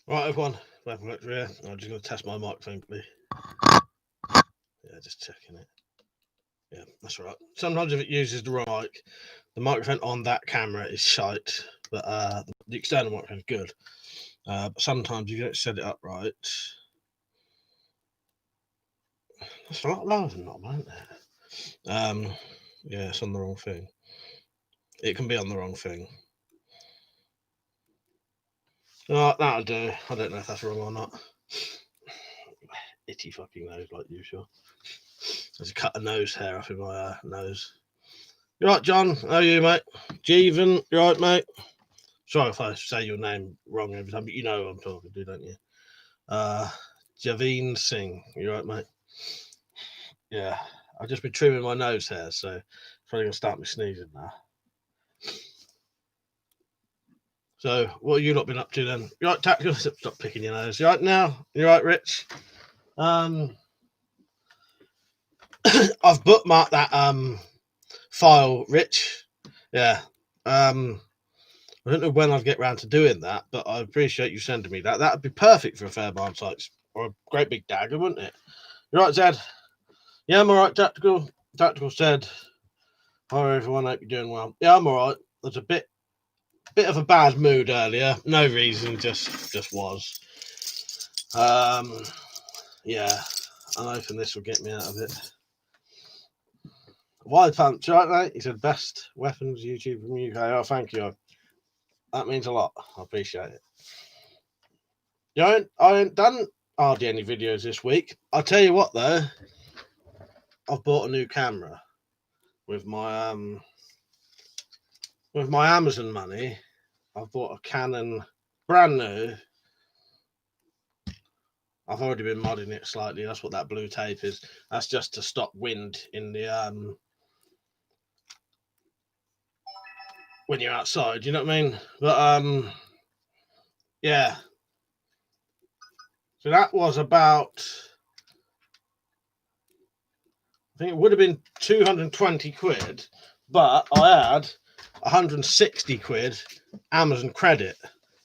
Right, everyone, WeaponCollector here. I'm just going to test my microphone, please. Yeah, just checking it. Yeah, that's right. Sometimes if it uses the wrong mic, the microphone on that camera is shite, but the external microphone is good. But sometimes you don't set it up right. That's a lot lower than normal, isn't it? Yeah, it's on the wrong thing. It can be on the wrong thing. Oh, that'll do. I don't know if that's wrong or not. Itchy fucking nose, like usual. There's a cut of nose hair off in my nose. You right, John? How are you, mate? Jeevan, you right, mate? Sorry if I say your name wrong every time, but you know who I'm talking to, don't you? Javeen Singh, you right, mate? Yeah, I've just been trimming my nose hair, so it's probably gonna start me sneezing now. So, what have you lot been up to then? You right, Tactical? Stop picking your nose. You right now? You right, Rich? I've bookmarked that file, Rich. Yeah. I don't know when I'll get round to doing that, but I appreciate you sending me that. That'd be perfect for a Fairbairn sites or a great big dagger, wouldn't it? You right, Zed? Yeah, I'm alright, Tactical. Tactical said, hi everyone, hope you're doing well. Yeah, I'm alright. There's a bit of a bad mood earlier. No reason, just was. Yeah, I'm hoping this will get me out of it. Wide Punch, right, mate? He said, best weapons YouTube from UK. Oh, thank you. That means a lot. I appreciate it. I ain't done hardly any videos this week. I'll tell you what, though. I've bought a new camera with my Amazon money. I've bought a Canon, brand new. I've already been modding it slightly. That's what that blue tape is. That's just to stop wind in the when you're outside. You know what I mean? But yeah. So that was about, I think it would have been 220 quid, but I had 160 quid Amazon credit.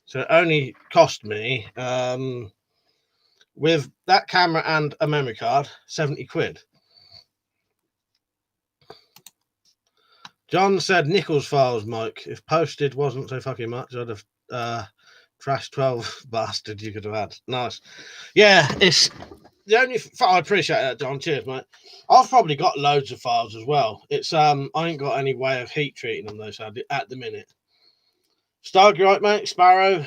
So it only cost me, with that camera and a memory card, 70 quid. John said Nichols files, Mike. If posted wasn't so fucking much, I'd have trash 12 bastard you could have had. Nice. Yeah, it's the only I appreciate that, John. Cheers, mate. I've probably got loads of files as well. It's I ain't got any way of heat treating them though, sadly, at the minute. Starg, you right, mate? Sparrow.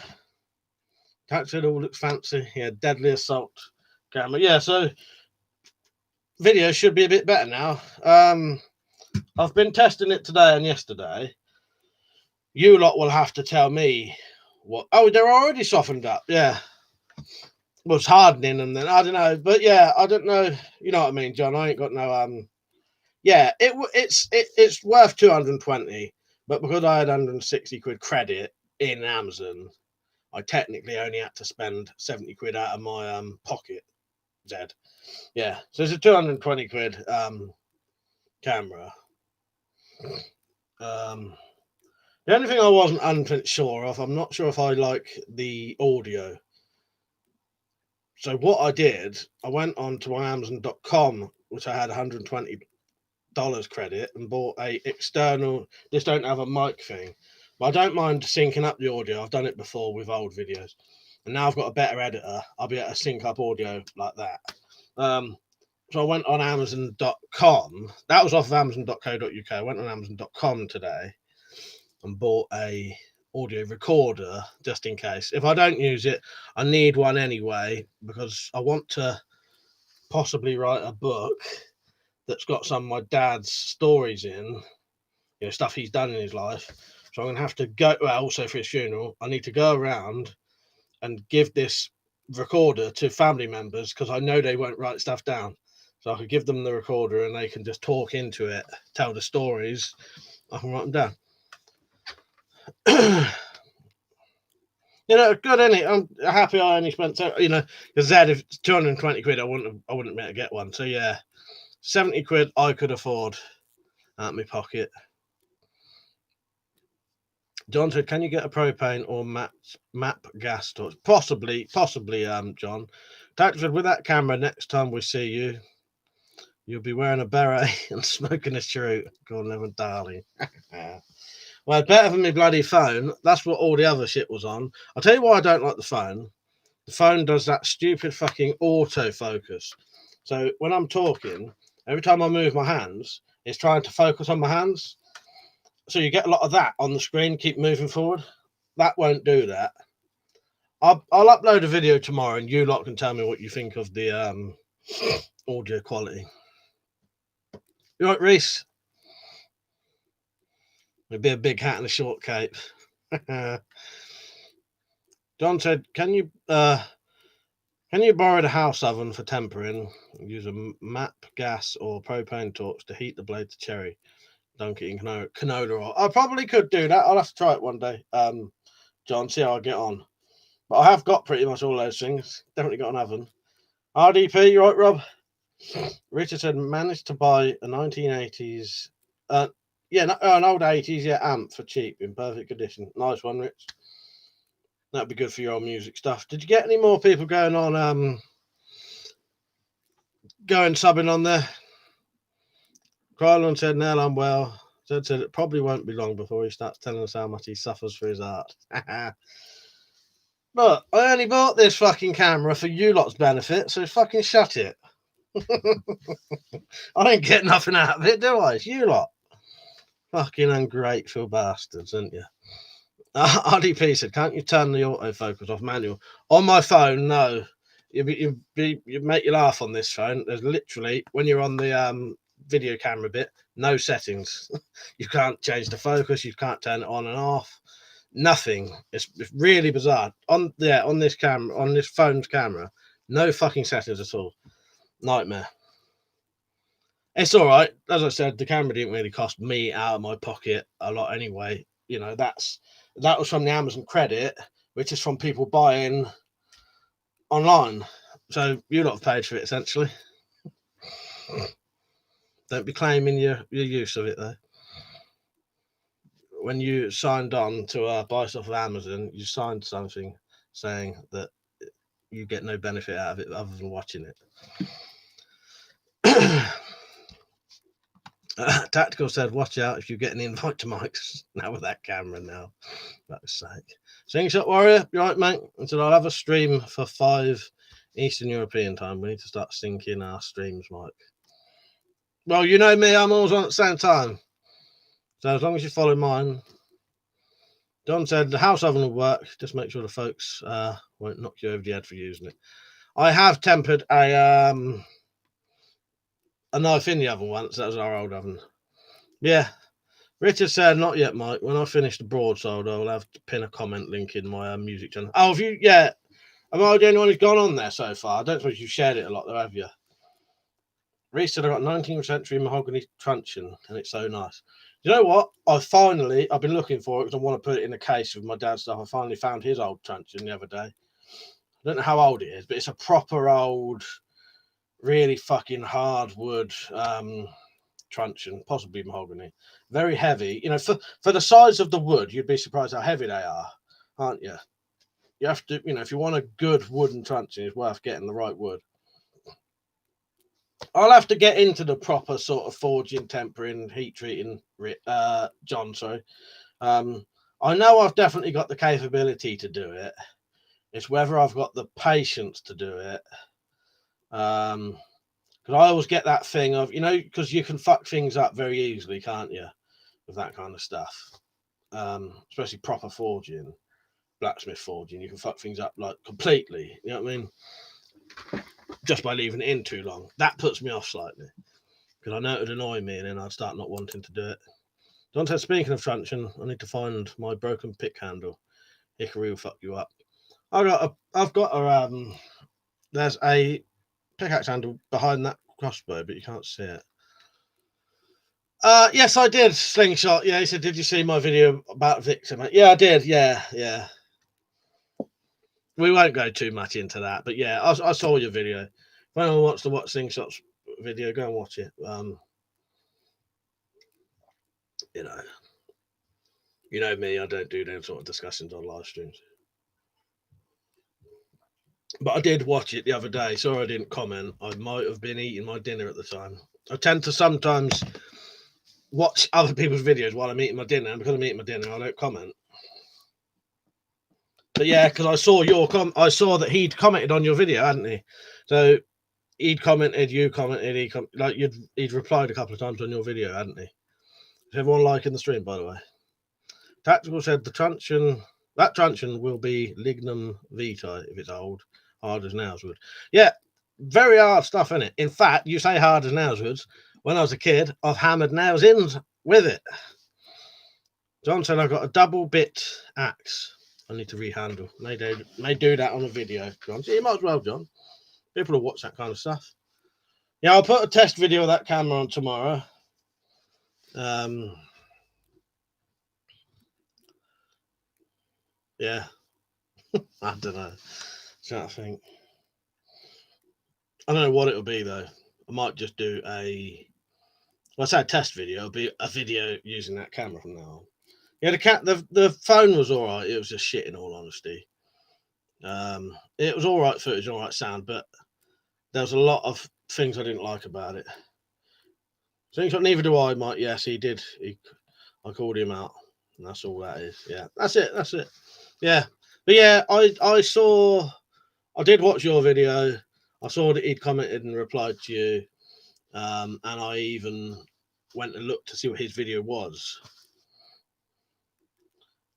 Cat said all looks fancy. Yeah, deadly assault camera. Yeah, so video should be a bit better now. I've been testing it today and yesterday. You lot will have to tell me what. Oh, they're already softened up. Yeah, was hardening and then I don't know, but yeah, I don't know. You know what I mean, John? I ain't got no. Yeah, it's worth 220, but because I had 160 quid credit in Amazon, I technically only had to spend 70 quid out of my pocket. Zed. Yeah, so it's a 220 quid camera. The only thing I wasn't 100% sure of, I'm not sure if I like the audio. So what I did, I went on to my Amazon.com, which I had $120 credit, and bought a external. This don't have a mic thing, but I don't mind syncing up the audio. I've done it before with old videos, and now I've got a better editor. I'll be able to sync up audio like that. So I went on Amazon.com. That was off of Amazon.co.uk. I went on Amazon.com today and bought a audio recorder just in case. If I don't use it, I need one anyway because I want to possibly write a book that's got some of my dad's stories in, stuff he's done in his life. So I'm gonna have to go. Well, also for his funeral, I need to go around and give this recorder to family members because I know they won't write stuff down. So I could give them the recorder and they can just talk into it, tell the stories. I can write them down. Good, isn't it? I'm happy I only spent, because Zed, if it's 220 quid, I wouldn't be able to get one. So yeah, 70 quid I could afford out of my pocket. John said, "Can you get a propane or map gas torch?" Possibly. John. Tactical said, "With that camera, next time we see you, you'll be wearing a beret and smoking a cheroot." God, never, darling. Well, better than my bloody phone. That's what all the other shit was on. I'll tell you why I don't like the phone. The phone does that stupid fucking autofocus. So when I'm talking, every time I move my hands, it's trying to focus on my hands. So you get a lot of that on the screen. Keep moving forward. That won't do that. I'll upload a video tomorrow, and you lot can tell me what you think of the audio quality. You right, Reese? It'd be a big hat and a short cape. John said, "Can you borrow the house oven for tempering? Use a map gas or propane torch to heat the blade to cherry, dunk it in canola oil." I probably could do that. I'll have to try it one day. John, see how I get on. But I have got pretty much all those things. Definitely got an oven. RDP, you right, Rob? Richard said, "Managed to buy a 1980s, an old 80s, amp for cheap in perfect condition." Nice one, Rich. That'd be good for your old music stuff. Did you get any more people going on, subbing on there? Krylon said, "Nell, I'm well." Said it probably won't be long before he starts telling us how much he suffers for his art. Look, I only bought this fucking camera for you lot's benefit, so fucking shut it. I don't get nothing out of it, do I? It's you lot. Fucking ungrateful bastards, aren't you? RDP said, "Can't you turn the autofocus off manual?" On my phone, no. You make you laugh on this phone. There's literally, when you're on the video camera bit, no settings. You can't change the focus. You can't turn it on and off. Nothing. It's really bizarre. On this camera, on this phone's camera, no fucking settings at all. Nightmare. It's all right. As I said, the camera didn't really cost me out of my pocket a lot anyway. You know, that was from the Amazon credit, which is from people buying online. So you lot have paid for it essentially. Don't be claiming your use of it though. When you signed on to buy stuff off Amazon, you signed something saying that you get no benefit out of it other than watching it. Tactical said, "Watch out if you get an invite to Mike's." Now with that camera now. Fuck's sake. Slingshot Warrior, you right, mate? And said, "I'll have a stream for 5 Eastern European time. We need to start syncing our streams, Mike." Well, you know me, I'm always on at the same time. So as long as you follow mine. John said, "The house oven will work. Just make sure the folks won't knock you over the head for using it." I have tempered a knife in the oven once. That was our old oven. Yeah. Richard said, "Not yet, Mike. When I finish the broadside, I'll have to pin a comment link in my music channel." Oh, have you? Yeah. Am I the only one who's gone on there so far? I don't suppose you've shared it a lot, though, have you? Reece said, "I got 19th century mahogany truncheon, and it's so nice." You know what? I've been looking for it because I want to put it in a case with my dad's stuff. I finally found his old truncheon the other day. I don't know how old it is, but it's a proper old, really fucking hardwood truncheon, possibly mahogany. Very heavy. You know, for the size of the wood, you'd be surprised how heavy they are, aren't you? You have to, if you want a good wooden truncheon, it's worth getting the right wood. I'll have to get into the proper sort of forging, tempering, heat treating, John. Sorry. I know I've definitely got the capability to do it. It's whether I've got the patience to do it. Because I always get that thing of, because you can fuck things up very easily, can't you? With that kind of stuff. Especially proper forging, blacksmith forging, you can fuck things up like completely. You know what I mean? Just by leaving it in too long. That puts me off slightly. Because I know it would annoy me and then I'd start not wanting to do it. Dante, speaking of truncheon, I need to find my broken pick handle. Hickory will fuck you up. There's a pickaxe handle behind that crossbow, but you can't see it. Yes, I did, Slingshot. Yeah, he said, "Did you see my video about Victor?" Yeah, I did. Yeah. We won't go too much into that, but yeah, I saw your video. If anyone wants to watch Slingshot's video, go and watch it. You know me, I don't do them sort of discussions on live streams. But I did watch it the other day. Sorry I didn't comment. I might have been eating my dinner at the time. I tend to sometimes watch other people's videos while I'm eating my dinner, and because I'm eating my dinner, I don't comment. But yeah, because I saw I saw that he'd commented on your video, hadn't he? So he'd commented, you commented, he'd replied a couple of times on your video, hadn't he? Is everyone liking the stream, by the way? Tactical said that truncheon will be lignum vitae if it's old, hard as nails wood. Yeah, very hard stuff, isn't it? In fact, you say hard as nails wood. When I was a kid, I've hammered nails in with it. John said I got a double bit axe. I need to rehandle. May do that on a video, John. So you might as well, John. People will watch that kind of stuff. Yeah, I'll put a test video of that camera on tomorrow. Yeah. I don't know. I think. I don't know what it'll be though. I might just do I say a test video. It'll be a video using that camera from now on. Yeah, the phone was all right. It was just shit in all honesty. It was all right footage, all right sound, but there was a lot of things I didn't like about it. So neither do I, Mike. Yes, he did. I called him out, and that's all that is. Yeah, that's it. That's it. Yeah, but yeah, I did watch your video. I saw that he'd commented and replied to you, and I even went and looked to see what his video was.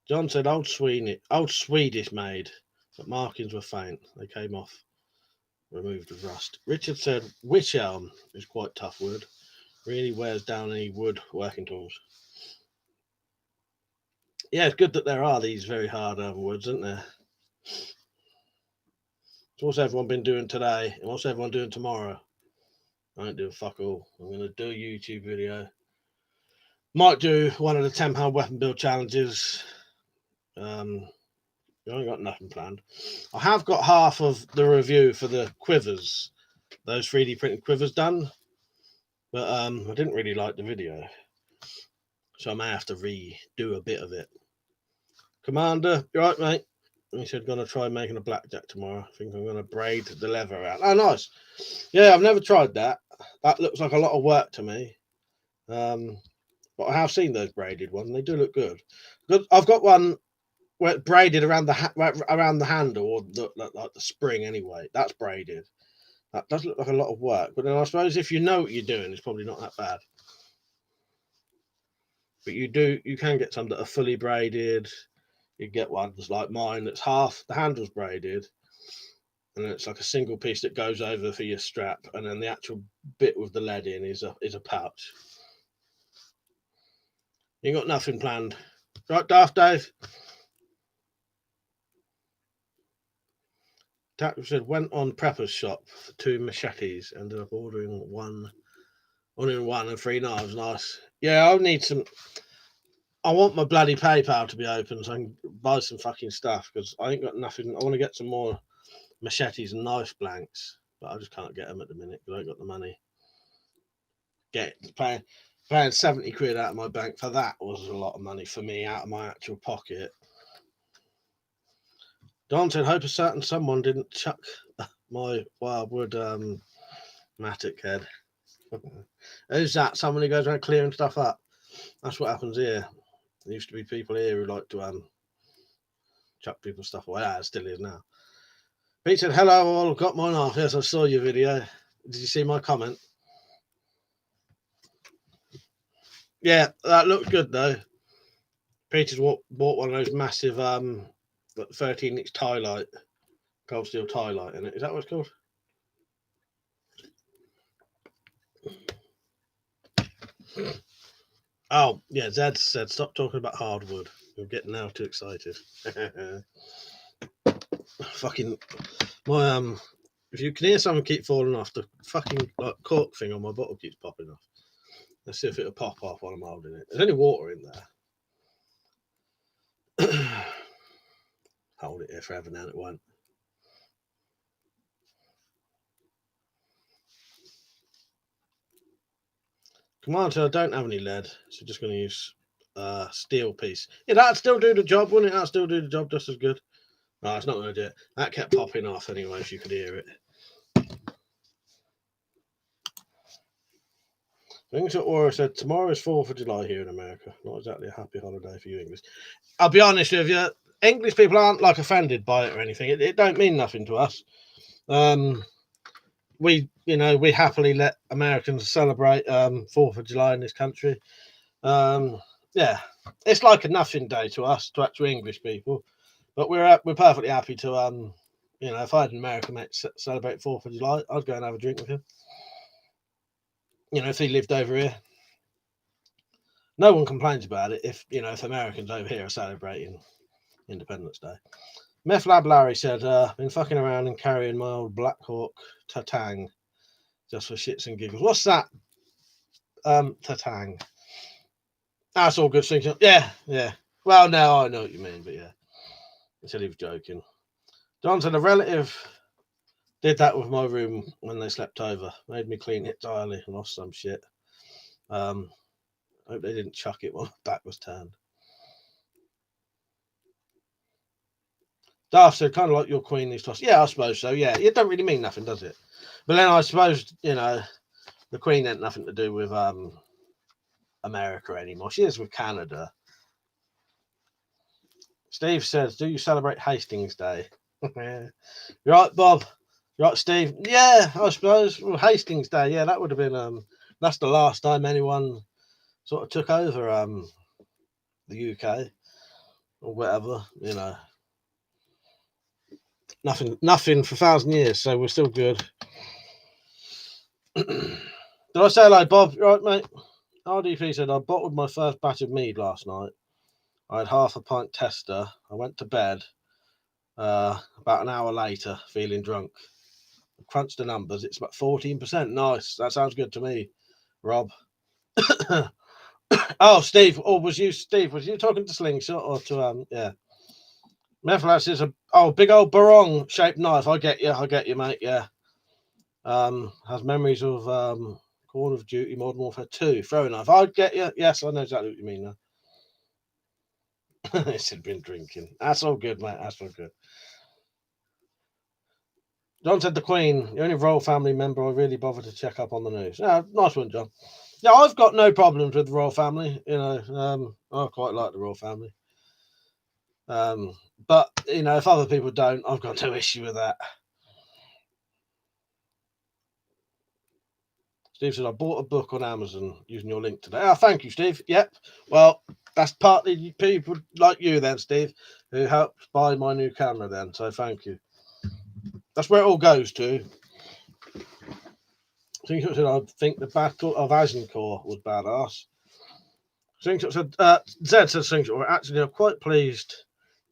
John said, old Swedish made, but markings were faint. They came off, removed with rust. Richard said, wych elm is quite tough wood. Really wears down any wood working tools. Yeah, it's good that there are these very hard woods, isn't there? So what's everyone been doing today? And what's everyone doing tomorrow? I ain't doing fuck all. I'm going to do a YouTube video. Might do one of the £10 weapon build challenges. I ain't got nothing planned. I have got half of the review for the quivers, those 3D printed quivers done, but I didn't really like the video, so I may have to redo a bit of it. Commander, you right, mate? He said, going to try making a blackjack tomorrow. I think I'm going to braid the leather out. Oh, nice. Yeah, I've never tried that. That looks like a lot of work to me. But I have seen those braided ones. And they do look good. I've got one where it's braided around the handle, or like the spring anyway. That's braided. That does look like a lot of work. But then I suppose if you know what you're doing, it's probably not that bad. But you can get some that are fully braided. You get ones like mine that's half the handle's braided, and it's like a single piece that goes over for your strap, and then the actual bit with the lead in is a pouch. You got nothing planned, right, Daft Dave? Tactical said went on Prepper's shop for 2 machetes, ended up ordering one and 3 knives. Nice. Yeah, I'll need some. I want my bloody PayPal to be open so I can buy some fucking stuff, because I ain't got nothing. I want to get some more machetes and knife blanks, but I just can't get them at the minute because I ain't got the money. Paying 70 quid out of my bank for that was a lot of money for me out of my actual pocket. Don said, hope a certain someone didn't chuck my wildwood Matic head. Who's that? Someone who goes around clearing stuff up? That's what happens here. There used to be people here who like to chuck people's stuff away. It still is now. Pete said, hello all, got mine off. Yes, I saw your video. Did you see my comment? Yeah, that looked good though. Peter's bought one of those massive 13-inch tie light, cold steel tie light in it. Is that what it's called? Oh, yeah, Zed said, stop talking about hardwood. You're getting now too excited. Fucking, my, if you can hear someone keep falling off, the fucking cork thing on my bottle keeps popping off. Let's see if it'll pop off while I'm holding it. There's only water in there. Hold it here forever now, it won't. Commander, I don't have any lead, so just going to use steel piece. Yeah, that'd still do the job, wouldn't it? That'd still do the job just as good. No, it's not going to do it. That kept popping off anyway, if you could hear it. Things at Aura said tomorrow is 4th of July here in America. Not exactly a happy holiday for you English. I'll be honest with you, English people aren't like offended by it or anything. It don't mean nothing to us. We happily let Americans celebrate 4th of July in this country. Yeah, it's like a nothing day to us, to actual English people. But we're perfectly happy to if I had an American mate celebrate 4th of July, I'd go and have a drink with him. If he lived over here. No one complains about it if Americans over here are celebrating Independence Day. Meth Lab Larry said, been fucking around and carrying my old Black Hawk Tatang just for shits and giggles. What's that? Tatang. That's all good thinking. Yeah. Well, no, I know what you mean, but yeah. Until he was joking. John said a relative did that with my room when they slept over. Made me clean it entirely and lost some shit. I hope they didn't chuck it when my back was turned. Darth said, kind of like your queen is tossed. Yeah, I suppose so. Yeah, it don't really mean nothing, does it? But then I suppose, the queen had nothing to do with America anymore. She is with Canada. Steve says, do you celebrate Hastings Day? You're right, Bob. You're right, Steve. Yeah, I suppose. Well, Hastings Day, yeah, that would have been that's the last time anyone sort of took over the UK or whatever, Nothing for 1,000 years, so we're still good. Did I say hello, Bob? You right, mate? RDP said, I bottled my first batch of mead last night. I had half a pint tester. I went to bed about an hour later, feeling drunk. I crunched the numbers. It's about 14%. Nice. That sounds good to me, Rob. Oh, Steve. Oh, was you talking to Slingshot or to yeah? Mephilas is a big old barong shaped knife. I get you, mate. Yeah. Has memories of Call of Duty Modern Warfare 2 throwing knife. I get you. Yes, I know exactly what you mean now. It's been drinking. That's all good, mate. That's all good. John said the Queen, the only royal family member I really bothered to check up on the news. Yeah, nice one, John. Yeah, I've got no problems with the royal family. I quite like the royal family. But if other people don't, I've got no issue with that. Steve said, I bought a book on Amazon using your link today. Oh, thank you, Steve. Yep. Well, that's partly people like you then, Steve, who helped buy my new camera then. So thank you. That's where it all goes to. I think the Battle of Agincourt was badass. Zed said, actually, I'm quite pleased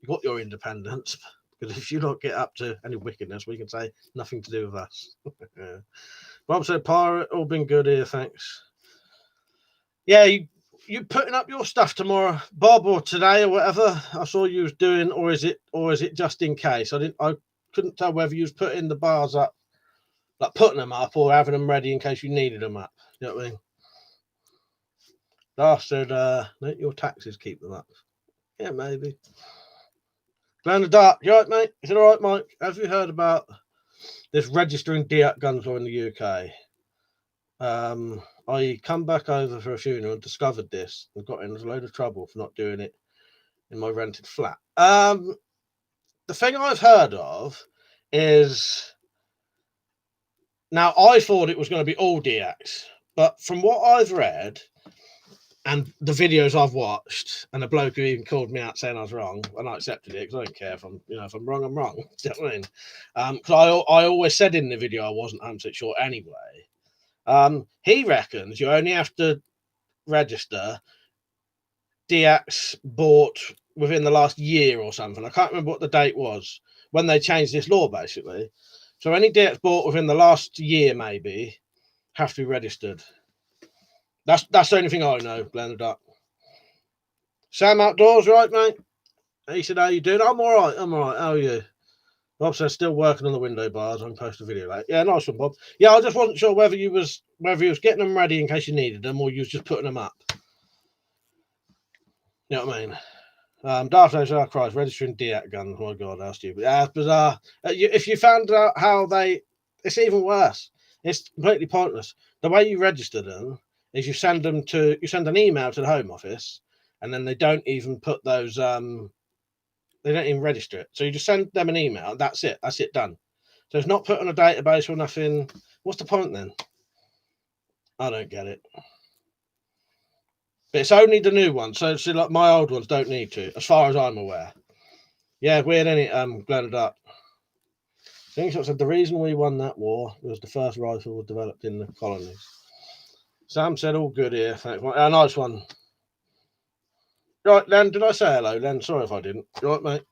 you got your independence, because if you don't get up to any wickedness, we can say nothing to do with us. Yeah. Bob said, Pirate, all been good here, thanks. Yeah, you putting up your stuff tomorrow, Bob, or today or whatever? I saw you was doing, or is it just in case? I couldn't tell whether you was putting the bars up, like putting them up, or having them ready in case you needed them up. You know what I mean? Darth said, let your taxes keep them up. Yeah, maybe. Glenn the Dark, you alright, mate? Is it alright, Mike? Have you heard about this registering DIAC guns law in the UK? I come back over for a funeral and discovered this and got in a load of trouble for not doing it in my rented flat. The thing I've heard of is, now I thought it was going to be all DIACs, but from what I've read and the videos I've watched, and the bloke who even called me out saying I was wrong, and I accepted it because I don't care if I'm wrong, I'm wrong. Do you know what I mean? Because I always said in the video I wasn't 100% sure anyway. He reckons you only have to register DIACs bought within the last year or something. I can't remember what the date was when they changed this law, basically. So any DIACs bought within the last year, maybe, have to be registered. That's the only thing I know, Glenn the Duck. Sam Outdoors, right, mate? He said, how you doing? I'm all right. How are you? Bob says, still working on the window bars. I'm post a video late. Yeah, nice one, Bob. Yeah, I just wasn't sure whether you was getting them ready in case you needed them, or you was just putting them up. You know what I mean? Darth Vader Christ, registering DAC guns. Oh my God, how stupid. Yeah, it's bizarre. If you found out how it's even worse. It's completely pointless. The way you register them is you send an email to the Home Office, and then they don't even put those, they don't even register it. So you just send them an email. That's it. That's it, done. So it's not put on a database or nothing. What's the point then? I don't get it. But it's only the new ones. So like my old ones don't need to, as far as I'm aware. Yeah, weird, ain't it? Glad up. Slingshot said the reason we won that war was the first rifle was developed in the colonies. Sam said all good here. Thanks. A nice one. Right, Len, did I say hello, Len? Sorry if I didn't. Right, mate.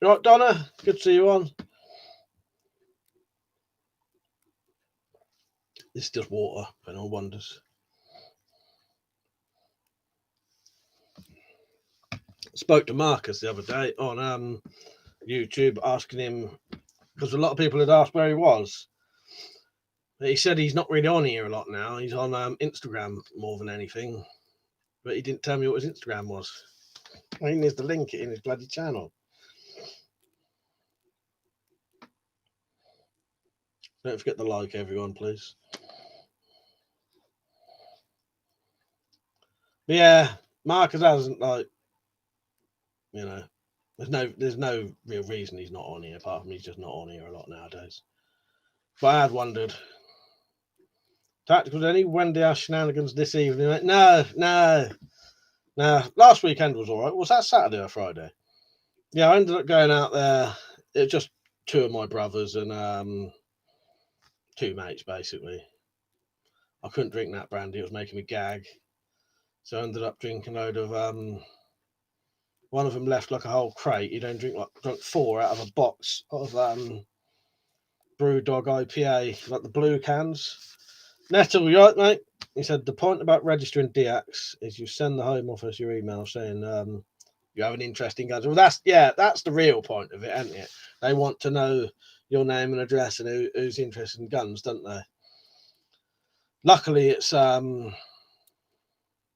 Right, Donna, good to see you on. It's just water, and no wonders. Spoke to Marcus the other day on YouTube, asking him, because a lot of people had asked where he was. He said he's not really on here a lot now. He's on Instagram more than anything. But he didn't tell me what his Instagram was. He needs to link it in his bloody channel. Don't forget to like, everyone, please. But yeah, Marcus hasn't, like, you know, there's no real reason he's not on here, apart from he's just not on here a lot nowadays. But I had wondered. Tactical, any Wendy House shenanigans this evening? No. Last weekend was all right. Was that Saturday or Friday? Yeah, I ended up going out there. It was just two of my brothers and two mates, basically. I couldn't drink that brandy. It was making me gag. So I ended up drinking a load of... one of them left like a whole crate. You don't drink drunk 4 out of a box of Brewdog IPA, like the blue cans. Nettle, you right, mate? He said the point about registering DACs is you send the Home Office your email saying you have an interest in guns. Well, that's the real point of it, isn't it? They want to know your name and address and who's interested in guns, don't they? Luckily, it's only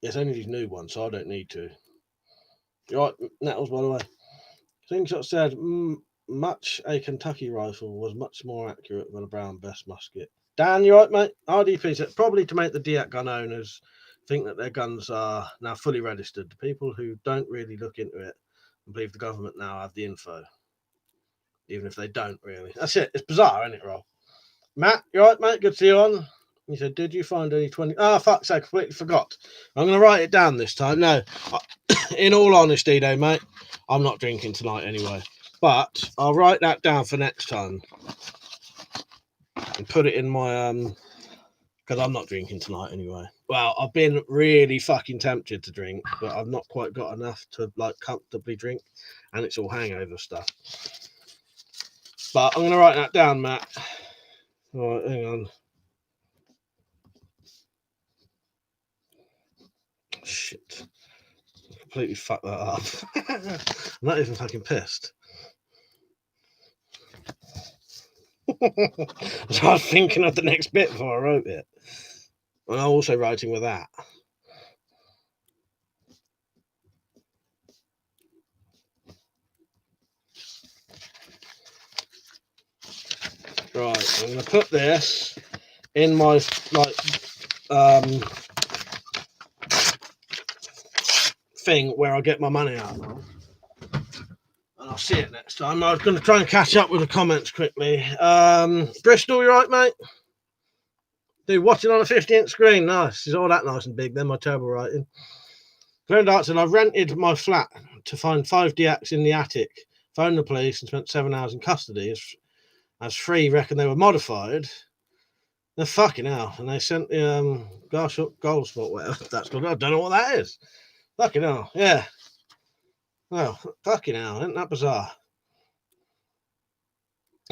these new ones, so I don't need to. You right, Nettles, by the way. Slingshot said much a Kentucky rifle was much more accurate than a Brown Bess musket. Dan, you right, mate? RDP said probably to make the DAC gun owners think that their guns are now fully registered. The people who don't really look into it and believe the government now have the info, even if they don't really. That's it. It's bizarre, isn't it, Rob? Matt, you right, mate? Good to see you on. He said, did you find any 20? Oh, fuck's sake, I completely forgot. I'm going to write it down this time. No, in all honesty, though, mate, I'm not drinking tonight anyway. But I'll write that down for next time and put it in my because I'm not drinking tonight anyway. Well, I've been really fucking tempted to drink, but I've not quite got enough to like comfortably drink, and it's all hangover stuff. But I'm going to write that down, Matt. All right, hang on. Shit. I completely fucked that up. I'm not even fucking pissed. So I was thinking of the next bit before I wrote it. And I'm also writing with that. Right, I'm going to put this in my thing where I get my money out of. And I'll see it next time. I was going to try and catch up with the comments quickly. Bristol, you right, mate? Dude, watching on a 50-inch screen. Nice. Is all that nice and big? Then my terrible writing. Glenn Dartson, I rented my flat to find 5 DACs in the attic. Phoned the police and spent 7 hours in custody. As 3 reckon they were modified. They're fucking hell. And they sent the goal spot, whatever that's called. I don't know what that is. Fucking hell. Yeah. Oh, fucking hell. Isn't that bizarre?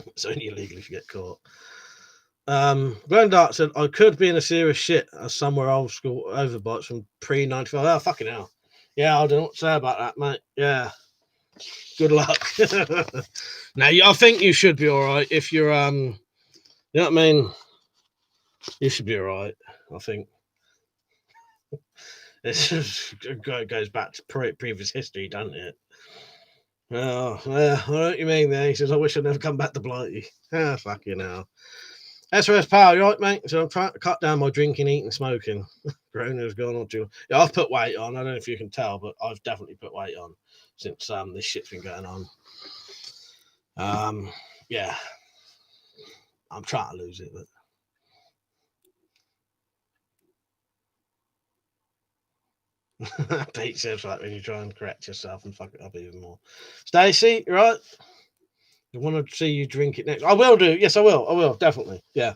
It's only illegal if you get caught. Glenn Dart said, I could be in a serious shit as somewhere old school overbots from pre-95. Oh, fucking hell. Yeah, I don't know what to say about that, mate. Yeah. Good luck. Now, I think you should be all right if you're You know what I mean? You should be all right, I think. It goes back to previous history, doesn't it? Oh, yeah, I know what you mean there. He says, I wish I'd never come back to Blighty. Ah, fuck you now. SOS Power, you right, mate? So I'm trying to cut down my drinking, eating, smoking. Corona's gone on too. Yeah, I've put weight on. I don't know if you can tell, but I've definitely put weight on since this shit's been going on. Yeah. I'm trying to lose it, but Pete says like when you try and correct yourself and fuck it up even more. Stacey, you right? I want to see you drink it next. I will do. Yes, I will. I will definitely. Yeah.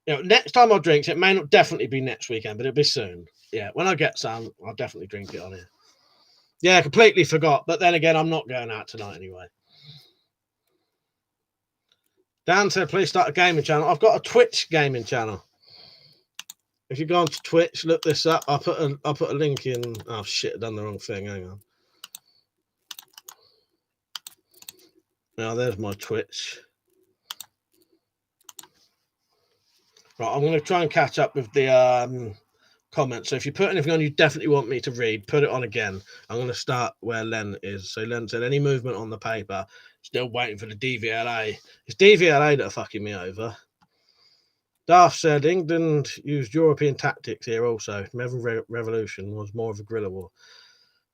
Next time I drink, it may not definitely be next weekend, but it'll be soon. Yeah, when I get some, I'll definitely drink it on here. Yeah, I completely forgot. But then again, I'm not going out tonight anyway. Dan said, please start a gaming channel. I've got a Twitch gaming channel. If you go onto Twitch, look this up. I'll put a link in. Oh shit, I've done the wrong thing. Hang on. Now there's my Twitch. Right, I'm going to try and catch up with the comments. So if you put anything on you definitely want me to read, put it on again. I'm going to start where Len is. So Len said, any movement on the paper, still waiting for the DVLA. It's DVLA that are fucking me over. Darth said, England used European tactics here also. Medieval Revolution was more of a guerrilla war.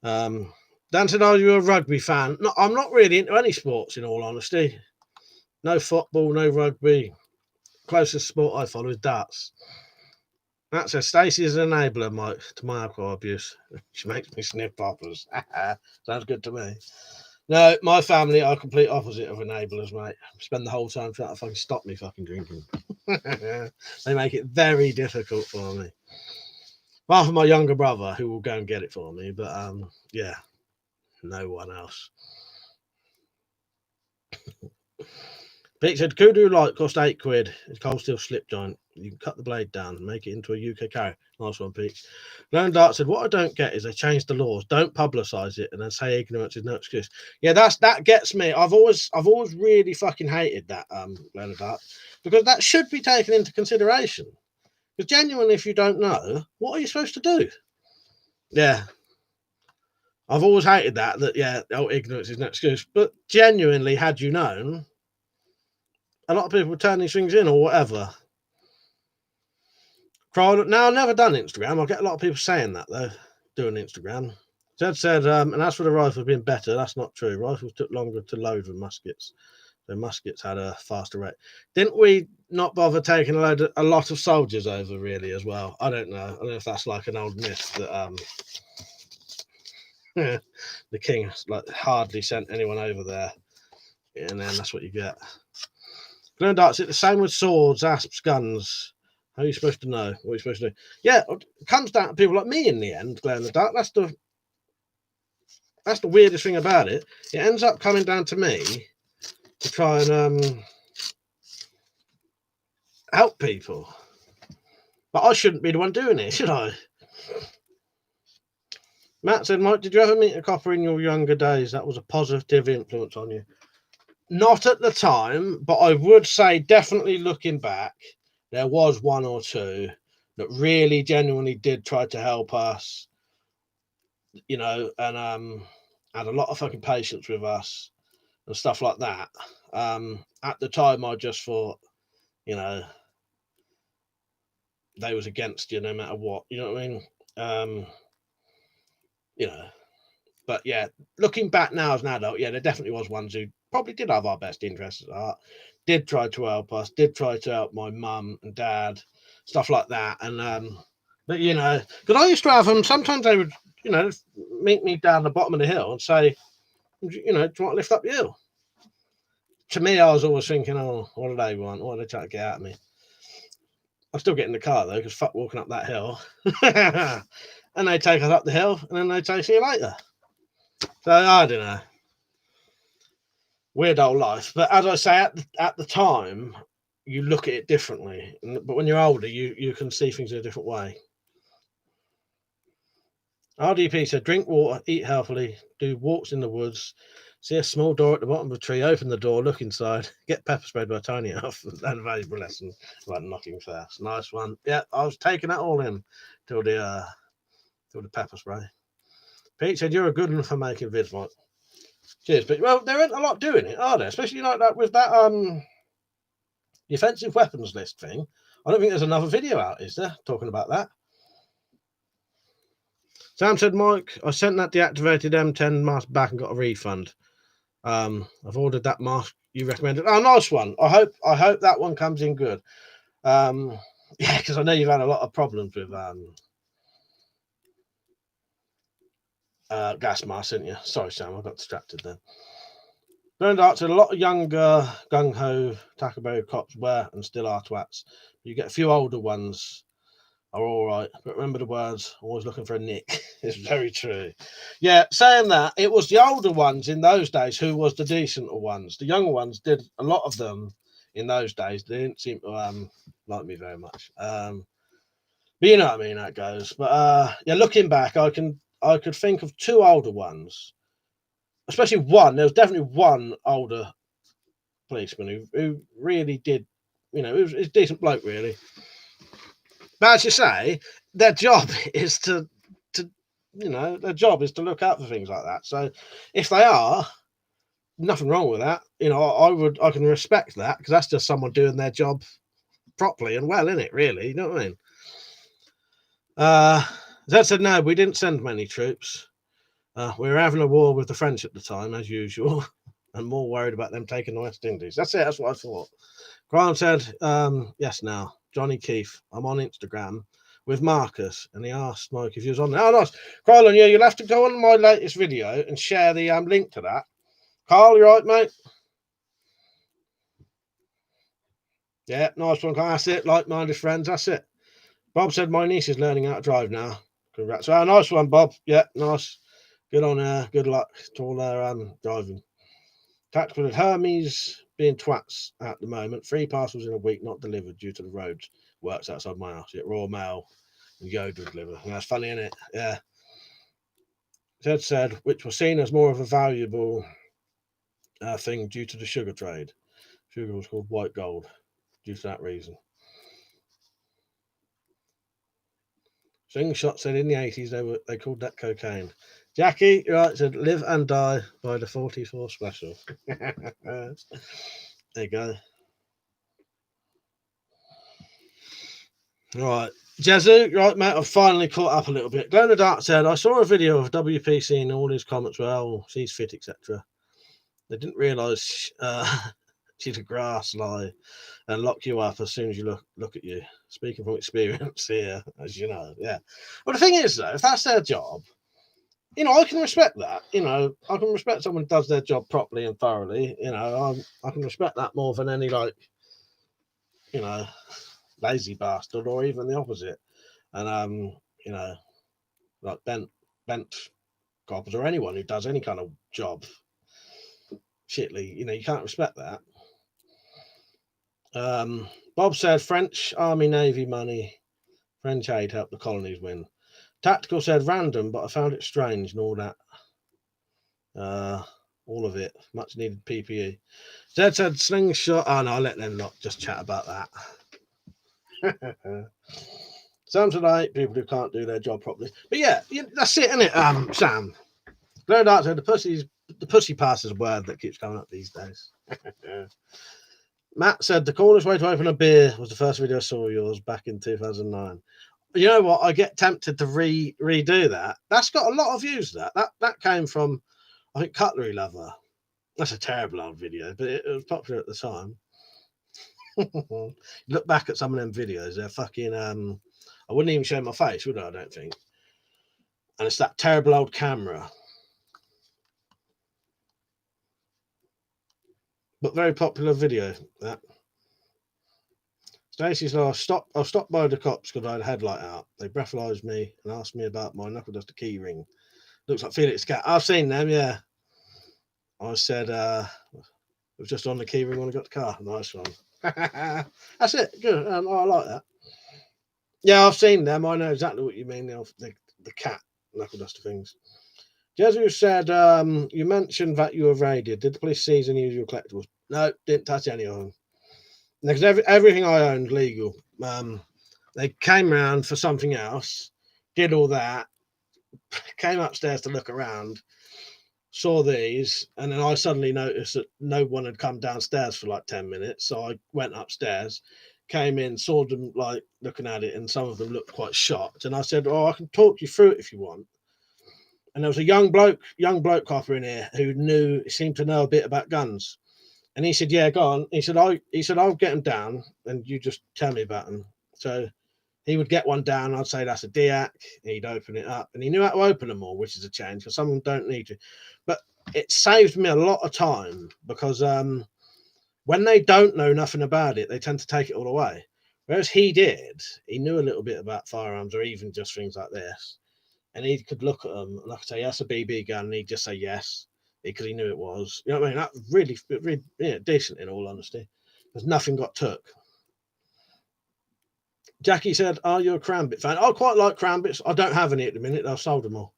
Dan said, are you a rugby fan? No, I'm not really into any sports, in all honesty. No football, no rugby. Closest sport I follow is darts. That says Stacey is an enabler to my alcohol abuse. She makes me sniff poppers. Sounds good to me. No, my family are complete opposite of enablers, mate. Spend the whole time trying to fucking stop me fucking drinking. They make it very difficult for me. Apart from my younger brother, who will go and get it for me, but yeah, no one else. Pete said, Kudu light cost £8. It's cold steel slip joint. You can cut the blade down and make it into a UK carry. Nice one, Pete. Lone Dart said, what I don't get is they changed the laws. Don't publicise it and then say ignorance is no excuse. Yeah, that gets me. I've always really fucking hated that, Lone Dart, because that should be taken into consideration. Because genuinely, if you don't know, what are you supposed to do? Yeah. I've always hated that, yeah, ignorance is no excuse. But genuinely, had you known, a lot of people would turn these things in or whatever. Now, I've never done Instagram. I get a lot of people saying that, though, doing Instagram. Ted said, and as for the rifles being better, that's not true. Rifles took longer to load than muskets. So muskets had a faster rate. Didn't we not bother taking a lot of soldiers over, really, as well? I don't know. I don't know if that's like an old myth that the king hardly sent anyone over there. And then that's what you get. Glenn Dart's it the same with swords, asps, guns. How are you supposed to know? What are you supposed to do? Yeah, it comes down to people like me in the end, Glenn the Dark. That's the weirdest thing about it. It ends up coming down to me to try and help people. But I shouldn't be the one doing it, should I? Matt said, Mike, did you ever meet a copper in your younger days that was a positive influence on you? Not at the time, but I would say definitely looking back, there was one or two that really genuinely did try to help us, and had a lot of fucking patience with us and stuff like that. At the time, I just thought, they was against you no matter what. You know what I mean? But yeah, looking back now as an adult, yeah, there definitely was ones who probably did have our best interests at heart, did try to help us, did try to help my mum and dad, stuff like that. And but because I used to have them, sometimes they would, meet me down the bottom of the hill and say, do you want to lift up the hill? To me, I was always thinking, oh, what do they want? What are they trying to get at me? I still get in the car though, because fuck walking up that hill. And they take us up the hill, and then they say, see you later. So I don't know. Weird old life. But as I say, at the time, you look at it differently. But when you're older, you can see things in a different way. RDP said, drink water, eat healthily, do walks in the woods, See a small door at the bottom of the tree, open the door, look inside, get pepper sprayed by a tiny elf. An valuable lesson about knocking fast. Nice one. Yeah, I was taking that all in till the pepper spray. Pete said, "You're a good one for making vids, Mike." Cheers, Pete. Well, there ain't a lot doing it, are there? Especially like that with that the offensive weapons list thing. I don't think there's another video out, is there, talking about that? Sam said, "Mike, I sent that deactivated M10 mask back and got a refund. I've ordered that mask you recommended. Oh, nice one. I hope that one comes in good. Yeah, because I know you've had a lot of problems with gas masks, didn't you? Sorry, Sam, I got distracted then. Learned out to a lot of younger gung-ho Tackleberry cops were and still are twats. You get a few older ones are all right, but remember the words, always looking for a nick. It's very true. Yeah, saying that, it was the older ones in those days who was the decent ones. The younger ones did a lot of them in those days. They didn't seem to like me very much. But you know what I mean, that goes. But yeah, looking back, I could think of two older ones. Especially one. There was definitely one older policeman who really did, you know, he was a decent bloke, really. But as you say, their job is to you know, their job is to look out for things like that. So if they are, nothing wrong with that. You know, I can respect that because that's just someone doing their job properly and well, isn't it? Really, you know what I mean? Zed said, "No, we didn't send many troops. We were having a war with the French at the time, as usual, and more worried about them taking the West Indies." That's it. That's what I thought. Graham said, "Yes, now, Johnny Keefe. I'm on Instagram with Marcus," and he asked Mike if he was on there. Oh, nice. Carl, yeah, you'll have to go on my latest video and share the link to that. Carl, you right, mate? Yeah, nice one. That's it. Like-minded friends. That's it. Bob said, "My niece is learning how to drive now." Congrats. Oh, nice one, Bob. Yeah, nice. Good on her. Good luck to all her driving. Tactical Hermes being twats at the moment. 3 parcels in a week not delivered due to the roads works outside my house. Yet Raw Mail and Yoda deliver. And that's funny, isn't it? Yeah. Ted said, which was seen as more of a valuable thing due to the sugar trade. Sugar was called white gold due to that reason. Slingshot said in the 80s they called that cocaine. Jackie, right, said live and die by the 44 special. There you go. Right. Jezu, right, mate, I've finally caught up a little bit. Glow in the Dark said, I saw a video of WPC and all his comments were, oh, she's fit, etc. They didn't realise she's a grass lie and lock you up as soon as you look at you. Speaking from experience here, as you know, yeah. But the thing is, though, if that's their job, you know, I can respect that. You know, I can respect someone who does their job properly and thoroughly. You know, I can respect that more than any, like, you know, lazy bastard or even the opposite. And you know, like bent coppers or anyone who does any kind of job shitly, you know, you can't respect that. Bob said French Army Navy money, French aid helped the colonies win. Tactical said random, but I found it strange and all that. All of it, much needed PPE. Zed said slingshot. Oh no, I'll let them not just chat about that. Sam said I hate people who can't do their job properly. But yeah, that's it, isn't it, Sam? No doubt said the pussy pass is a word that keeps coming up these days. Matt said the coolest way to open a beer was the first video I saw of yours back in 2009. You know what? I get tempted to redo that. That's got a lot of views. That came from, I think, Cutlery Lover. That's a terrible old video, but it was popular at the time. Look back at some of them videos. They're fucking. I wouldn't even show my face, would I? I don't think. And it's that terrible old camera. But very popular video, that. Stacey said, I'll stop by the cops because I had a headlight out. They breathalyzed me and asked me about my knuckle duster key ring. Looks like Felix Cat. I've seen them, yeah. I said, it was just on the key ring when I got the car. Nice one. That's it. Good. I like that. Yeah, I've seen them. I know exactly what you mean. The cat knuckle duster things. Jesu said, you mentioned that you were raided. Did the police seize any of your collectibles? No, didn't touch any of them. Because everything I owned legal. They came around for something else, did all that, came upstairs to look around, saw these, and then I suddenly noticed that no one had come downstairs for like 10 minutes. So I went upstairs, came in, saw them like looking at it, and some of them looked quite shocked. And I said, "Oh, I can talk you through it if you want." And there was a young bloke copper in here who seemed to know a bit about guns. And he said, "Yeah, go on." He said, I'll get them down, and you just tell me about them." So he would get one down. I'd say that's a DIAC. He'd open it up, and he knew how to open them all, which is a change because some of them don't need to. But it saved me a lot of time because when they don't know nothing about it, they tend to take it all away. Whereas he knew a little bit about firearms or even just things like this. And he could look at them and I could say, "That's a BB gun." And he'd just say yes because he knew it was. You know what I mean? That was really decent in all honesty because nothing got took. Jackie said, "Are you a Crambit fan?" I quite like Crambits. I don't have any at the minute. I've sold them all.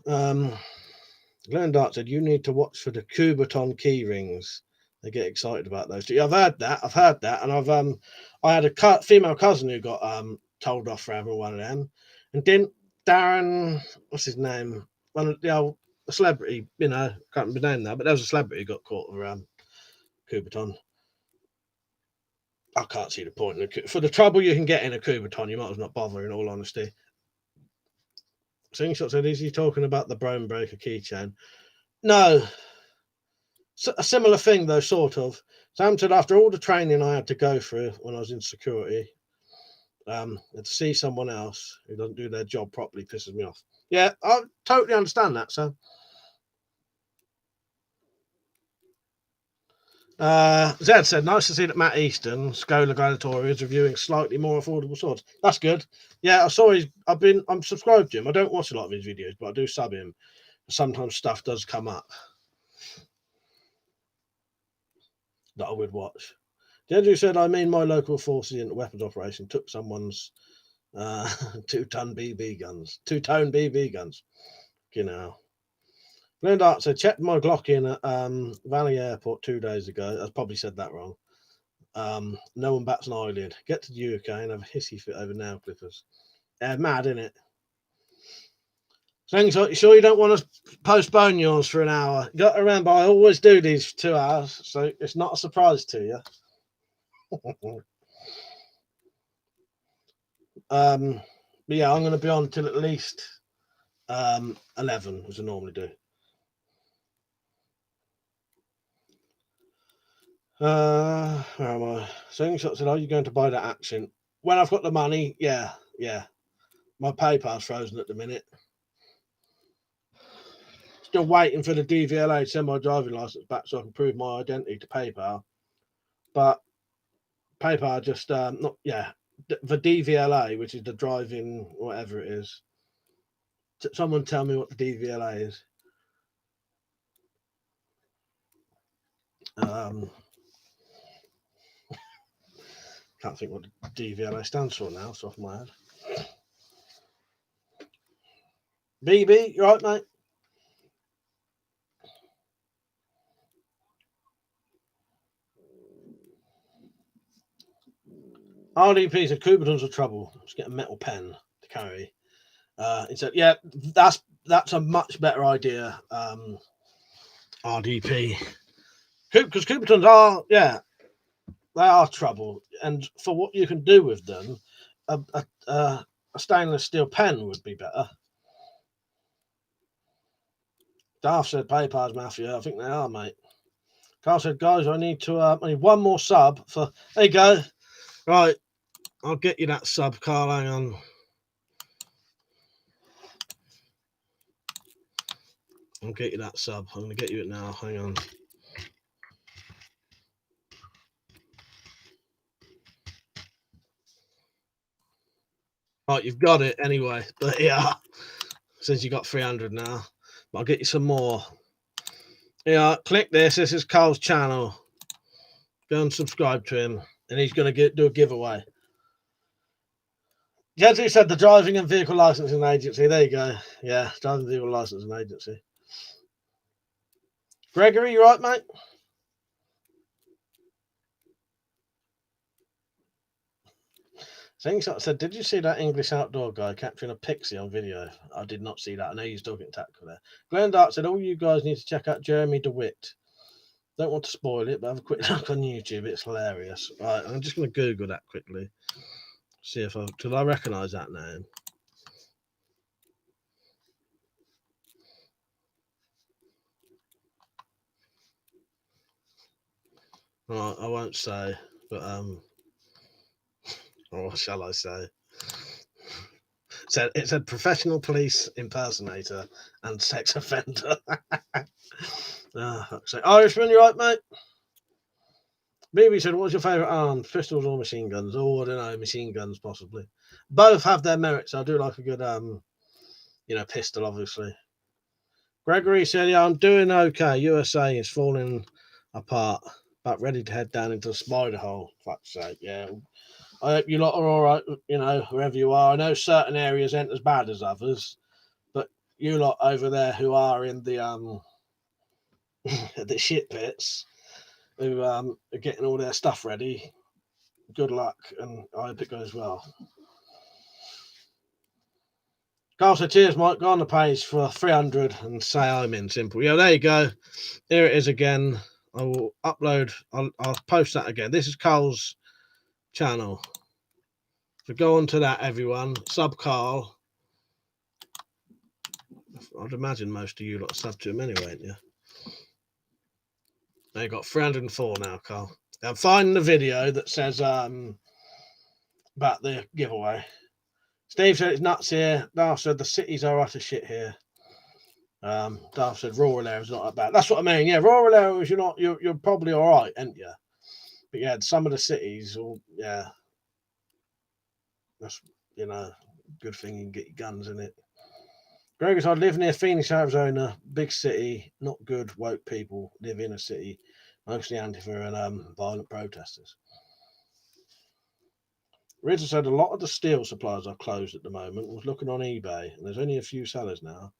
Glenn Dart said, "You need to watch for the Kuberton key rings. They get excited about those too." I've heard that, and I had a female cousin who got told off for having one of them, and didn't Darren, what's his name, one of the old celebrity, can't remember the name now, but there was a celebrity who got caught around Kuberton. I can't see the point for the trouble you can get in a Kuberton. You might as well not bother. In all honesty, Slingshot said, "Is he talking about the Brome Breaker keychain?" No. A similar thing though, sort of. Sam said, "After all the training I had to go through when I was in security, to see someone else who doesn't do their job properly pisses me off." Yeah, I totally understand that, Sam. Zed said, "Nice to see that Matt Easton, Scola Gladiatori, is reviewing slightly more affordable swords." That's good. Yeah, I saw I'm subscribed to him. I don't watch a lot of his videos, but I do sub him. Sometimes stuff does come up that I would watch. Andrew said, my local forces in the weapons operation took someone's 2-ton BB guns. 2-tone BB guns. Glenn Art said, "Checked my Glock in at Valley Airport 2 days ago." I probably said that wrong. No one bats an eyelid. Get to the UK and have a hissy fit over nail clippers. Mad, isn't it? Thanks. You sure you don't want to postpone yours for an hour? You got to remember, I always do these for 2 hours, so it's not a surprise to you. But yeah, I'm going to be on till at least 11, as I normally do. Where am I? Slingshot said, "Are you going to buy that action?" When I've got the money, yeah. My PayPal's frozen at the minute. Still waiting for the DVLA to send my driving license back so I can prove my identity to PayPal. But PayPal just not the DVLA, which is the driving whatever it is. Someone tell me what the DVLA is. Can't think what the DVLA stands for now, off my head. BB, you right, mate? RDP said, "Kubertons are trouble. Just get a metal pen to carry." He said, "Yeah, that's a much better idea." RDP, because Kubertons are, they are trouble, and for what you can do with them, a stainless steel pen would be better. Darth said, "PayPal's mafia." I think they are, mate. Carl said, "Guys, I need one more sub for." There you go. Right, I'll get you that sub, Carl. Hang on. I'll get you that sub. I'm going to get you it now. Hang on. Right, you've got it anyway. But yeah, since you got 300 now, but I'll get you some more. Yeah, click this. This is Carl's channel. Go and subscribe to him, and he's going to do a giveaway. Gentry said the Driving and Vehicle Licensing Agency. There you go. Yeah, Driving and Vehicle Licensing Agency. Gregory, you right, mate? Slingshot said, did you see that English outdoor guy capturing a pixie on video? I did not see that. I know he's talking tactical there. Glenn Dart said, all you guys need to check out Jeremy DeWitt. Don't want to spoil it, but have a quick look on YouTube. It's hilarious. Right, I'm just going to Google that quickly. See if I recognise that name. Right, I won't say, but or what shall I say? It said professional police impersonator and sex offender. So Irishman, you right, mate? BB said, what's your favourite arms, pistols or machine guns? Oh, I don't know, machine guns possibly. Both have their merits. I do like a good pistol, obviously. Gregory said, yeah, I'm doing okay. USA is falling apart, but ready to head down into the spider hole. Fuck's sake, yeah. I hope you lot are all right, wherever you are. I know certain areas ain't as bad as others, but you lot over there who are in the the shit pits, who are getting all their stuff ready, good luck, and I hope it goes well. Carl said, cheers, Mike. Go on the page for 300 and say I'm in. Simple. Yeah, there you go. Here it is again. I will upload. I'll post that again. This is Carl's channel. So go on to that, everyone. Sub Carl. I'd imagine most of you lot sub to him anyway, ain't you? They got 304 now, Carl. I'm finding the video that says about the giveaway. Steve said it's nuts here. Darth said the cities are utter shit here. Darth said rural areas not that bad. That's what I mean. Yeah, rural areas you're probably all right, ain't you? But yeah, some of the cities, yeah, that's good thing you can get your guns in it. Gregor said, I live near Phoenix, Arizona, big city, not good woke people live in a city, mostly Antifa and violent protesters. Richard said a lot of the steel suppliers are closed at the moment. I was looking on eBay, and there's only a few sellers now,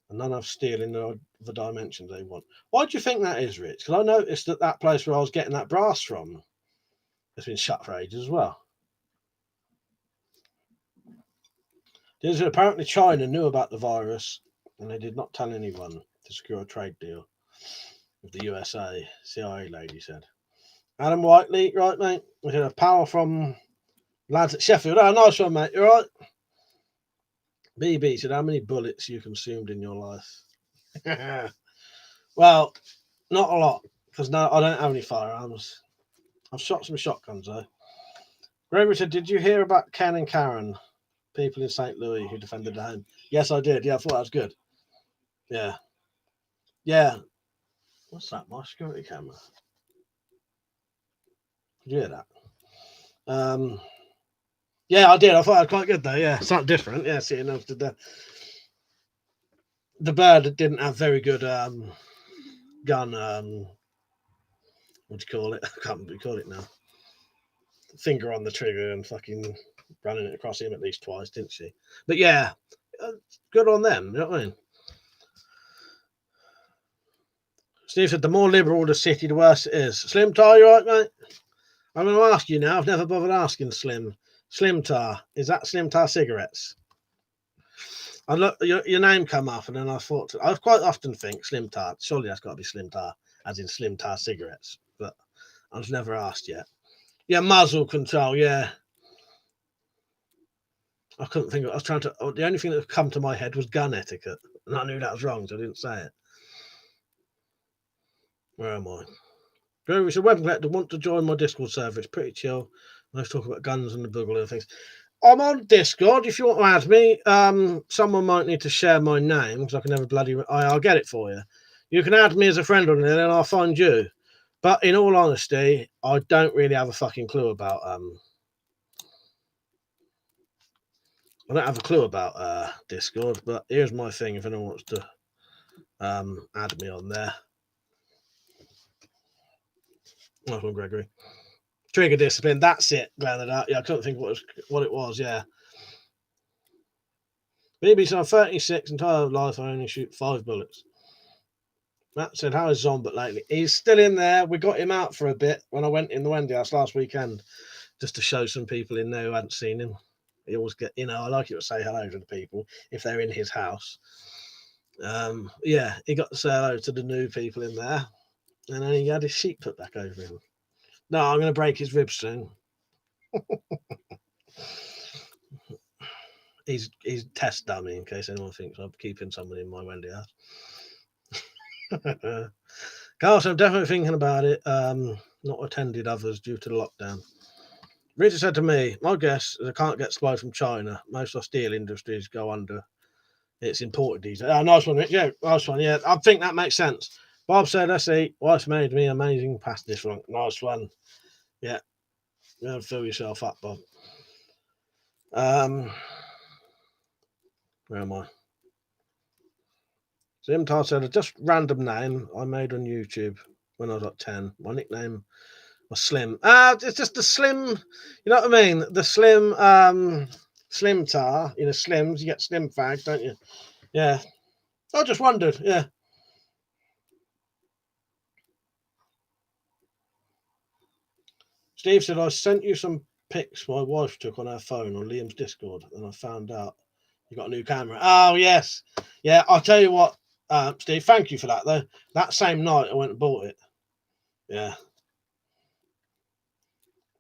and none have steel in the dimensions they want. Why do you think that is, Rich? Because I noticed that place where I was getting that brass from has been shut for ages as well. Apparently China knew about the virus, and they did not tell anyone to secure a trade deal with the USA, CIA lady said. Adam Whiteley, right, mate? We had a power from lads at Sheffield. Oh, nice one, mate. You all right? BB said, how many bullets you consumed in your life? Well, not a lot, because no, I don't have any firearms. I've shot some shotguns, though. Gregory said, did you hear about Ken and Karen, people in St. Louis who defended the home? Yes, I did. Yeah, I thought that was good. Yeah. Yeah. What's that? My security camera. Did you hear that? Yeah, I did. I thought it was quite good though. Yeah, something different. Yeah, seeing after the bird didn't have very good gun. What do you call it? I can't remember what you call it now. Finger on the trigger and fucking running it across him at least twice, didn't she? But yeah, good on them. You know what I mean? Steve said, the more liberal the city, the worse it is. Slim Tar, you right, mate? I'm going to ask you now. I've never bothered asking Slim. Slim Tar, is that Slim Tar cigarettes? I look, your name come up, and then I thought, I quite often think Slim Tar. Surely that's got to be Slim Tar, as in Slim Tar cigarettes. But I've never asked yet. Yeah, muzzle control. Yeah, I couldn't think of. I was trying to. The only thing that come to my head was gun etiquette, and I knew that was wrong, so I didn't say it. Where am I? Gregory said, WeaponCollector, want to join my Discord server? It's pretty chill. Let's talk about guns and the boogle and things. I'm on Discord. If you want to add me, someone might need to share my name because I can never bloody. I'll get it for you. You can add me as a friend on there, and I'll find you. But in all honesty, I don't really have a fucking clue about. I don't have a clue about Discord. But here's my thing. If anyone wants to add me on there. Nice one, Gregory. Trigger discipline. That's it. Grounded out. Yeah, I couldn't think what it was. Yeah. BBC on 36 entire life. I only shoot 5 bullets. Matt said, "How is Zombot lately?" He's still in there. We got him out for a bit when I went in the Wendy house last weekend, just to show some people in there who hadn't seen him. He always get, I like it to say hello to the people if they're in his house. Yeah, he got to say hello to the new people in there, and then he had his sheet put back over him. No, I'm going to break his ribs soon. He's test dummy in case anyone thinks I'm keeping someone in my Wendy house. Carl, so I'm definitely thinking about it. Not attended others due to the lockdown. Richard said to me, "My guess is I can't get supply from China. Most of steel industries go under. It's imported these days." Oh, nice one, Rich. Yeah, nice one. Yeah, I think that makes sense. Bob said, "Let's see. Wife's made me amazing pasta dish. Nice one. Yeah, fill yourself up, Bob." Where am I? Zimtar said, "A just random name I made on YouTube when I was like 10. My nickname was Slim. It's just the Slim, you know what I mean? The Slim, Slim Tar, Slims, you get Slim Fags, don't you? Yeah. I just wondered, yeah." Steve said, "I sent you some pics my wife took on her phone on Liam's Discord, and I found out you got a new camera." Oh, yes. Yeah, I'll tell you what, Steve, thank you for that, though. That same night, I went and bought it. Yeah.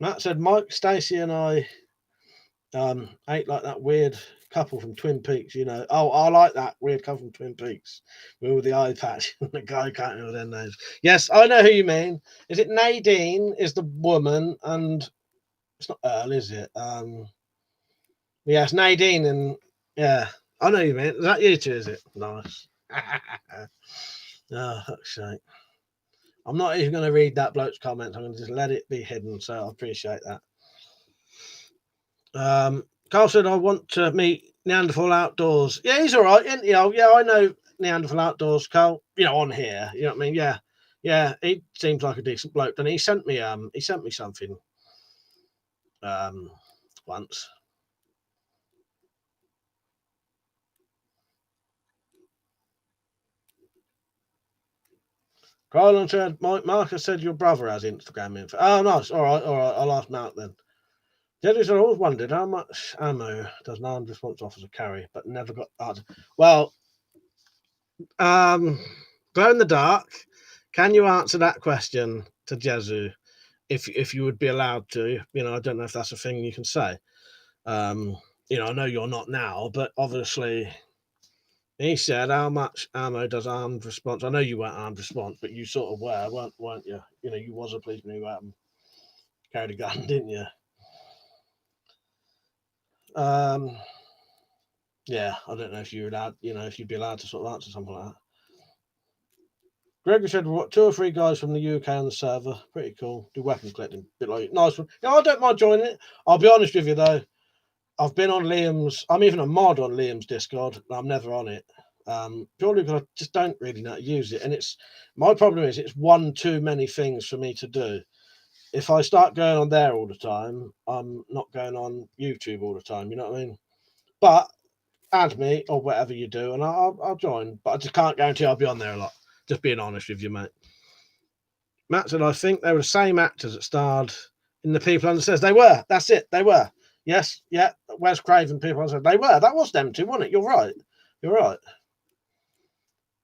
Matt said, "Mike, Stacey, and I ate like that weird couple from Twin Peaks, Oh, I like that weird couple from Twin Peaks with the eye patch and the guy can't remember their names." Yes, I know who you mean. Is it Nadine is the woman, and it's not Earl, is it? Yes, Nadine, and yeah, I know who you mean. Is that you two, is it? Nice. Oh, fuck's sake. I'm not even going to read that bloke's comments. I'm going to just let it be hidden, so I appreciate that. Carl said, "I want to meet Neanderthal Outdoors." Yeah, he's all right, isn't he? Yeah, I know Neanderthal Outdoors, Carl. On here. You know what I mean? Yeah, yeah. He seems like a decent bloke. And he sent me something once. Carl said, "Marcus said your brother has Instagram info." Oh, nice. All right. I'll ask Mark then. Judges have always wondered how much ammo does an armed response officer carry, but never got answered. Well, glow in the dark. Can you answer that question to Jezu if you would be allowed to? I don't know if that's a thing you can say. I know you're not now, but obviously he said, "How much ammo does armed response?" I know you weren't armed response, but you sort of were, weren't you? You was a policeman who carried a gun, didn't you? Yeah, I don't know if you're allowed, if you'd be allowed to sort of answer something like that. Gregory said, "What, 2 or 3 guys from the UK on the server? Pretty cool. Do weapon collecting, bit like nice one." Yeah, I don't mind joining it. I'll be honest with you though. I've been on Liam's. I'm even a mod on Liam's Discord. I'm never on it. Purely because I just don't really know how to use it. And my problem is it's one too many things for me to do. If I start going on there all the time, I'm not going on YouTube all the time. You know what I mean? But add me or whatever you do, and I'll join. But I just can't guarantee I'll be on there a lot. Just being honest with you, mate. Matt said, "I think they were the same actors that starred in The People Under Stairs." They were. That's it. They were. Yes. Yeah. Wes Craven, People Under Stairs. They were. That was them two, wasn't it? You're right. You're right.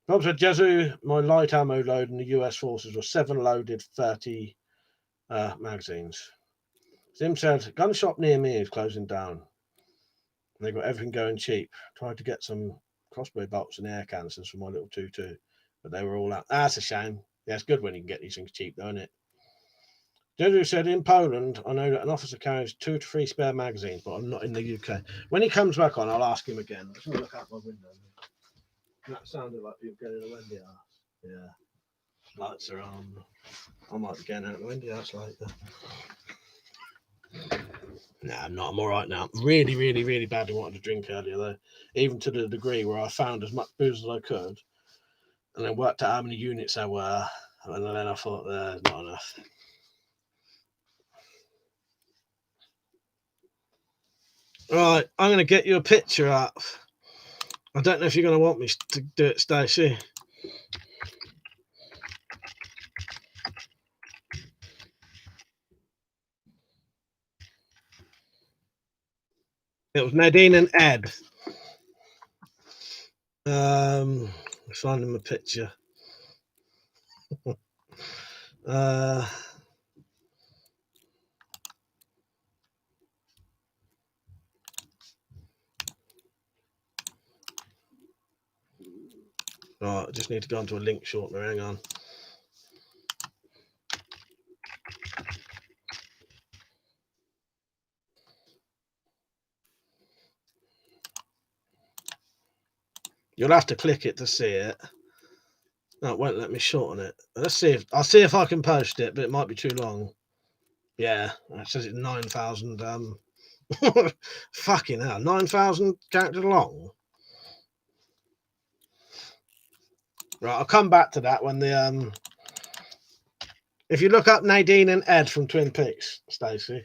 Bob said, "Jezu, my light ammo load in the US forces was 7 loaded 30 magazines." Sim said, "Gun shop near me is closing down. They got everything going cheap. Tried to get some crossbow bolts and air canisters for my little 2.2, but they were all out." That's a shame. Yeah, it's good when you can get these things cheap, though, isn't it? Jojo said, "In Poland, I know that an officer carries 2 to 3 spare magazines, but I'm not in the UK." When he comes back on, I'll ask him again. I'm just going to look out my window. That sounded like people getting a windy house. Yeah. Lights are on. I might be getting out the windy house later. No, I'm not. I'm all right now. Really, really, really badly wanted to drink earlier, though. Even to the degree where I found as much booze as I could and then worked out how many units there were. And then I thought, there's not enough. Right, I'm going to get you a picture up I don't know if you're going to want me to do it, Stacey. It was Nadine and Ed. Let's find him a picture. Right, I just need to go onto a link shortener. Hang on. You'll have to click it to see it. No, it won't let me shorten it. I'll see if I can post it, but it might be too long. Yeah, it says it's 9,000. Fucking hell, 9,000 characters long. Right, I'll come back to that when the If you look up Nadine and Ed from Twin Peaks, Stacey.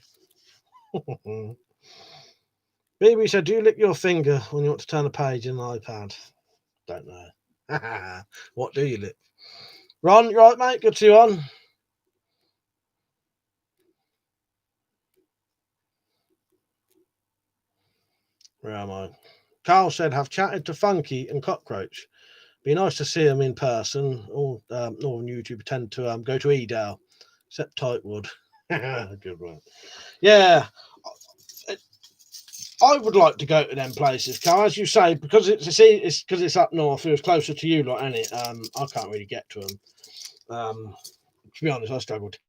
Baby said, "Do you lick your finger when you want to turn a page in an iPad?" Don't know. What do you lick? Ron, you right, mate? Good to see you on. Where am I? Carl said, "Have chatted to Funky and Cockroach. Be nice to see them in person. All Northern YouTube tend to go to Edale, except Tightwood." Good one. Yeah, I would like to go to them places, Carl, as you say, because it's up north. It was closer to you, like, ain't it? I can't really get to them. To be honest, I struggle to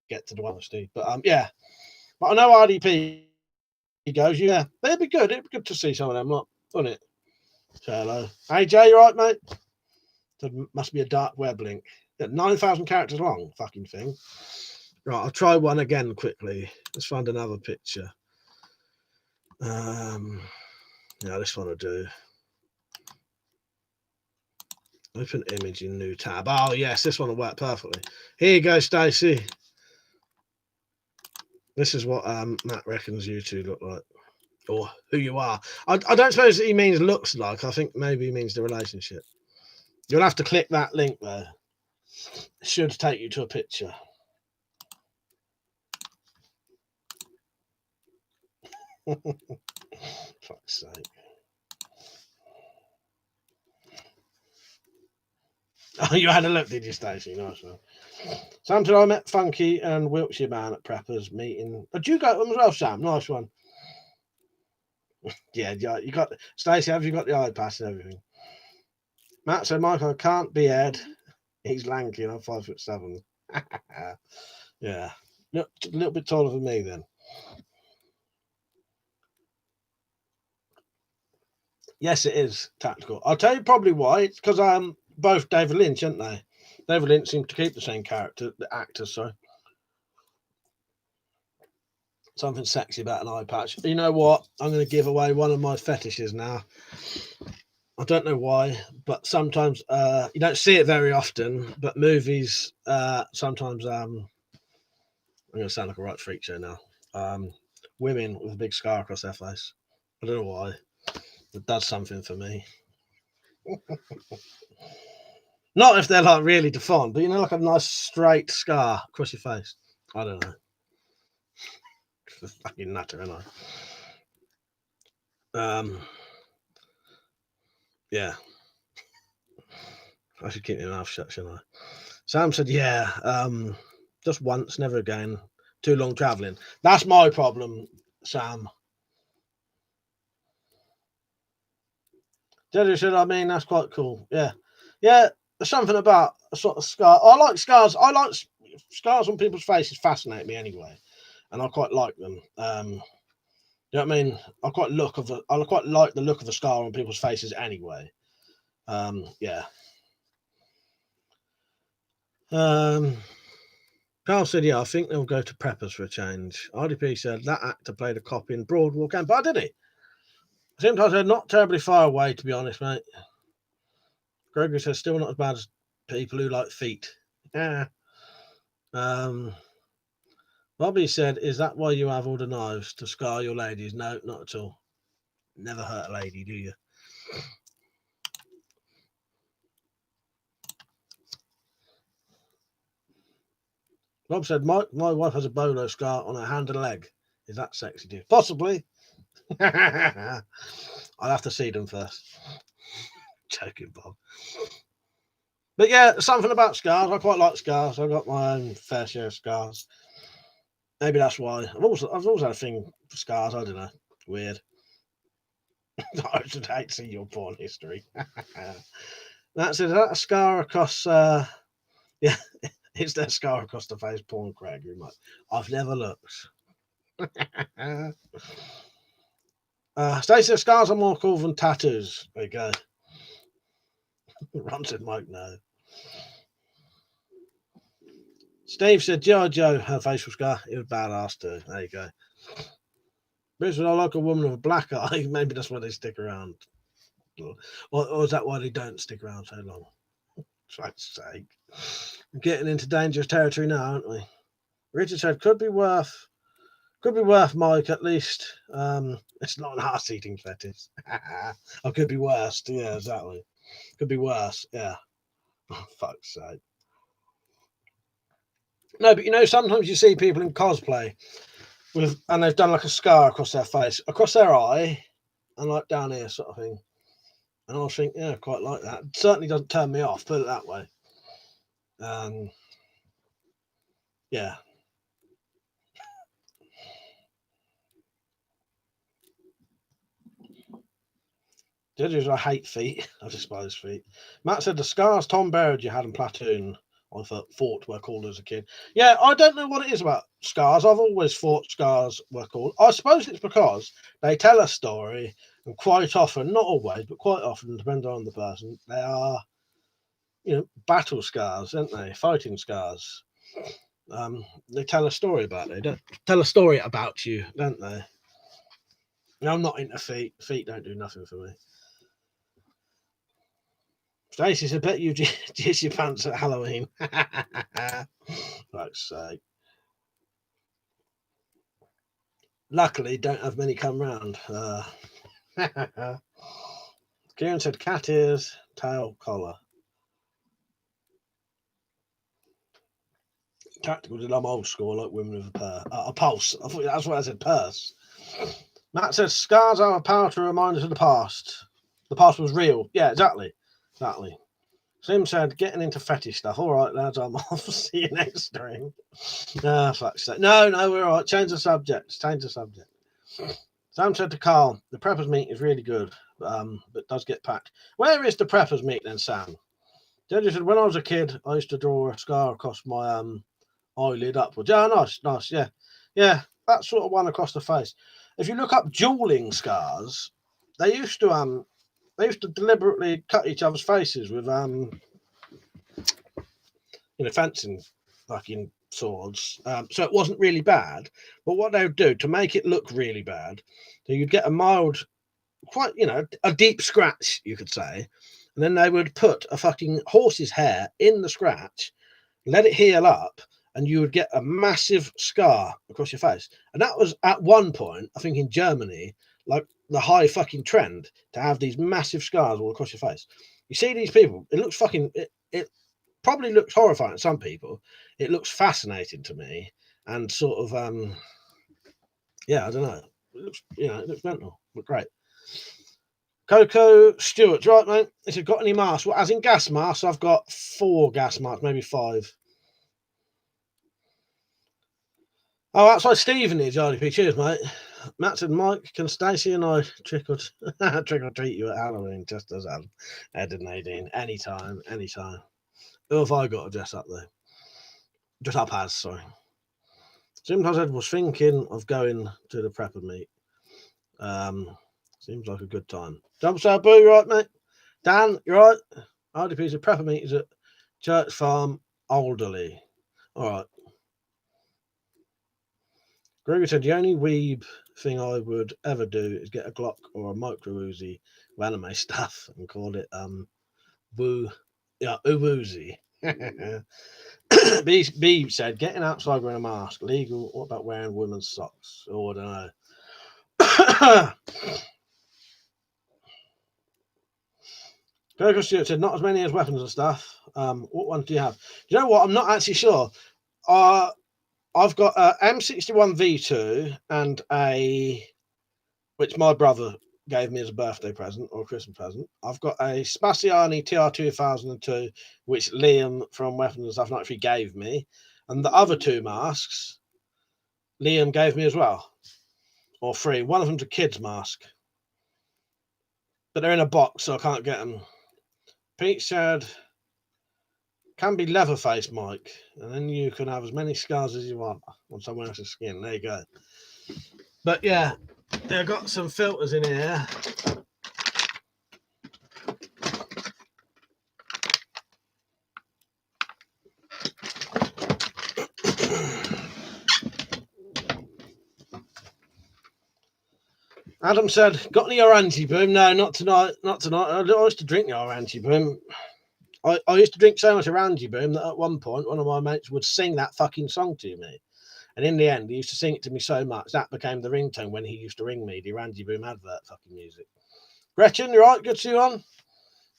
get to the honesty, but yeah. But I know RDP goes. Yeah, it'd be good. It'd be good to see some of them, wouldn't it? Say hello. Hey Jay, you right, mate? So must be a dark web link. 9,000 characters long, fucking thing. Right, I'll try one again quickly. Let's find another picture. Yeah, this one will do. Open image in new tab. Oh yes, this one will work perfectly. Here you go, Stacey. This is what Matt reckons you two look like, or who you are. I don't suppose he means looks like. I think maybe he means the relationship. You'll have to click that link there. It should take you to a picture. Fuck's sake. Oh, you had a look, did you, Stacey? Nice one. Sam said, "I met Funky and Wiltshire Man at Preppers meeting." Did you go to them as well, Sam? Nice one. Yeah, you got Stacey. Have you got the iPass and everything? Matt said, "Michael, I can't be Ed. He's lanky and I'm 5'7". Yeah, look, a little bit taller than me then. Yes, it is tactical. I'll tell you probably why. It's because both David Lynch, aren't they? David Lynch seems to keep the same character, the actors. Sorry, something sexy about an eye patch. You know what? I'm going to give away one of my fetishes now. I don't know why, but sometimes you don't see it very often. But movies sometimes. I'm going to sound like a right freak show now. Women with a big scar across their face. I don't know why. It does something for me. Not if they're like really deformed, but you know, like a nice straight scar across your face. I don't know. It's a fucking nutter, isn't I? Yeah. I should keep my mouth shut, shouldn't I? Sam said, "Yeah, just once, never again. Too long traveling." That's my problem, Sam. Jerry said, "I mean, that's quite cool." Yeah, yeah. There's something about a sort of scar. I like scars. I like scars on people's faces. Fascinate me anyway, and I quite like them. You know what I mean? I quite like the look of a scar on people's faces anyway. Yeah. Carl said, "Yeah, I think they'll go to Preppers for a change." RDP said that actor played a cop in Broadwalk Empire, did he? Sometimes they're not terribly far away, to be honest, mate. Gregory says, "Still not as bad as people who like feet." Yeah. Bobby said, "Is that why you have all the knives to scar your ladies?" No, not at all. Never hurt a lady, do you? Rob said, my wife has a bolo scar on her hand and leg. Is that sexy, dude? Possibly. I'll have to see them first. Joking, Bob. But yeah, something about scars. I quite like scars. I've got my own fair share of scars. Maybe that's why. I've always had a thing for scars. I don't know. Weird. I should hate to see your porn history. That's it. Is that a scar across? Yeah, it's that scar across the face. Porn, Craig. You might. I've never looked. Stacey says scars are more cool than tattoos. There you go. Ron said, Mike, no. Steve said, Joe had a facial scar. It was badass too. There you go. Bruce said, I like a woman with a black eye. Maybe that's why they stick around. Or is that why they don't stick around so long? For Christ's sake. We're getting into dangerous territory now, aren't we? Richard said, could be worth, Mike, at least. It's not an arse eating fetish. Or could be worse. Yeah, exactly. Could be worse. Yeah. Oh, fuck's sake. No, but sometimes you see people in cosplay and they've done like a scar across their face, across their eye, and like down here, sort of thing. And I think, yeah, quite like that. It certainly doesn't turn me off, put it that way. Yeah. Judges, I hate feet. I despise feet. Matt said the scars Tom Berridge had in Platoon, I thought were cool as a kid. Yeah, I don't know what it is about scars. I've always thought scars were cool. I suppose it's because they tell a story, and quite often, not always, but quite often, depending on the person, they are, battle scars, aren't they? Fighting scars. They tell a story about it. They don't tell a story about you, don't they? I'm not into feet. Feet don't do nothing for me. Stacey said, bet you jizz your pants at Halloween. Fuck's sake. Luckily, don't have many come round. Kieran said, cat ears, tail, collar. Tactical did I'm old school, like women with a pulse. I thought that's why I said purse. Matt said, scars are a powerful reminder of the past. The past was real. Yeah, exactly. Sim said, getting into fetish stuff. All right, lads, I'm off. See you next stream. Fuck's sake. No, we're all right. Change the subject. Sam said to Carl, the prepper's meat is really good, but does get packed. Where is the prepper's meat then, Sam? Judge said, when I was a kid, I used to draw a scar across my eyelid upwards. Yeah, nice. Yeah, that sort of one across the face. If you look up dueling scars, they used to deliberately cut each other's faces with fencing fucking swords. So it wasn't really bad. But what they would do to make it look really bad, so you'd get a mild, quite a deep scratch, you could say, and then they would put a fucking horse's hair in the scratch, let it heal up, and you would get a massive scar across your face. And that was at one point, I think in Germany, like the high fucking trend to have these massive scars all across your face. You see these people, it looks fucking, it probably looks horrifying to some people. It looks fascinating to me, and sort of, I don't know. It looks mental, but great. Coco Stewart, right, mate? If you've got any masks, well, as in gas masks, I've got 4 gas masks, maybe 5. Oh, outside Stephen is RDP. Cheers, mate. Matt said, Mike, can Stacey and I trick or treat you at Halloween? Just as Ed and Nadine. Anytime. Who have I got to dress up though? Dress up as, sorry. Sometimes Ed was thinking of going to the prepper meet. Seems like a good time. Jump Star Boo, you right, mate? Dan, you right? RDP's a prepper meet is at Church Farm, Alderley. All right. Gregory said, the only weeb thing I would ever do is get a Glock or a micro Uzi of anime stuff and call it Uzi. B said, getting outside wearing a mask, legal. What about wearing women's socks? Oh, I don't know. Gregor Stewart said, not as many as weapons and stuff. What ones do you have? You know what? I'm not actually sure. I've got a M61 V2 and which my brother gave me as a birthday present or a Christmas present. I've got a Spaziani TR2002, which Liam from Weapons and Stuff Not If he gave me. And the other two masks, Liam gave me as well. Or three. One of them's a kid's mask. But they're in a box, so I can't get them. Pete said, can be Leatherface, Mike. And then you can have as many scars as you want on someone else's skin. There you go. But yeah, they've got some filters in here. Adam said, got any Orange Boom? No, not tonight. Not tonight. I used to drink the Orange Boom. I used to drink so much Orange Boom that at one point, one of my mates would sing that fucking song to me. And in the end, he used to sing it to me so much, that became the ringtone when he used to ring me, the Orange Boom advert fucking music. Gretchen, you right? Good to see you on.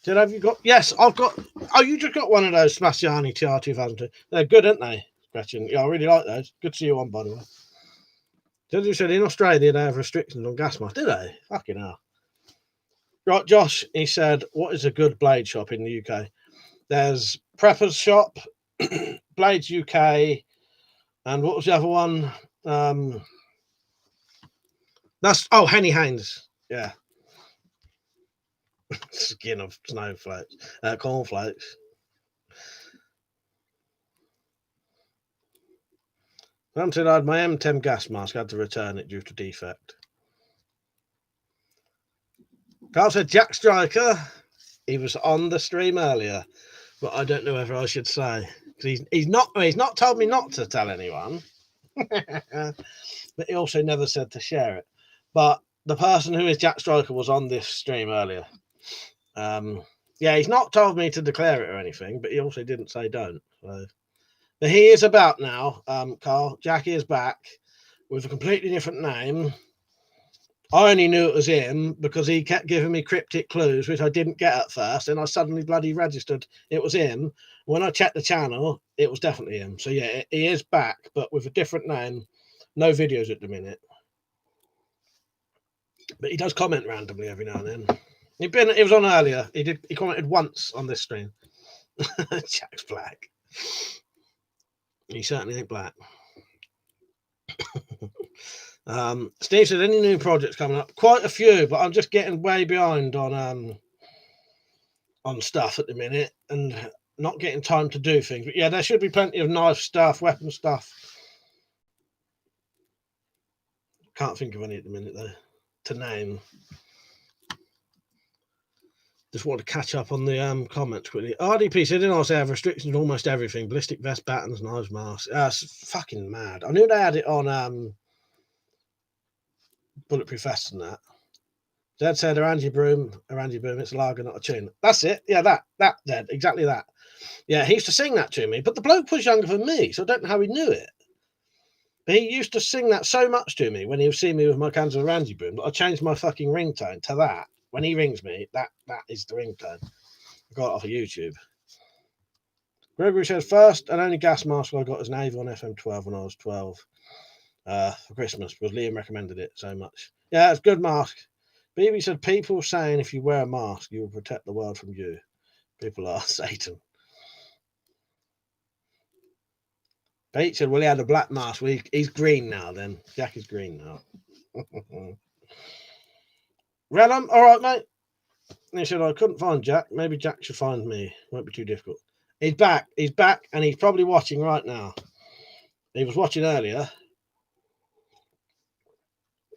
Did have you got? Yes, I've got. Oh, you just got one of those Spaziani TR2002. They're good, aren't they, Gretchen? Yeah, I really like those. Good to see you on, by the way. Did you said in Australia they have restrictions on gas masks? Do they? Fucking hell. Right, Josh, he said, what is a good blade shop in the UK? There's Prepper's Shop, Blades UK, and what was the other one? Henny Haynes. Yeah. Skin of snowflakes, cornflakes. Until I had my M10 gas mask, I had to return it due to defect. Carl said Jack Striker. He was on the stream earlier, but I don't know whether I should say. He's not told me not to tell anyone. But he also never said to share it. But the person who is Jack Striker was on this stream earlier. Yeah, he's not told me to declare it or anything, but he also didn't say don't. So. But he is about now, Carl. Jack is back with a completely different name. I only knew it was him because he kept giving me cryptic clues, which I didn't get at first, and I suddenly bloody registered it was him. When I checked the channel, it was definitely him. So yeah, he is back, but with a different name. No videos at the minute. But he does comment randomly every now and then. He was on earlier. He commented once on this stream. Jack's black. He certainly ain't black. Steve said, any new projects coming up? Quite a few, but I'm just getting way behind on stuff at the minute and not getting time to do things. But yeah, there should be plenty of knife stuff, weapon stuff. Can't think of any at the minute though to name. Just want to catch up on the comments quickly. RDP said, didn't I say have restrictions on almost everything? Ballistic vest, battens, knives, masks. It's fucking mad. I knew they had it on bulletproof vests and that. Dad said Orange Boom, it's a lager, not a tune. That's it. Yeah, that Dad, exactly that. Yeah, he used to sing that to me, but the bloke was younger than me, so I don't know how he knew it. But he used to sing that so much to me when he would see me with my cans of Orange Boom that I changed my fucking ringtone to that. When he rings me, that is the ringtone. I got it off of YouTube. Gregory says, first and only gas mask I got is an Avon FM12 when I was 12 for Christmas, because Liam recommended it so much. Yeah, it's a good mask. BB said, people saying if you wear a mask, you will protect the world from you. People are Satan. Pete said, well, he had a black mask. Well, he's green now then. Jack is green now. Relum, all right, mate. And he said, I couldn't find Jack. Maybe Jack should find me. Won't be too difficult. He's back. He's back, and he's probably watching right now. He was watching earlier.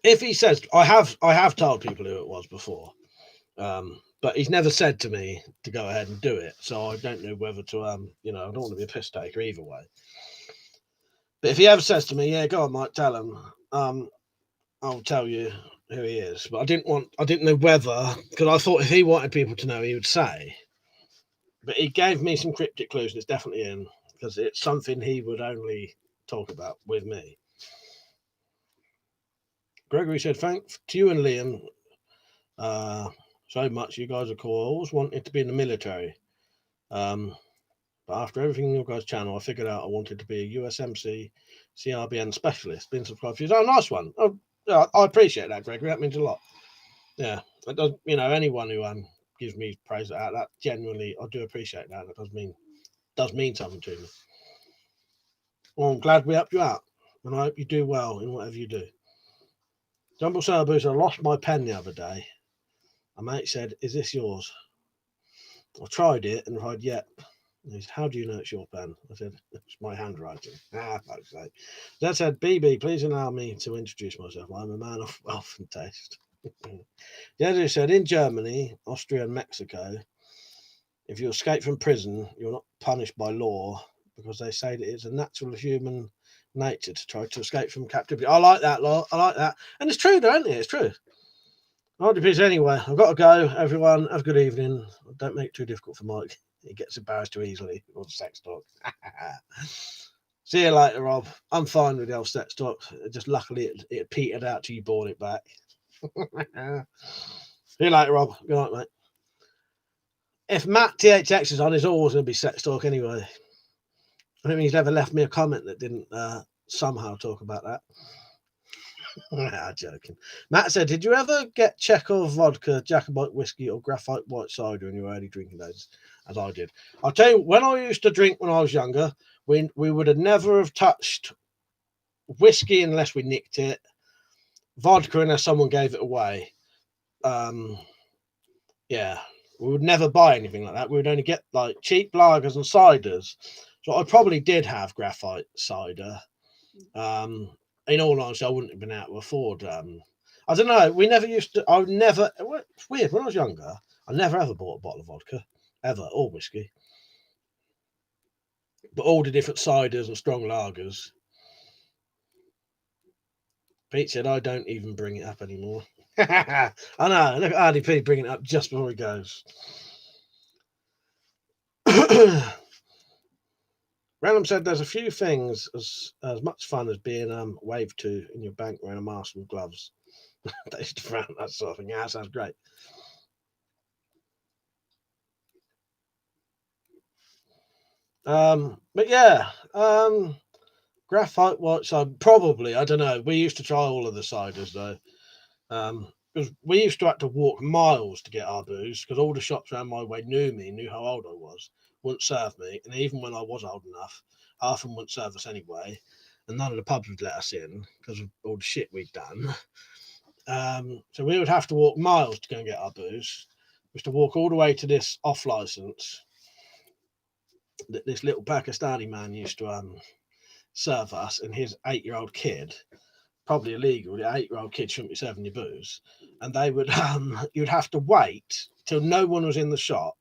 If he says, I have told people who it was before, but he's never said to me to go ahead and do it. So I don't know whether to, I don't want to be a piss taker either way. But if he ever says to me, yeah, go on, Mike, tell him, I'll tell you who he is. But I didn't know whether, because I thought if he wanted people to know, he would say. But he gave me some cryptic clues, and it's definitely him, because it's something he would only talk about with me. Gregory said, thanks to you and Liam so much. You guys are cool. I always wanted to be in the military. But after everything in your guys' channel, I figured out I wanted to be a USMC CRBN specialist. Been subscribed for you. Oh, nice one. Oh, yeah, I appreciate that, Gregory. That means a lot. Yeah, it does. Anyone who gives me praise that genuinely, I do appreciate that. That does mean something to me. Well, I'm glad we helped you out, and I hope you do well in whatever you do. Jumble Sailor Boots, I lost my pen the other day. A mate said, "Is this yours?" I tried it and replied, "Yep." And he said, "How do you know it's your pen?" I said, "It's my handwriting." Fuck's sake. Dad said, "BB, please allow me to introduce myself. I'm a man of wealth and taste." The said, "In Germany, Austria, and Mexico, if you escape from prison, you're not punished by law because they say that it's a natural human nature to try to escape from captivity." I like that, law. I like that. And it's true, don't it? It's true. Anyway, I've got to go. Everyone, have a good evening. Don't make it too difficult for Mike. He gets embarrassed too easily with sex talk. See you later, Rob. I'm fine with the old sex talk. Just luckily it petered out till you bought it back. See you later, Rob. Good night, mate. If Matt THX is on, it's always going to be sex talk anyway. I don't think he's ever left me a comment that didn't somehow talk about that. Joking. Matt said, "Did you ever get Chekhov vodka, Jacobite whiskey, or graphite white cider in your early drinking days?" As I did. I'll tell you, when I used to drink when I was younger, we would have never have touched whiskey unless we nicked it, vodka unless someone gave it away. Yeah, we would never buy anything like that. We would only get like cheap lagers and ciders. So I probably did have graphite cider. In all honesty, I wouldn't have been able to afford. I don't know. We never used to. I never. It's weird. When I was younger, I never ever bought a bottle of vodka, ever, or whiskey. But all the different ciders and strong lagers. Pete said, "I don't even bring it up anymore." I know. Look at RDP bringing it up just before he goes. Random said, "There's a few things as much fun as being waved to in your bank wearing a mask with gloves." They used to frown that sort of thing. Yeah, that sounds great. But yeah, graphite white side probably. I don't know. We used to try all of the ciders though, because we used to have to walk miles to get our booze because all the shops around my way knew how old I was, wouldn't serve me, and even when I was old enough, half of them wouldn't serve us anyway, and none of the pubs would let us in because of all the shit we'd done. So we would have to walk miles to go and get our booze. We used to walk all the way to this off license that this little Pakistani man used to serve us, and his 8-year-old kid, probably illegal. The 8-year-old kid shouldn't be serving you booze, and they would you'd have to wait till no one was in the shop,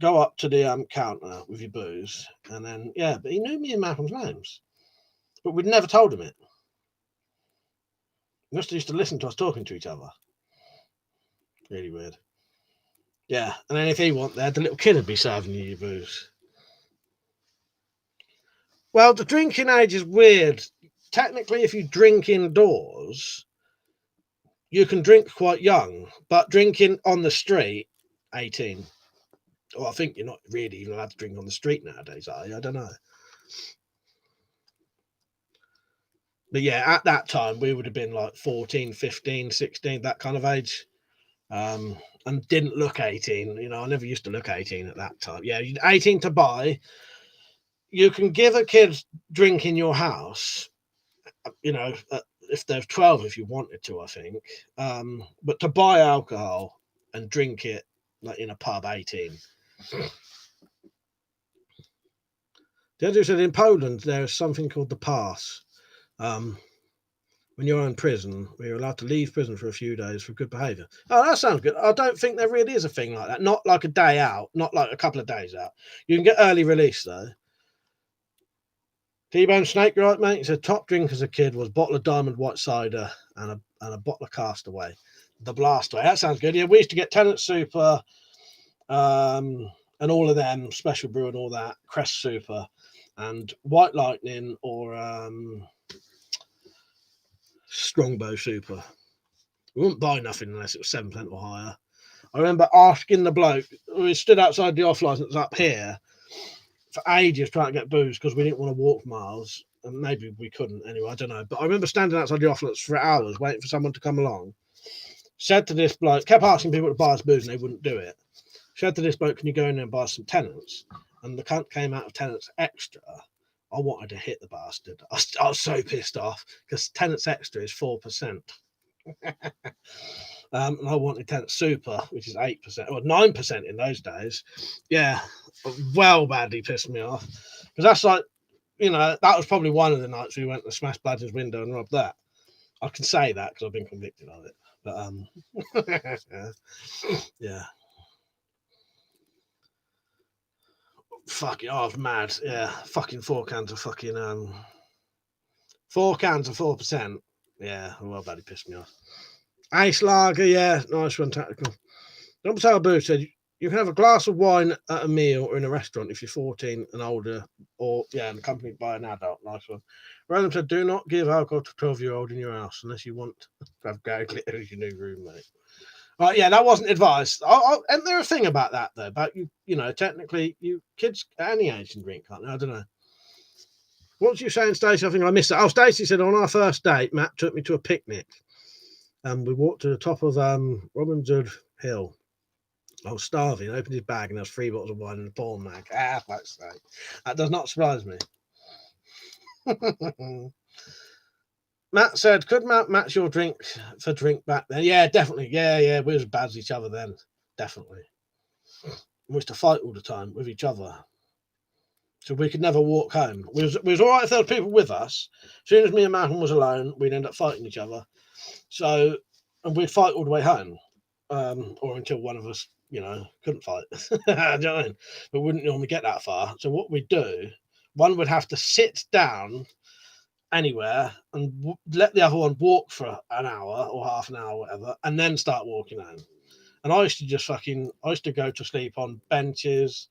go up to the counter with your booze, and then but he knew me and Malcolm's names, but we'd never told him it. We just used to listen to us talking to each other. Really weird. Yeah, and then if he wasn't there, the little kid would be serving you your booze. Well, the drinking age is weird. Technically, if you drink indoors, you can drink quite young, but drinking on the street, 18. Well, I think you're not really even allowed to drink on the street nowadays, are you? I don't know. But yeah, at that time, we would have been like 14, 15, 16, that kind of age. And didn't look 18. I never used to look 18 at that time. Yeah, 18 to buy. You can give a kid drink in your house, if they're 12, if you wanted to, I think. But to buy alcohol and drink it like in a pub, 18. The other said in Poland, there is something called the pass. When you're in prison, where you're allowed to leave prison for a few days for good behaviour. Oh, that sounds good. I don't think there really is a thing like that. Not like a day out, not like a couple of days out. You can get early release, though. T-Bone Snake, right, mate? He said, top drink as a kid was a bottle of Diamond White cider and a bottle of Castaway. The Blastaway. That sounds good. Yeah, we used to get Tennant Super and all of them, Special Brew and all that, Crest Super, and White Lightning or Strongbow Super. We wouldn't buy nothing unless it was 7% or higher. I remember asking the bloke, we stood outside the off licence up here for ages trying to get booze because we didn't want to walk miles. And maybe we couldn't anyway, I don't know. But I remember standing outside the off licence for hours waiting for someone to come along. Said to this bloke, kept asking people to buy us booze and they wouldn't do it. Said to this bloke, can you go in there and buy some Tennent's? And the cunt came out of Tennent's Extra. I wanted to hit the bastard. I was so pissed off because Tennent's Extra is 4%. And I wanted Tennent's Super, which is 8% or 9% in those days. Yeah, well badly pissed me off because that's like, that was probably one of the nights we went to smash Badger's window and robbed that. I can say that because I've been convicted of it. But yeah. Fuck it, I was mad. Yeah, fucking 4 cans of fucking 4 cans of 4%. Yeah, well, badly pissed me off. Ace Lager, yeah, nice one, tactical. Don't tell Boo said you can have a glass of wine at a meal or in a restaurant if you're 14 and older, or and accompanied by an adult. Nice one. Random said, do not give alcohol to 12-year-old in your house unless you want to have Gary Glitter as your new roommate. Right, yeah, that wasn't advice. And there's a thing about that though, about technically, you kids at any age can drink, can't they? I don't know. What was you saying, Stacey? I think I missed that. Oh, Stacey said on our first date, Matt took me to a picnic, and we walked to the top of Robin Hood Hill. I was starving. I opened his bag, and there was 3 bottles of wine and a porn mag. Fuck's sake. That does not surprise me. Matt said, could Matt match your drink for drink back then? Yeah, definitely. Yeah. We was bad as each other then. Definitely. We used to fight all the time with each other. So we could never walk home. We was all right if there were people with us. As soon as me and Malcolm was alone, we'd end up fighting each other. So, and we'd fight all the way home. Or until one of us, couldn't fight. Do you know what I mean? But wouldn't normally get that far. So what we'd do, one would have to sit down anywhere and let the other one walk for an hour or half an hour, whatever, and then start walking home. And I used to go to sleep on benches.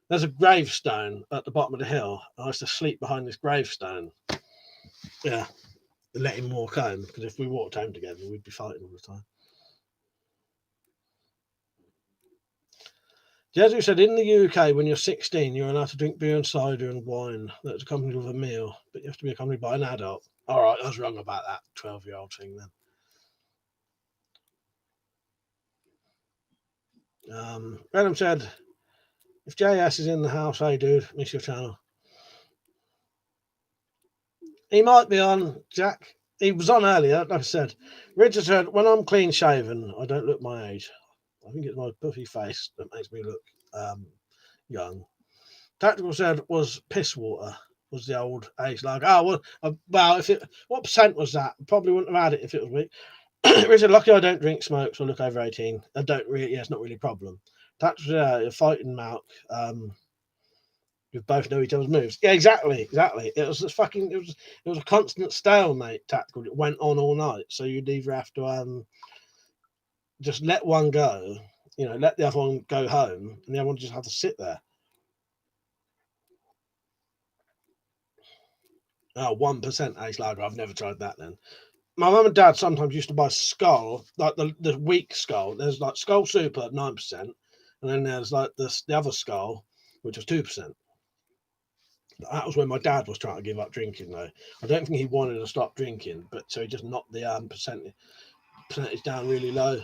There's a gravestone at the bottom of the hill. I used to sleep behind this gravestone. Yeah, and let him walk home, because if we walked home together, we'd be fighting all the time. Jesu said, in the UK, when you're 16, you're allowed to drink beer and cider and wine that's accompanied with a meal, but you have to be accompanied by an adult. All right, I was wrong about that 12-year-old thing then. Venom said, if JS is in the house, hey dude, miss your channel. He might be on, Jack. He was on earlier, like I said. Richard said, when I'm clean shaven, I don't look my age. I think it's my puffy face that makes me look young. Tactical said, was piss water, was the old Ace Lager. Oh, well, what percent was that? Probably wouldn't have had it if it was me. Richard, lucky I don't drink smoke, so I look over 18. I don't really, it's not really a problem. Tactical said, fighting Malk. We both know each other's moves. Yeah, exactly. It was it was a constant stalemate, tactical. It went on all night. So you'd either have to just let one go, let the other one go home, and the other one just have to sit there. 1% Ace Lager. I've never tried that then. My mum and dad sometimes used to buy Skull, like the weak Skull. There's like Skull Super at 9%, and then there's like the other Skull, which was 2%. That was when my dad was trying to give up drinking, though. I don't think he wanted to stop drinking, but so he just knocked the percentage down really low.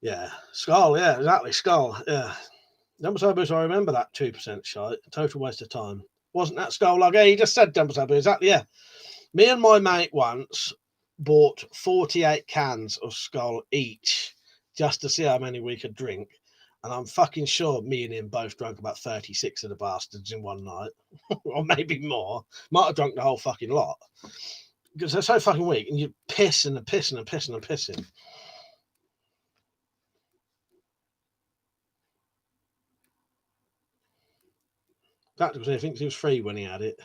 Yeah, Skull, yeah, exactly, Skull, yeah. Dumpersabu, I remember that 2% shot. Total waste of time. Wasn't that Skull like? Yeah, he just said Dumpersabu, exactly, yeah. Me and my mate once bought 48 cans of Skull each just to see how many we could drink. And I'm fucking sure me and him both drank about 36 of the bastards in one night, or maybe more. Might have drunk the whole fucking lot because they're so fucking weak, and you pissing and pissing and pissing and pissing. Tactical, he thinks he was free when he had it.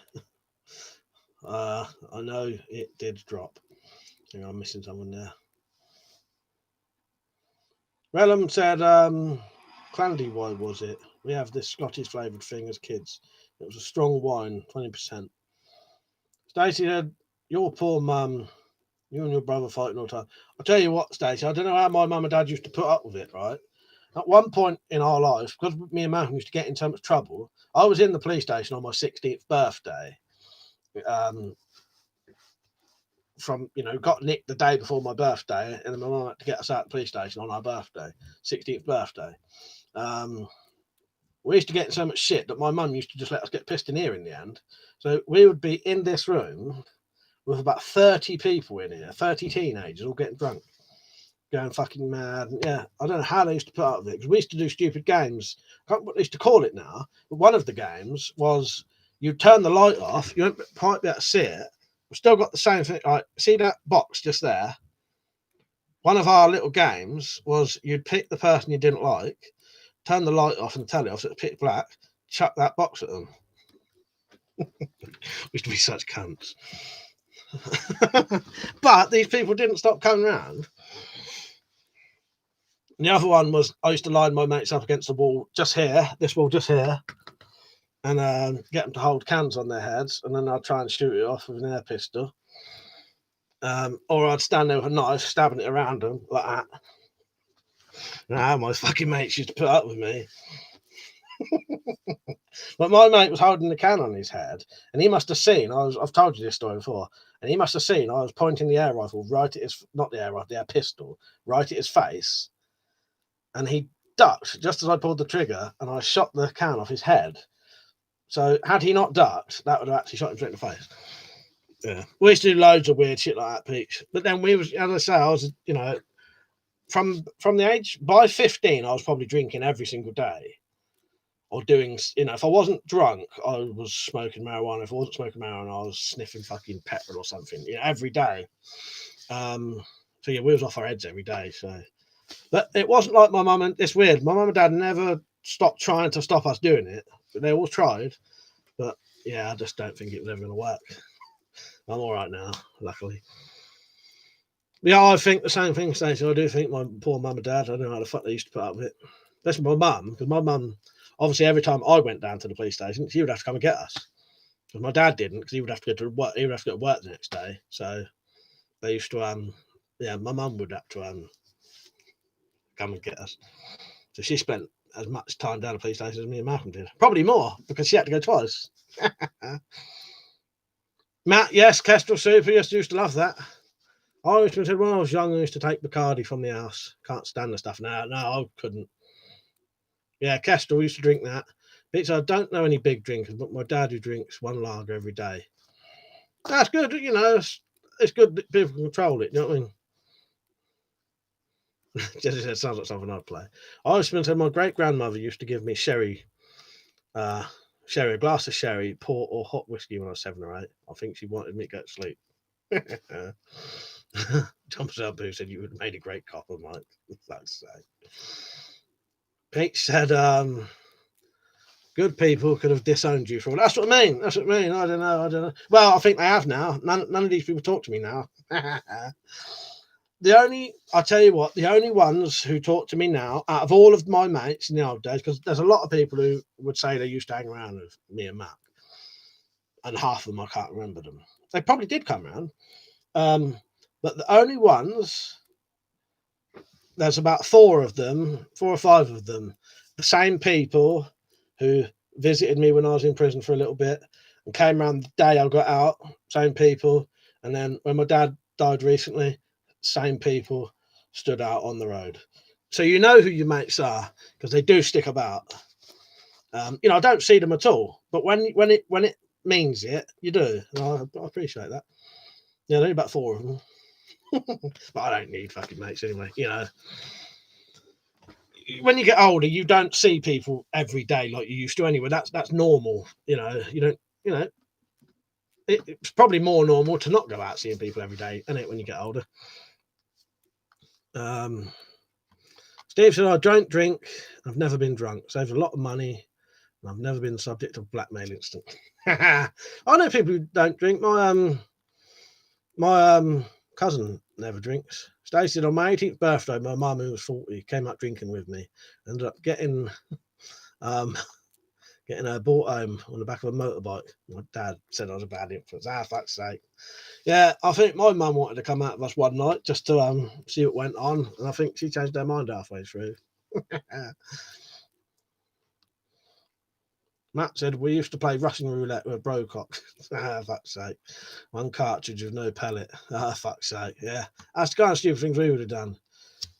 I know it did drop. I think I'm missing someone there. Relum said, Clandy, why was it? We have this Scottish flavoured thing as kids. It was a strong wine, 20%. Stacey said, your poor mum You and your brother fighting all the time. I'll tell you what, Stacey, I don't know how my mum and dad used to put up with it, right? At one point in our life, because me and Malcolm used to get in so much trouble, I was in the police station on my 16th birthday. Got nicked the day before my birthday, and my mum had to get us out of the police station on our birthday, 16th birthday. We used to get in so much shit that my mum used to just let us get pissed in here in the end. So we would be in this room with about 30 people in here, 30 teenagers all getting drunk, going fucking mad. And yeah, I don't know how they used to put up with it, because we used to do stupid games. I can't remember what they used to call it now, but one of the games was you'd turn the light off, you won't quite be able to see it. We've still got the same thing. Like, see that box just there? One of our little games was you'd pick the person you didn't like, turn the light off and the telly off so it's pitch black, chuck that box at them. We used to be such cunts. But these people didn't stop coming around. And the other one was I used to line my mates up against the wall just here, this wall just here, and get them to hold cans on their heads, and then I'd try and shoot it off with an air pistol. Or I'd stand there with a knife, stabbing it around them like that. Nah, my fucking mates used to put up with me. But my mate was holding the can on his head, and he must have seen, I've told you this story before, and he must have seen I was pointing the air rifle right at his, not the air rifle, the air pistol, right at his face, and he ducked just as I pulled the trigger, and I shot the can off his head. So had he not ducked, that would have actually shot him straight in the face. Yeah, we used to do loads of weird shit like that, Peach. But then we was, as I say, I was, from the age, by 15, I was probably drinking every single day, or doing, if I wasn't drunk, I was smoking marijuana. If I wasn't smoking marijuana, I was sniffing fucking pepper or something, every day. So yeah, we was off our heads every day. So, but it wasn't like my mum and, it's weird. My mum and dad never stopped trying to stop us doing it. But they all tried. But yeah, I just don't think it was ever going to work. I'm all right now, luckily. Yeah, I think the same thing, Stacey. I do think my poor mum and dad, I don't know how the fuck they used to put up with it. That's my mum, because my mum, obviously, every time I went down to the police station, she would have to come and get us. Because my dad didn't, because he would have to go to work. He would have to go to work the next day. So they used to, my mum would have to come and get us. So she spent as much time down the police station as me and Malcolm did. Probably more, because she had to go twice. Matt, yes, Kestrel Super, used to love that. I used to say when I was young, I used to take Bacardi from the house. Can't stand the stuff now. No, I couldn't. Yeah, Kestrel used to drink that. But I don't know any big drinkers, but my dad who drinks one lager every day. That's good, it's good that people control it, you know what I mean? It sounds like something I'd play. I used to say my great grandmother used to give me sherry, a glass of sherry, port or hot whiskey when I was 7 or 8. I think she wanted me to go to sleep. Thomas Elboo said you would have made a great cop. I'm like, that's say. Pete said, good people could have disowned you for all. That's what I mean. That's what I mean. I don't know. Well, I think they have now. None of these people talk to me now. I'll tell you what, the only ones who talk to me now, out of all of my mates in the old days, because there's a lot of people who would say they used to hang around with me and Matt, and half of them I can't remember them. They probably did come around. But the only ones, there's about 4 or 5 of them, the same people who visited me when I was in prison for a little bit and came around the day I got out, same people. And then when my dad died recently, same people stood out on the road. So you know who your mates are, because they do stick about. I don't see them at all, but when it means it, you do. I appreciate that. Yeah, only about 4 of them. But I don't need fucking mates anyway, When you get older, you don't see people every day like you used to anyway. That's normal, you don't, it's probably more normal to not go out seeing people every day, isn't it, when you get older? Steve said, I don't drink. I've never been drunk. Saved a lot of money. And I've never been subject to blackmail incident. I know people who don't drink. My cousin never drinks. Stacey said, on my 18th birthday, my mum, who was 40, came up drinking with me. Ended up getting getting her brought home on the back of a motorbike. My dad said I was a bad influence. Fuck's sake. Yeah, I think my mum wanted to come out of us one night just to see what went on, and I think she changed her mind halfway through. Matt said we used to play Russian roulette with Brocock. Fuck's sake. One cartridge with no pellet. Fuck's sake. Yeah. That's the kind of stupid things we would have done.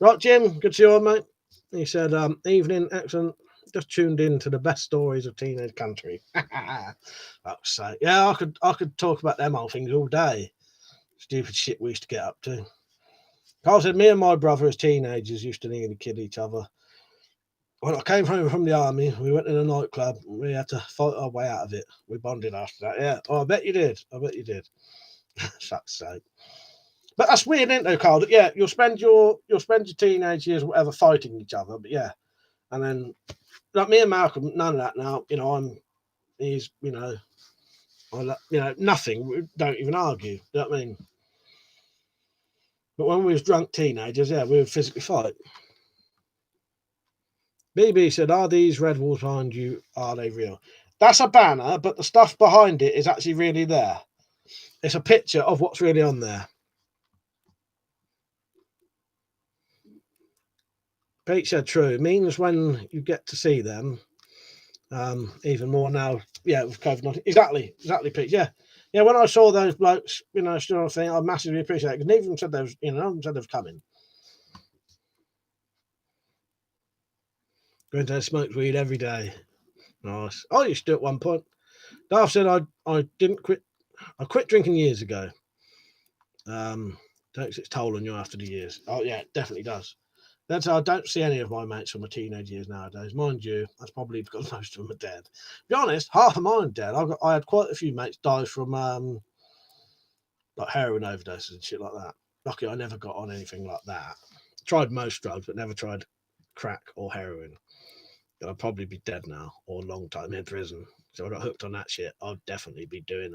Right, Jim, good to see you on, mate. He said, evening, excellent. Just tuned in to the best stories of teenage country. Fuck's sake. Yeah, I could talk about them old things all day. Stupid shit we used to get up to. Carl said, me and my brother as teenagers used to nearly kill each other. When I came home from the army, we went in a nightclub. We had to fight our way out of it. We bonded after that. Yeah. Oh, I bet you did. I bet you did. Fuck's sake. But that's weird, isn't it, Carl? Yeah, you'll spend your teenage years or whatever fighting each other. But yeah, and then like me and Malcolm, none of that now. He's nothing. We don't even argue. You know what I mean? But when we was drunk teenagers, yeah, we would physically fight. BB said, are these red walls behind you, are they real? That's a banner, but the stuff behind it is actually really there. It's a picture of what's really on there. Pete said, true. It means when you get to see them, even more now, yeah, with COVID-19. Exactly, Pete. Yeah. Yeah, when I saw those blokes, still on the thing, I massively appreciate it. Because neither of them said none of them said they was coming. Going to smoke weed every day. Nice. I used to at one point. Darth said I didn't quit. I quit drinking years ago. Takes its toll on you after the years. Oh yeah, it definitely does. That's I don't see any of my mates from my teenage years nowadays. Mind you, that's probably because most of them are dead. To be honest, half of mine are dead. I had quite a few mates die from like heroin overdoses and shit like that. Lucky I never got on anything like that. Tried most drugs, but never tried crack or heroin. I'd probably be dead now or a long time in prison. So I got hooked on that shit. I'd definitely be doing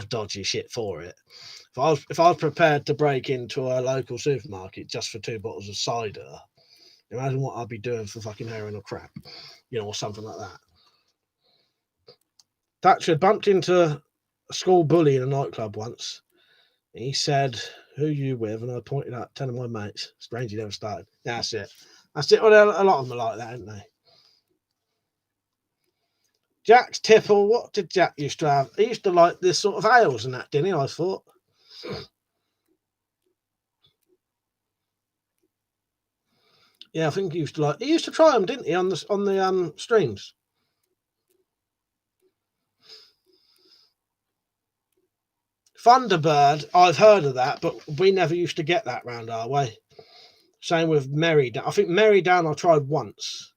dodgy shit for it. If I was prepared to break into a local supermarket just for 2 bottles of cider, imagine what I'd be doing for fucking heroin or crack, or something like that. Thatcher bumped into a school bully in a nightclub once. He said, who you with? And I pointed out 10 of my mates. Strange he never started. Yeah, that's it. Well, a lot of them are like that, aren't they? Jack's tipple. What did Jack used to have? He used to like this sort of ales and that, didn't he? I thought. Yeah, I think he used to like. He used to try them, didn't he, on the streams? Thunderbird. I've heard of that, but we never used to get that round our way. Same with Merrydown. I think Merrydown I tried once.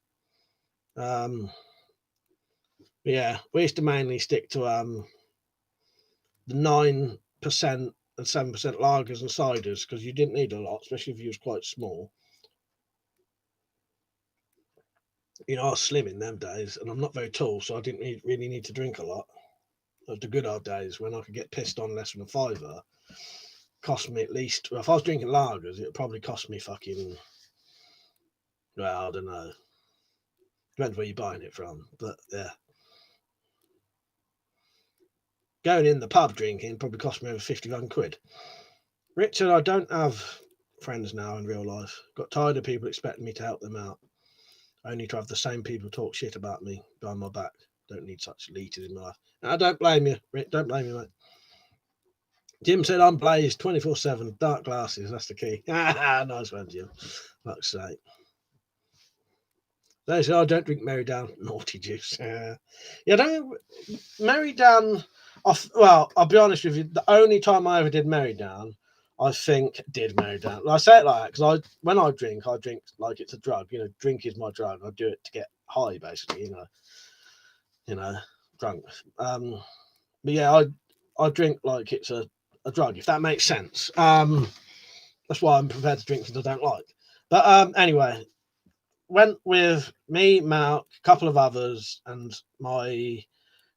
Yeah, we used to mainly stick to the 9% and 7% lagers and ciders because you didn't need a lot, especially if you was quite small. I was slim in them days, and I'm not very tall, so I didn't really need to drink a lot. It was the good old days when I could get pissed on less than a fiver. Cost me at least. Well, if I was drinking lagers, it would probably cost me fucking. Well, I don't know. Depends where you're buying it from, but yeah. Going in the pub drinking probably cost me over 51 quid. Richard, I don't have friends now in real life. Got tired of people expecting me to help them out. Only to have the same people talk shit about me behind my back. Don't need such leaders in my life. I don't blame you, Rick. Don't blame you, mate. Jim said I'm blazed 24/7. Dark glasses, that's the key. Nice one, Jim. Fuck's sake. They say I don't drink Merrydown. Naughty juice. Yeah, don't Merrydown. Well, I'll be honest with you. The only time I ever did Merrydown, I think did Merrydown. I say it like that because when I drink like it's a drug. Drink is my drug. I do it to get high, basically. Drunk. But yeah, I drink like it's a drug, if that makes sense. That's why I'm prepared to drink things I don't like. But anyway, went with me, Mal, a couple of others, and my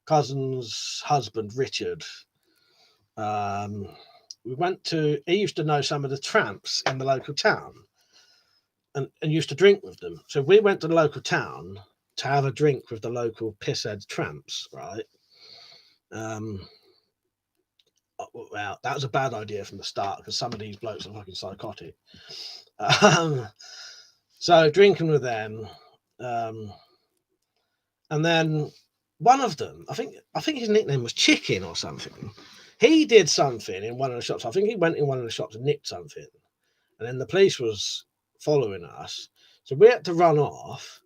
cousin's husband, Richard. We went to. He used to know some of the tramps in the local town, and used to drink with them. So we went to the local town, to have a drink with the local pisshead tramps, right? Well, that was a bad idea from the start because some of these blokes are fucking psychotic. So drinking with them, and then one of them, I think his nickname was Chicken or something. He did something in one of the shops. I think he went in one of the shops and nicked something, and then the police was following us, so we had to run off.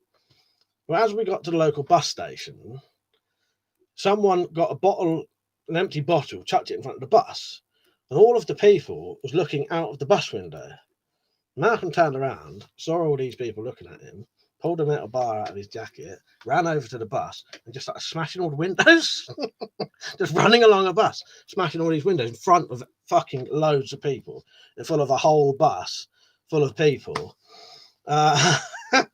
Well, as we got to the local bus station, someone got an empty bottle, chucked it in front of the bus, and all of the people was looking out of the bus window. Malcolm turned around, saw all these people looking at him, pulled a metal bar out of his jacket, ran over to the bus, and just started smashing all the windows. Just running along a bus, smashing all these windows in front of fucking loads of people, in full of a whole bus full of people. And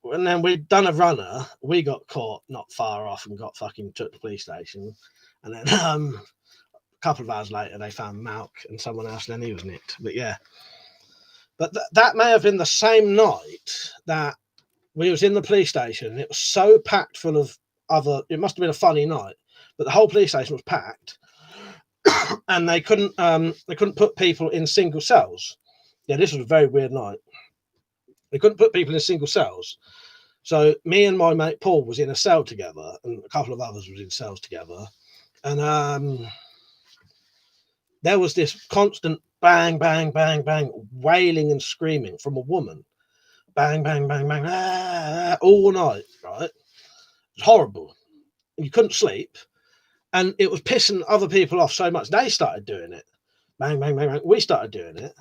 then we'd done a runner. We got caught not far off and got fucking took to the police station. And then a couple of hours later, they found Malk and someone else, and then he was nicked. But yeah. But that may have been the same night that we was in the police station. And it was so packed full of it must have been a funny night, but the whole police station was packed. And they couldn't put people in single cells. Yeah, this was a very weird night. They couldn't put people in single cells. So me and my mate Paul was in a cell together, and a couple of others was in cells together. And there was this constant bang, bang, bang, bang, wailing and screaming from a woman. Bang, bang, bang, bang, all night, right? It was horrible. You couldn't sleep. And it was pissing other people off so much. They started doing it. Bang, bang, bang, bang. We started doing it.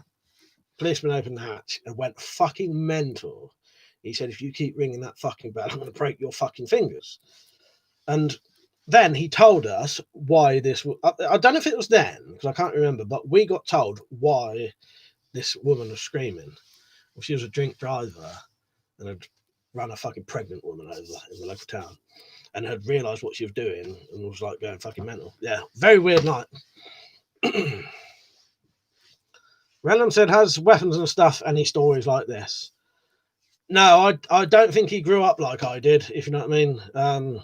Policeman opened the hatch and went fucking mental. He said, if you keep ringing that fucking bell, I'm going to break your fucking fingers. And then he told us why this... I don't know if it was then, because I can't remember, but we got told why this woman was screaming. Well, she was a drink driver and had run a fucking pregnant woman over in the local town and had realised what she was doing and was like going fucking mental. Yeah, very weird night. Random said, has weapons and stuff any stories like this? No, I don't think he grew up like I did, if you know what I mean.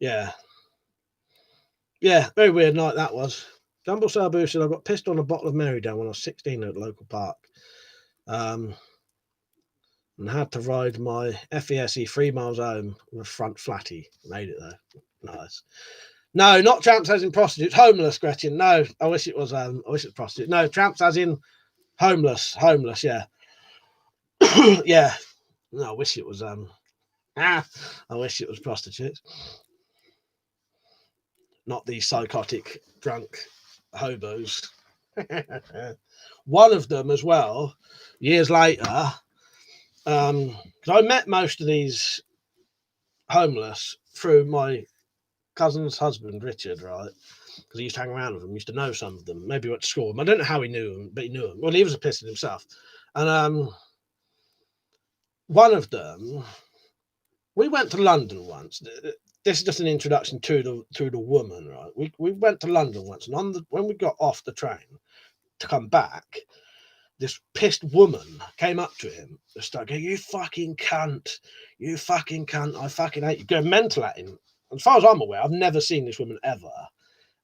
Yeah. Yeah, very weird night that was. Jumble Sabu said, I got pissed on a bottle of Mary down when I was 16 at the local park. And had to ride my FESE 3 miles home with a front flatty. Made it though. Nice. No, not tramps as in prostitutes. Homeless, Gretchen. No, I wish it was prostitute. No, tramps as in homeless, yeah. Yeah. No, I wish it was I wish it was prostitutes. Not these psychotic drunk hobos. One of them as well, years later, because I met most of these homeless through my cousin's husband, Richard, right? Because he used to hang around with them, used to know some of them. Maybe he went to school with them. I don't know how he knew them, but he knew them. Well, he was a piston himself. And one of them, we went to London once. This is just an introduction to the woman, right? We went to London once, and when we got off the train to come back, this pissed woman came up to him and started going, you fucking cunt, I fucking hate you, going mental at him. As far as I'm aware, I've never seen this woman ever.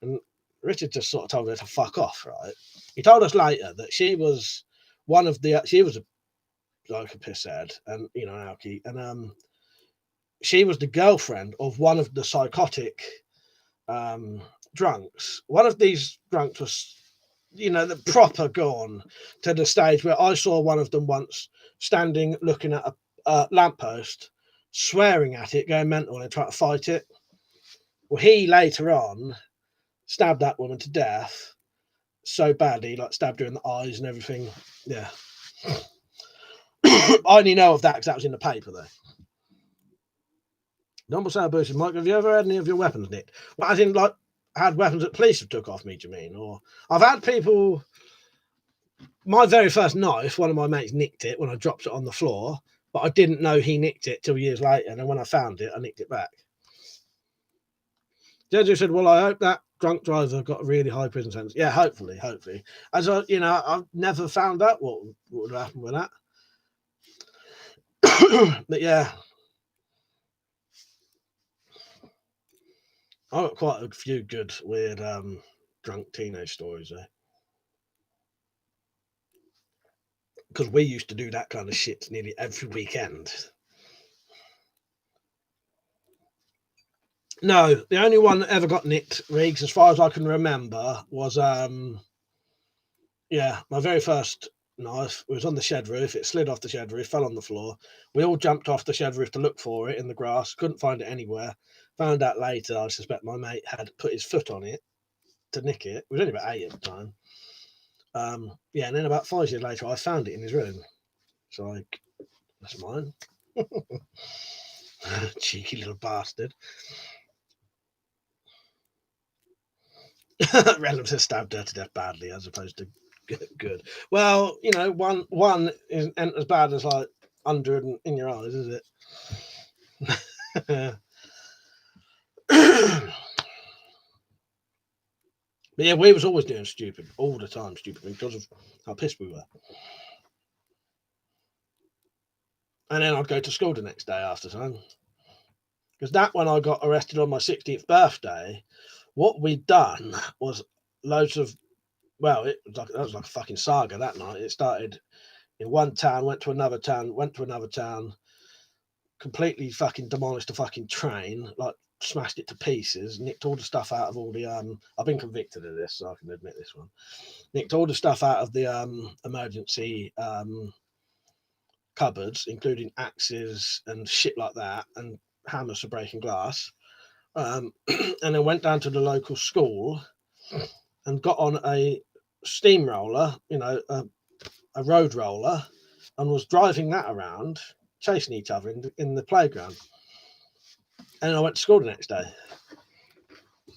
And Richard just sort of told her to fuck off, right? He told us later that she was like a pisshead and, you know, an alkie, and she was the girlfriend of one of the psychotic drunks. One of these drunks was, you know, the proper gone to the stage where I saw one of them once standing looking at a lamppost, swearing at it, going mental and trying to fight it. Well, he later on stabbed that woman to death so badly, like stabbed her in the eyes and everything. Yeah. I only know of that because that was in the paper, though. Number Sound Bush, Mike, have you ever had any of your weapons nicked? Well, as in, like, had weapons that police have took off me, do you mean? Or I've had people... My very first knife, one of my mates nicked it when I dropped it on the floor, but I didn't know he nicked it till years later, and then when I found it, I nicked it back. Jojo said, well, I hope that drunk driver got a really high prison sentence. Yeah, hopefully. As I, you know, I've never found out what would happen with that. But yeah, I got quite a few good, weird, drunk teenage stories there. Because we used to do that kind of shit nearly every weekend. No, the only one that ever got nicked, Riggs, as far as I can remember, was yeah, my very first knife. It was on the shed roof. It slid off the shed roof, fell on the floor. We all jumped off the shed roof to look for it in the grass. Couldn't find it anywhere. Found out later, I suspect my mate had put his foot on it to nick it. It was only about 8 at the time. Yeah, and then about 5 years later, I found it in his room. It's like, that's mine. Cheeky little bastard. Relatives stabbed her to death badly as opposed to good. Well, you know, one isn't as bad as like 100 in your eyes, is it? But yeah, we was always doing stupid, all the time, stupid because of how pissed we were. And then I'd go to school the next day after time. Because that when I got arrested on my 16th birthday, what we'd done was loads of, well, that was like a fucking saga that night. It started in one town, went to another town, went to another town, completely fucking demolished a fucking train, like smashed it to pieces, nicked all the stuff out of all the I've been convicted of this, so I can admit this one. Nicked all the stuff out of the emergency cupboards, including axes and shit like that, and hammers for breaking glass. And then went down to the local school and got on a steamroller, you know, a road roller, and was driving that around, chasing each other in the playground. And I went to school the next day.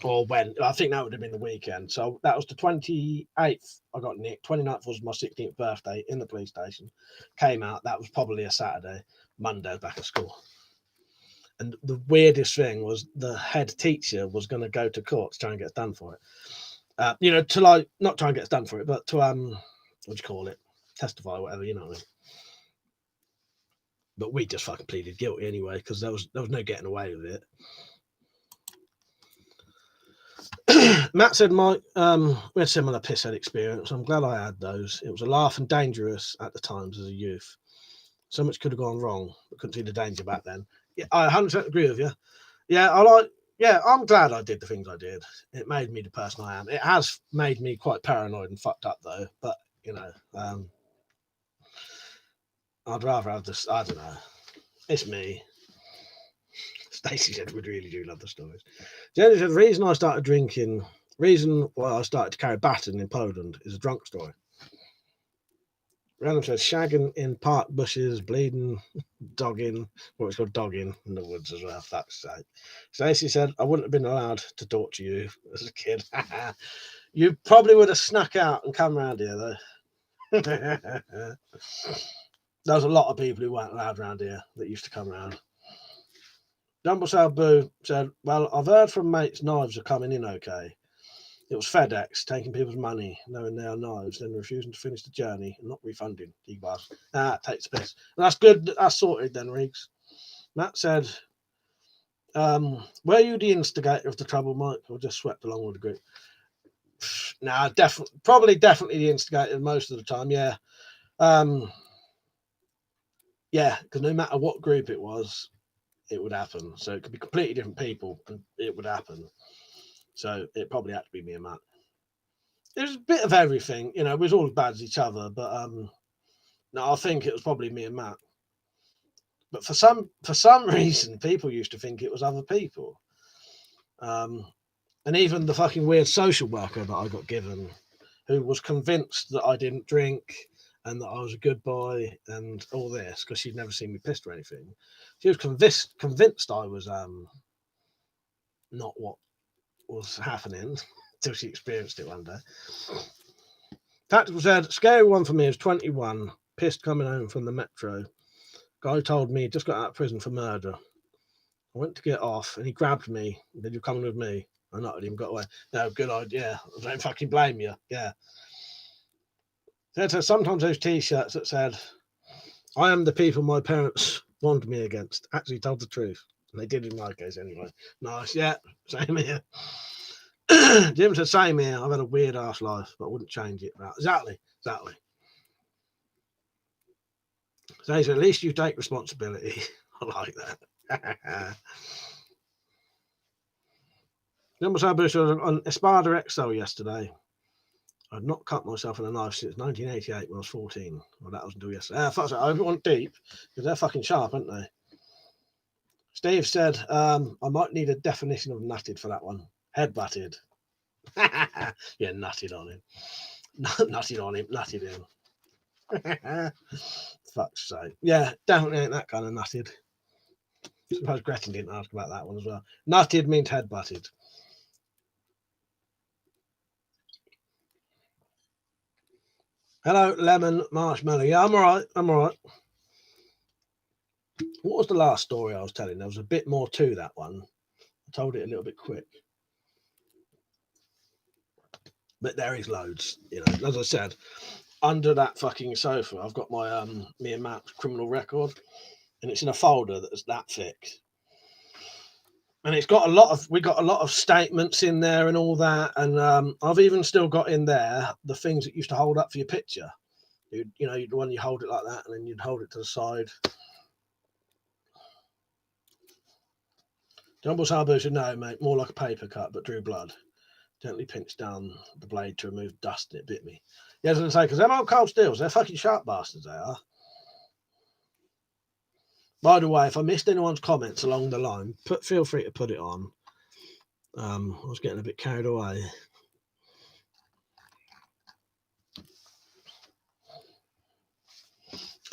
Or when, I think that would have been the weekend. So that was the 28th I got nicked. 29th was my 16th birthday in the police station. Came out, that was probably a Saturday. Monday, back at school. And the weirdest thing was the head teacher was going to go to court to try and get us done for it. You know, to like, not try and get us done for it, but to, what do you call it? Testify, whatever, you know what I mean? But we just fucking pleaded guilty anyway, because there was no getting away with it. Matt said, Mike, we had similar pisshead experience. I'm glad I had those. It was a laugh and dangerous at the times as a youth. So much could have gone wrong, but couldn't see the danger back then. Yeah, I 100% agree with you. Yeah, I'm glad I did the things I did. It made me the person I am. It has made me quite paranoid and fucked up though. But you know, I'd rather have this. I don't know. It's me. Stacey said, "We really do love the stories." Jenny said, "The reason why I started to carry baton in Poland is a drunk story." Random says, "Shagging in park bushes, bleeding, dogging, what it's called dogging in the woods as well, fuck's sake." Stacey said, "I wouldn't have been allowed to talk to you as a kid." You probably would have snuck out and come around here though. There was a lot of people who weren't allowed around here that used to come around. Dumblesail Boo said, "Well, I've heard from mates knives are coming in okay. It was FedEx taking people's money, knowing they are knives, then refusing to finish the journey and not refunding. T-bars. Takes the piss. And that's good. That's sorted then, Riggs." Matt said, "Were you the instigator of the trouble, Mike, or just swept along with the group?" Nah, definitely the instigator most of the time. Yeah, yeah, because no matter what group it was, it would happen. So it could be completely different people, and it would happen. So it probably had to be me and Matt. It was a bit of everything, you know. We was all as bad as each other, but no, I think it was probably me and Matt. But for some reason, people used to think it was other people. And even the fucking weird social worker that I got given, who was convinced that I didn't drink and that I was a good boy and all this because she'd never seen me pissed or anything. She was convinced I was not what was happening until she experienced it one day. Tactical said, "Scary one for me is 21, pissed coming home from the metro. Guy told me he just got out of prison for murder. I went to get off and he grabbed me. Did you come with me? I nutted him, got away. No, good idea. I don't fucking blame you. Yeah." So sometimes those t-shirts that said, "I am the people my parents warned me against," actually told the truth. They did in my case anyway. Nice, yeah, same here. Jim said, same here. I've had a weird ass life, but I wouldn't change it. Exactly. So at least you take responsibility. I like that. Jim was on Espada XO yesterday. I'd not cut myself with a knife since 1988 when I was 14. Well, that was until yesterday. Fuck it, I hope it wasn't deep, because they're fucking sharp, aren't they? Steve said, I might need a definition of nutted for that one. Head butted. Yeah, nutted on him. Nutted him. Fuck's sake. Yeah, definitely ain't that kind of nutted. I suppose Gretchen didn't ask about that one as well. Nutted means head butted. Hello, lemon marshmallow. Yeah, I'm all right. What was the last story I was telling? There was a bit more to that one. I told it a little bit quick. But there is loads, as I said, under that fucking sofa, I've got my me and Matt's criminal record, and it's in a folder that's that thick. And it's got we got a lot of statements in there and all that. And I've even still got in there the things that you used to hold up for your picture. The one you hold it like that, and then you'd hold it to the side. Jumble Sabu said, no, mate, more like a paper cut, but drew blood. Gently pinched down the blade to remove dust, and it bit me. Yeah, I was going to say, because them old cold steels, they're fucking sharp bastards, they are. By the way, if I missed anyone's comments along the line, feel free to put it on. I was getting a bit carried away.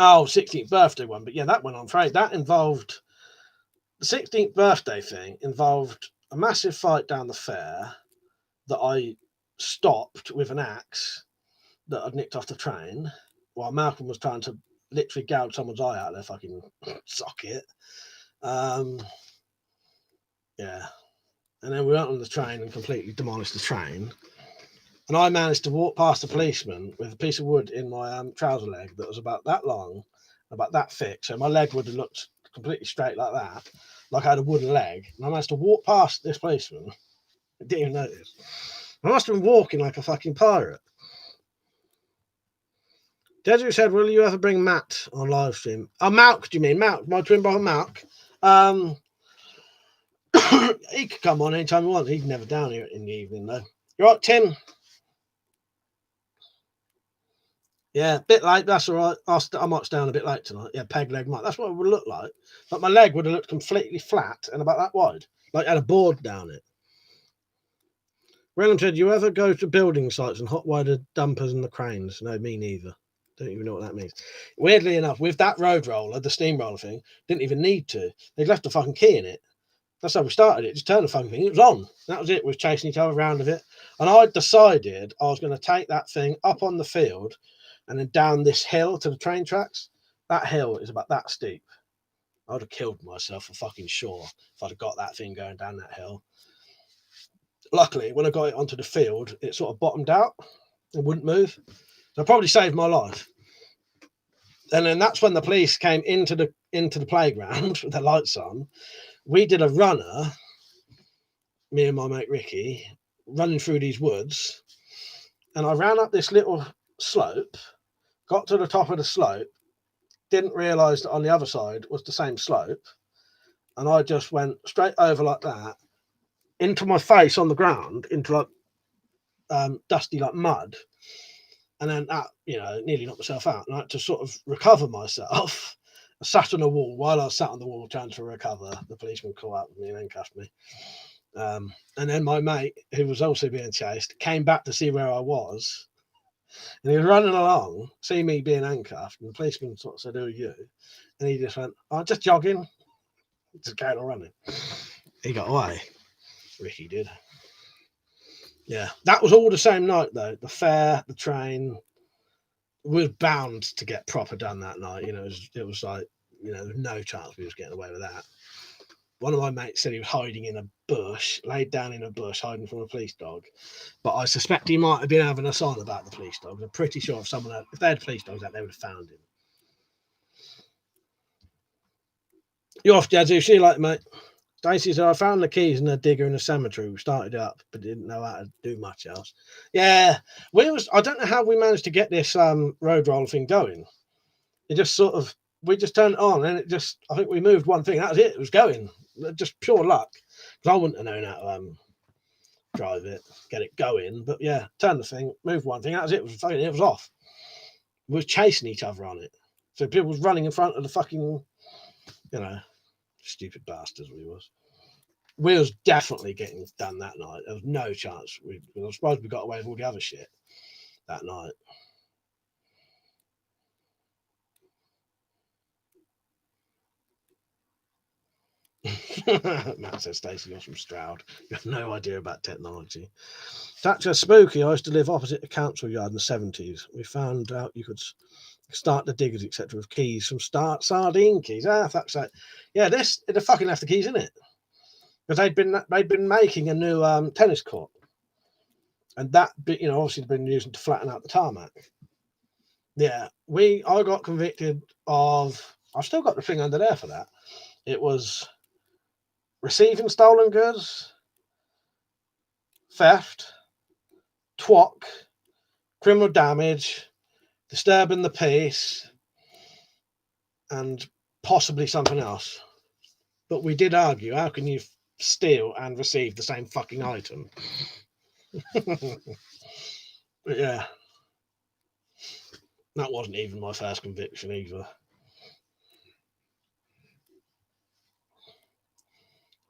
Oh, 16th birthday one. But yeah, that one, I'm afraid, that involved... The 16th birthday thing involved a massive fight down the fair that I stopped with an axe that I'd nicked off the train while Malcolm was trying to literally gouge someone's eye out of their fucking socket. Yeah. And then we went on the train and completely demolished the train. And I managed to walk past a policeman with a piece of wood in my trouser leg that was about that long, about that thick. So my leg would have looked completely straight like that, like I had a wooden leg. And I managed to walk past this policeman. I didn't even notice. I must have been walking like a fucking pirate. Desiree said, will you ever bring Matt on live stream? Oh, Malk, do you mean? Malk, my twin brother Malk. He could come on anytime he wants. He's never down here in the evening, though. You right, Tim? Yeah, a bit late, that's all right. I might stay on a bit late tonight. Yeah, peg leg might. That's what it would look like. But my leg would have looked completely flat and about that wide. Like had a board down it. Random said, you ever go to building sites and hot wire the dumpers and the cranes? No, me neither. Don't even know what that means. Weirdly enough, with that road roller, the steamroller thing, didn't even need to. They'd left a fucking key in it. That's how we started it. Just turned the fucking thing. It was on. That was it. We were chasing each other around with it. And I decided I was going to take that thing up on the field and then down this hill to the train tracks. That hill is about that steep. I would have killed myself for fucking sure if I'd have got that thing going down that hill. Luckily, when I got it onto the field, it sort of bottomed out and wouldn't move. So it probably saved my life. And then that's when the police came into the playground with the lights on. We did a runner, me and my mate Ricky, running through these woods. And I ran up this little slope, got to the top of the slope, didn't realise that on the other side was the same slope. And I just went straight over like that, into my face on the ground, into like dusty like mud. And then that, nearly knocked myself out. And I had to sort of recover myself. I sat on a wall. While I was sat on the wall trying to recover, the policeman caught up with me and handcuffed me. And then my mate, who was also being chased, came back to see where I was. And he was running along, see me being handcuffed, and the policeman sort of said, who are you? And he just went, oh, just jogging. Just carried on running. He got away. Ricky did. Yeah, that was all the same night, though. The fair, the train, we were bound to get proper done that night. It was like, there was no chance we was getting away with that. One of my mates said he was hiding in a bush, laid down in a bush, hiding from a police dog. But I suspect he might have been having a sign about the police dogs. I'm pretty sure if they had police dogs out, they would have found him. You're off, Jazzy. See you later, mate. Stacey said, I found the keys in a digger in a cemetery. We started up, but didn't know how to do much else. Yeah, I don't know how we managed to get this road roller thing going. It just sort of, we just turned it on and it just, I think we moved one thing. That was it. It was going. Just pure luck. Because I wouldn't have known how to drive it, get it going. But yeah, turn the thing, move one thing. That was it. It was off. We were chasing each other on it. So people was running in front of the fucking, stupid bastards we was. We was definitely getting done that night. There was no chance. I was surprised we got away with all the other shit that night. Matt says, Stacey, you're from Stroud. You have no idea about technology. Thatcher spooky. I used to live opposite the council yard in the 70s. We found out you could start the diggers, etc., with keys from sardine keys. Fuck's sake. Yeah, they'd have fucking left the keys in it. Because they'd been making a new tennis court. And that bit, obviously been using to flatten out the tarmac. Yeah, I got convicted of, I've still got the thing under there for that. It was receiving stolen goods, theft, twok, criminal damage, disturbing the peace, and possibly something else. But we did argue, how can you steal and receive the same fucking item? But yeah, that wasn't even my first conviction either.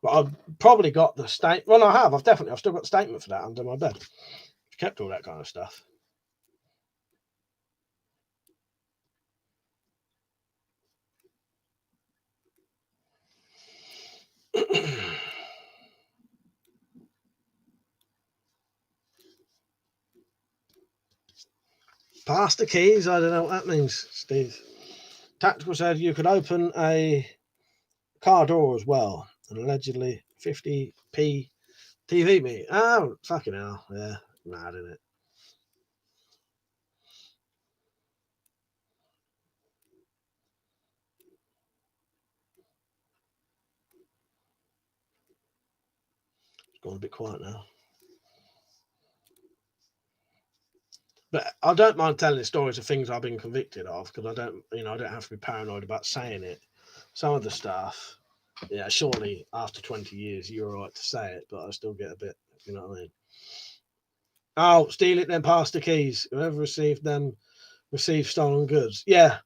But I've probably got the statement. Well, I've still got the statement for that under my bed. I've kept all that kind of stuff. Pass the keys. I don't know what that means, Steve. Tactical said you could open a car door as well, and allegedly 50p TV meter. Oh, fucking hell. Yeah, mad, isn't it? It's gone a bit quiet now. But I don't mind telling stories of things I've been convicted of because I don't have to be paranoid about saying it. Some of the stuff, yeah, surely after 20 years you're all right to say it, but I still get a bit, you know what I mean? Oh, steal it, then pass the keys. Whoever received them receive stolen goods. Yeah,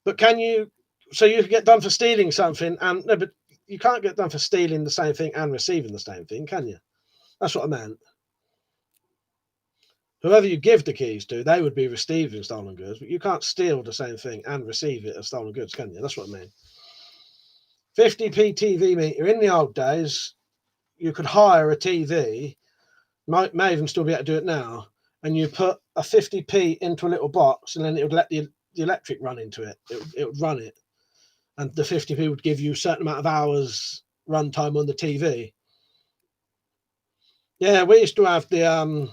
but can you? So you can get done for stealing something, and no, but you can't get done for stealing the same thing and receiving the same thing, can you? That's what I meant. Whoever you give the keys to, they would be receiving stolen goods, but you can't steal the same thing and receive it as stolen goods, can you? That's what I mean. 50p TV meter. In the old days, you could hire a TV, may even still be able to do it now, and you put a 50p into a little box, and then it would let the electric run into it. It would run it, and the 50p would give you a certain amount of hours runtime on the TV. Yeah, we used to have the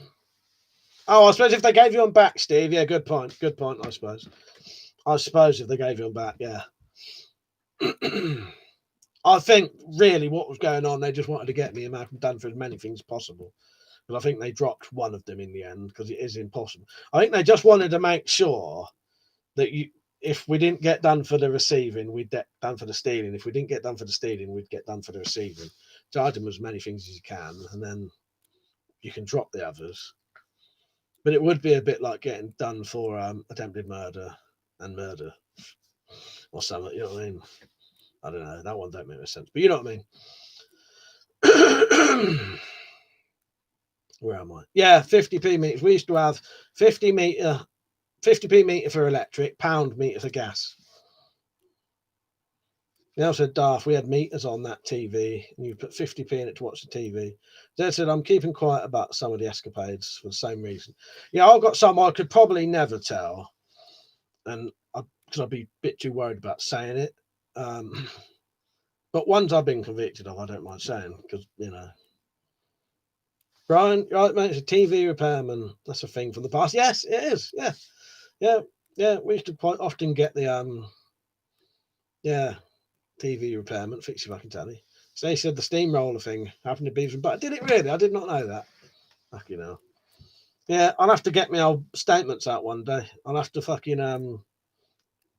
Oh, I suppose if they gave you them back, Steve. Yeah, good point. Good point, I suppose. If they gave you them back, yeah. I think really what was going on, they just wanted to get me and have done for as many things as possible. But I think they dropped one of them in the end because it is impossible. I think they just wanted to make sure that if we didn't get done for the receiving, we'd get done for the stealing. If we didn't get done for the stealing, we'd get done for the receiving. Charge them as many things as you can, and then you can drop the others. But it would be a bit like getting done for attempted murder and murder or something. You know what I mean? I don't know. That one don't make much sense, but you know what I mean. Where am I? Yeah, 50p meters. We used to have 50p meter for electric, pound meter for gas. They also daft. We had meters on that TV, and you put 50p in it to watch the TV. They said, I'm keeping quiet about some of the escapades for the same reason. Yeah, I've got some I could probably never tell, and because I'd be a bit too worried about saying it. But ones I've been convicted of, I don't mind saying, because, Brian, right, mate, it's a TV repairman. That's a thing from the past. Yes, it is. Yeah. We used to quite often get the TV repairman, fix your fucking telly. So he said the steamroller thing happened to Beavis, but did it really? I did not know that. Fucking hell. Yeah, I'll have to get my old statements out one day. I'll have to fucking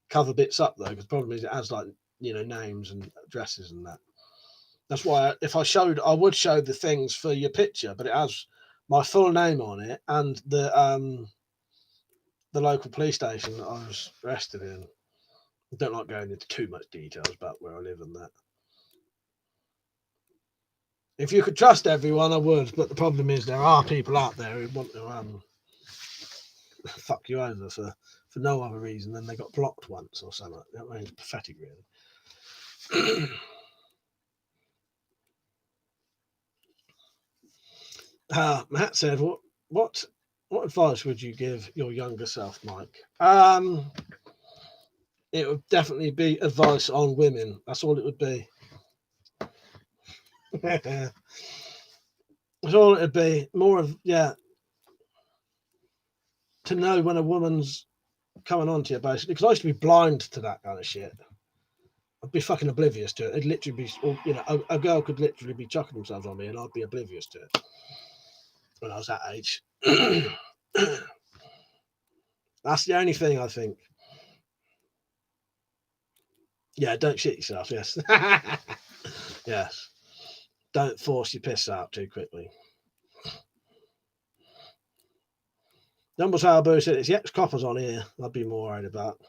cover bits up though, because the problem is it has like names and addresses and that. That's why if I showed, I would show the things for your picture, but it has my full name on it and the local police station that I was arrested in. I don't like going into too much details about where I live and that. If you could trust everyone, I would, but the problem is there are people out there who want to fuck you over for no other reason than they got blocked once or something. I mean, it's pathetic, really. Matt said, "What advice would you give your younger self, Mike?" It would definitely be advice on women. That's all it would be. That's all it would be. More of to know when a woman's coming on to you, basically. Because I used to be blind to that kind of shit. I'd be fucking oblivious to it. It'd literally be, a girl could literally be chucking themselves on me, and I'd be oblivious to it when I was that age. That's the only thing I think. Yeah, don't shit yourself. Yes, yes. Don't force your piss out too quickly. Number Boo said it's the ex-coppers on here. I'd be more worried about.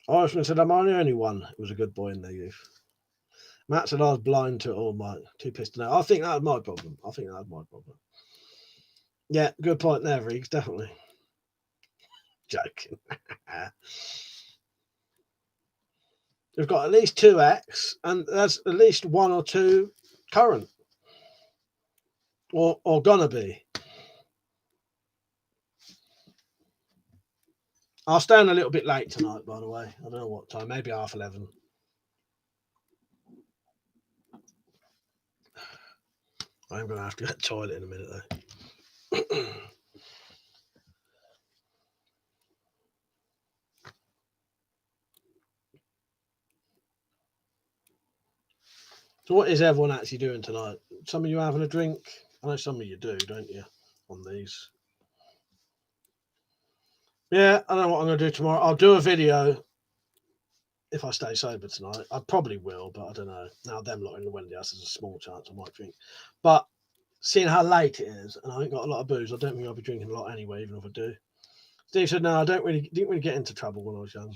Irishman said, "Am I the only one who was a good boy in their youth?" Matt said, "I was blind to it all, Mike. Too pissed to know." I think that was my problem. Yeah, good point there, Reeks. Definitely. Joking. We've got at least 2 ex, and that's at least 1 or 2 current. Or gonna be. I'll stay on a little bit late tonight, by the way. I don't know what time. Maybe 11:30. I'm going to have to get to the toilet in a minute, though. So what is everyone actually doing tonight? Some of you having a drink? I know some of you do, don't you, on these? Yeah, I don't know what I'm going to do tomorrow. I'll do a video if I stay sober tonight. I probably will, but I don't know. Now, them lot in the Wendy house, there's a small chance I might drink. But seeing how late it is, and I ain't got a lot of booze, I don't think I'll be drinking a lot anyway, even if I do. Steve said, "No, I didn't really get into trouble when I was young."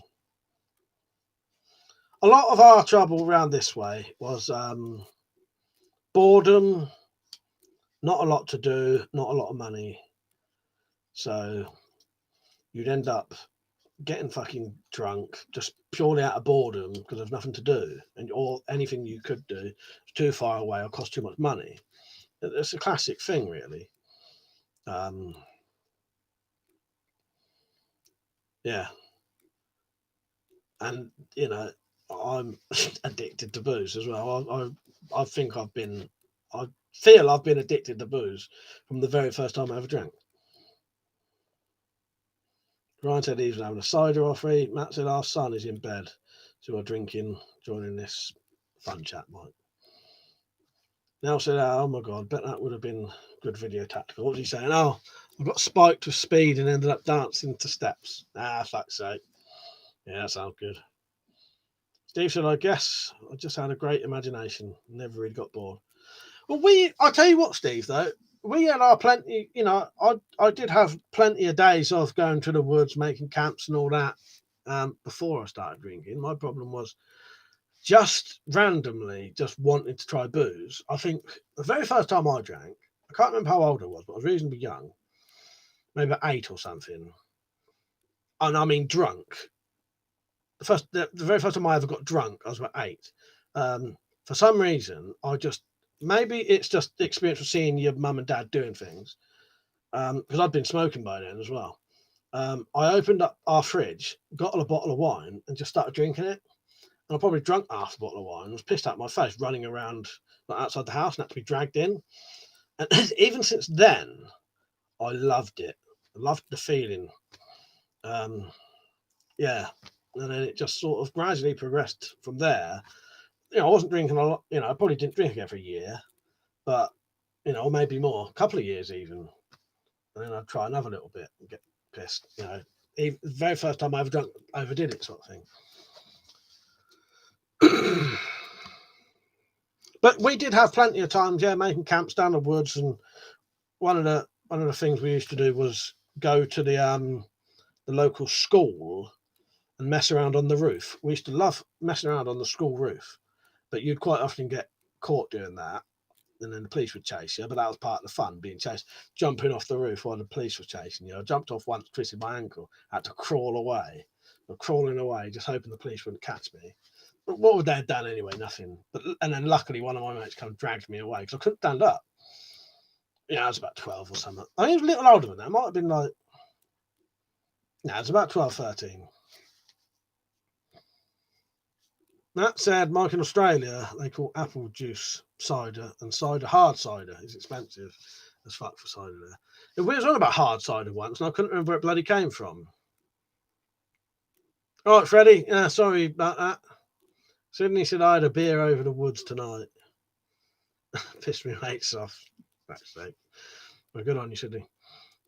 A lot of our trouble around this way was boredom, not a lot to do, not a lot of money. So you'd end up getting fucking drunk just purely out of boredom because there's nothing to do, or anything you could do is too far away or cost too much money. It's a classic thing, really. Yeah, and I'm addicted to booze as well. I think I feel I've been addicted to booze from the very first time I ever drank. Ryan said he was having a cider or 3. Matt said our son is in bed, so we're drinking, joining this fun chat, Mike. Now said, "Oh my god, bet that would have been good video tactical." What was he saying? "Oh, I got spiked with speed and ended up dancing to steps." Fuck's sake. Yeah, that sounds good. Steve said, "I guess I just had a great imagination. Never really got bored." Well, I'll tell you what, Steve, though, we had our plenty, I did have plenty of days of going to the woods, making camps and all that before I started drinking. My problem was just randomly just wanting to try booze. I think the very first time I drank, I can't remember how old I was, but I was reasonably young, maybe 8 or something. And I mean drunk. The very first time I ever got drunk, I was about 8. For some reason, maybe it's just the experience of seeing your mum and dad doing things, because I'd been smoking by then as well. I opened up our fridge, got a bottle of wine, and just started drinking it. And I probably drunk half a bottle of wine, was pissed out of my face, running around outside the house, and had to be dragged in. And even since then, I loved it. I loved the feeling. Yeah. And then it just sort of gradually progressed from there. You know, I wasn't drinking a lot. You know, I probably didn't drink every year, but you know, maybe more, a couple of years even. And then I'd try another little bit and get pissed. You know, the very first time I ever overdid it, sort of thing. But we did have plenty of times, yeah, making camps down the woods. And one of the things we used to do was go to the local school and mess around on the roof. We used to love messing around on the school roof, but you'd quite often get caught doing that, and then the police would chase you. But that was part of the fun, being chased, jumping off the roof while the police were chasing you. I jumped off once, twisted my ankle, had to crawl away. But crawling away, just hoping the police wouldn't catch me. But what would they have done anyway? Nothing. And then luckily one of my mates kind of dragged me away because I couldn't stand up. Yeah, I was about 12 or something. I think it was a little older than that. It might have been like, no, it was about 12, 13. That said, Mike, in Australia, they call apple juice cider, and cider, hard cider, is expensive as fuck for cider there. We was on about hard cider once, and I couldn't remember where it bloody came from. All right, Freddie. Yeah, sorry about that. Sydney said I had a beer over the woods tonight. Pissed me mates off. Backstage. Well, good on you, Sydney.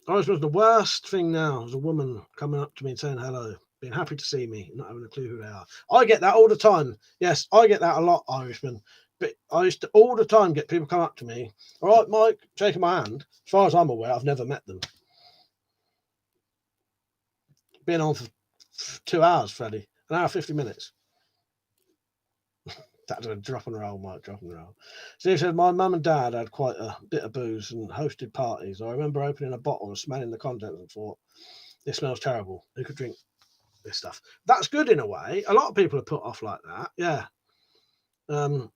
I was the worst thing now was a woman coming up to me and saying hello, being happy to see me, not having a clue who they are. I get that all the time. Yes, I get that a lot, Irishman. But I used to all the time get people come up to me. All right, Mike, shaking my hand. As far as I'm aware, I've never met them. Been on for 2 hours, Freddie. An hour, 50 minutes. That's a drop and roll, Mike, drop and roll. Steve said, my mum and dad had quite a bit of booze and hosted parties. I remember opening a bottle and smelling the contents and thought, this smells terrible. Who could drink this stuff? That's good in a way. A lot of people are put off like that. Yeah.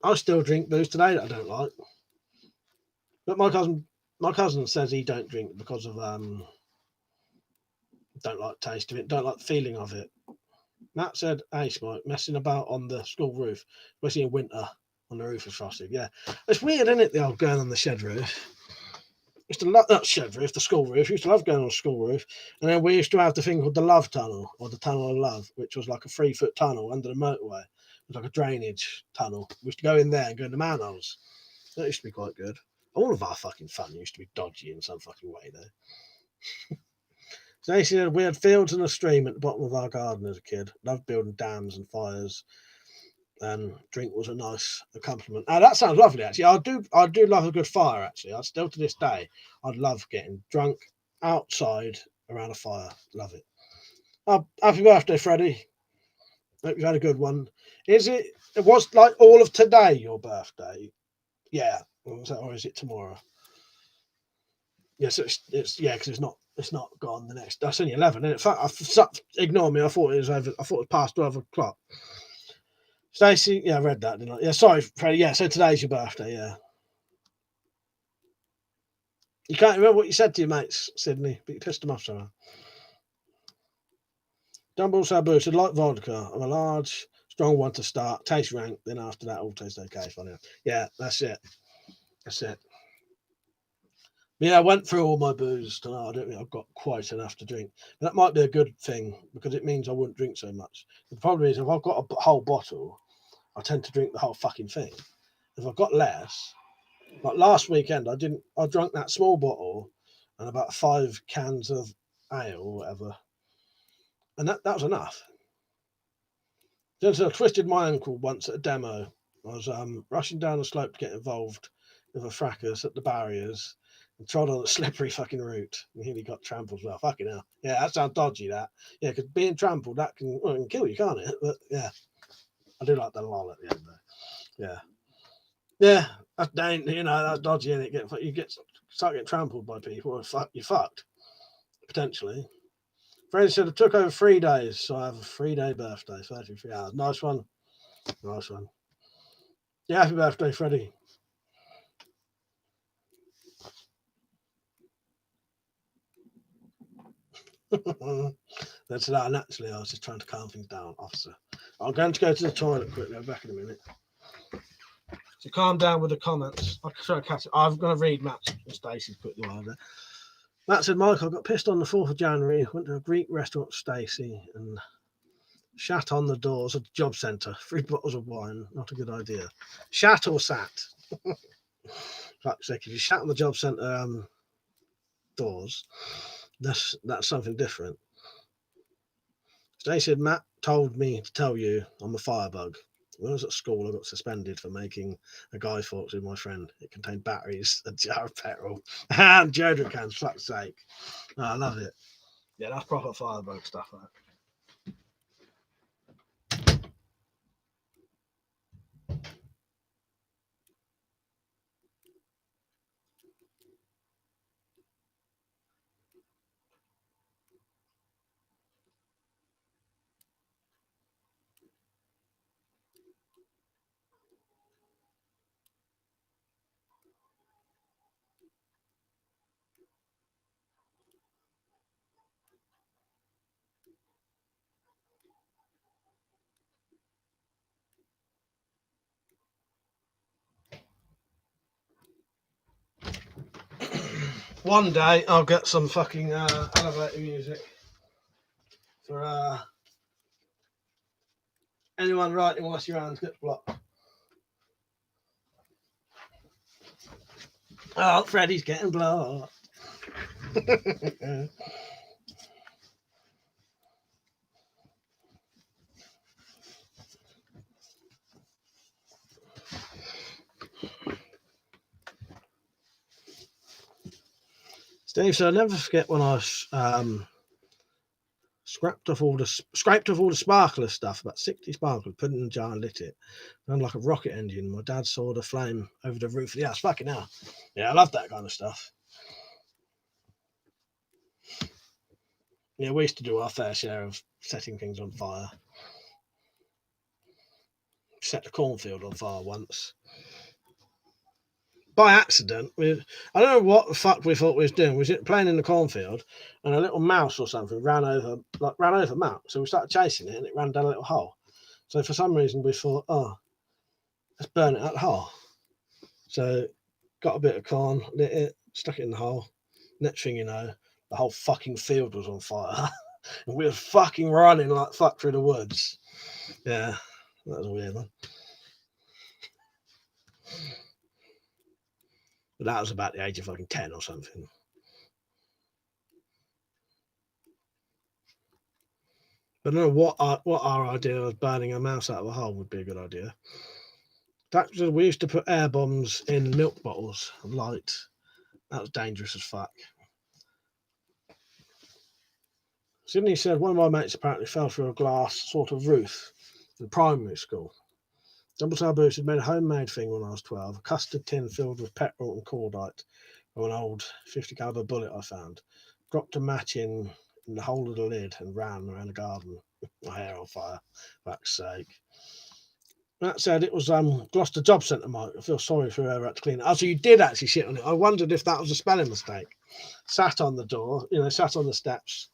I still drink booze today that I don't like. But my cousin says he don't drink because of don't like the taste of it, don't like the feeling of it. Matt said, hey, Mike, messing about on the school roof, especially in winter when the roof is frosted. Yeah. It's weird, isn't it, the old going on the shed roof? Used to love that shed roof, the school roof. Used to love going on the school roof. And then we used to have the thing called the Love Tunnel, or the Tunnel of Love, which was like a 3-foot tunnel under the motorway. It was like a drainage tunnel. We used to go in there and go in the manholes. That used to be quite good. All of our fucking fun used to be dodgy in some fucking way, though. Stacey said we had fields and a stream at the bottom of our garden as a kid. Loved building dams and fires. And drink was a nice accompaniment. That sounds lovely, actually. I do love a good fire, actually. I still to this day, I'd love getting drunk outside around a fire. Love it. Happy birthday, Freddie. Hope you had a good one. It was like all of today your birthday? Yeah. Or is it tomorrow? Yes, it's yeah, because it's not gone the next. That's only 11. And in fact, ignore me. I thought it was over. I thought it was past 12 o'clock. Stacey, yeah, I read that, didn't I? Yeah, sorry, Freddie. Yeah, so today's your birthday, yeah. You can't remember what you said to your mates, Sydney, but you pissed them off somehow. Dumble Sabu said, like vodka, I'm a large, strong one to start, taste rank, then after that, all tastes okay. Funny. Yeah, that's it. That's it. Yeah, I went through all my booze tonight. I don't think I've got quite enough to drink. That might be a good thing because it means I wouldn't drink so much. The problem is, if I've got a whole bottle, I tend to drink the whole fucking thing. If I've got less, like last weekend, I drank that small bottle and about 5 cans of ale or whatever, and that was enough. Then I twisted my ankle once at a demo. I was rushing down the slope to get involved with a fracas at the barriers and trod on a slippery fucking route. And nearly got trampled as well. Fucking hell. Yeah, that sounds dodgy, that. Yeah, because being trampled, that can kill you, can't it? But yeah, I do like the lol at the end, though. Yeah. Yeah, that's that's dodgy, and you start getting trampled by people, you're fucked. Potentially. Freddie said it took over 3 days, so I have a 3-day birthday, 33 hours. Nice one. Nice one. Yeah, happy birthday, Freddie. That's that. Naturally, I was just trying to calm things down, officer. I'm going to go to the toilet quickly. I'll be back in a minute. So calm down with the comments. I'll try to catch it. I'm going to read Matt's and Stacey's quickly while there. Matt said, Michael, I got pissed on the 4th of January. Went to a Greek restaurant with Stacey and Shat on the doors at the job centre. 3 bottles of wine. Not a good idea. Shat or sat? Fuck's sake, if you shat on the job centre doors, that's something different. Stacey said, Matt told me to tell you I'm a firebug. When I was at school, I got suspended for making a Guy Fawkes with my friend. It contained batteries, a jar of petrol, and deodorant cans. Fuck's sake. Oh, I love it. Yeah, that's proper firebug stuff. Right? One day I'll get some fucking elevator music for anyone writing whilst your hands gets blocked. Oh, Freddie's getting blocked. Steve, so I'll never forget when I scraped off all the sparkler stuff, about 60 sparklers, put it in a jar and lit it. Ran like a rocket engine. My dad saw the flame over the roof of the house. Fucking hell. Yeah, I love that kind of stuff. Yeah, we used to do our fair share of setting things on fire. Set the cornfield on fire once. By accident. I don't know what the fuck we thought we was doing. We was playing in the cornfield and a little mouse or something ran over Matt. So we started chasing it and it ran down a little hole. So for some reason we thought, oh, let's burn it at the hole. So got a bit of corn, lit it, stuck it in the hole. Next thing you know, the whole fucking field was on fire. And we were fucking running like fuck through the woods. Yeah, that was a weird one. But that was about the age of fucking 10 or something. I don't know what our idea of burning a mouse out of a hole would be a good idea. We used to put air bombs in milk bottles and light. That was dangerous as fuck. Sydney said one of my mates apparently fell through a glass sort of roof in primary school. Double Taboo had made a homemade thing when I was 12, a custard tin filled with petrol and cordite from an old 50 caliber bullet I found. Dropped a match in the hole of the lid and ran around the garden with my hair on fire. Fuck's sake. That said, it was Gloucester Job Centre, Mike. I feel sorry for whoever had to clean it. Oh, so you did actually shit on it. I wondered if that was a spelling mistake. Sat on the door, sat on the steps.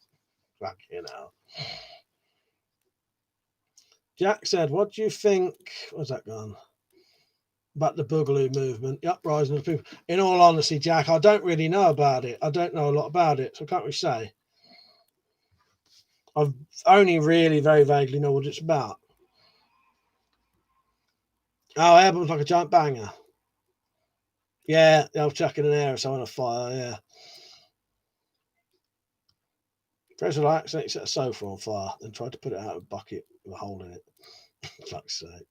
Fuck, Jack said, what do you think? Where's that gone? About the Boogaloo movement, the uprising of the people. In all honesty, Jack, I don't really know about it. I don't know a lot about it, so I can't really say. I've only really very vaguely know what it's about. Oh, Airbomb's like a giant banger. Yeah, they'll chuck in an air or so on a fire, yeah. Fraser will accidentally set a sofa on fire and tried to put it out of a bucket with a hole in it. Fuck's sake.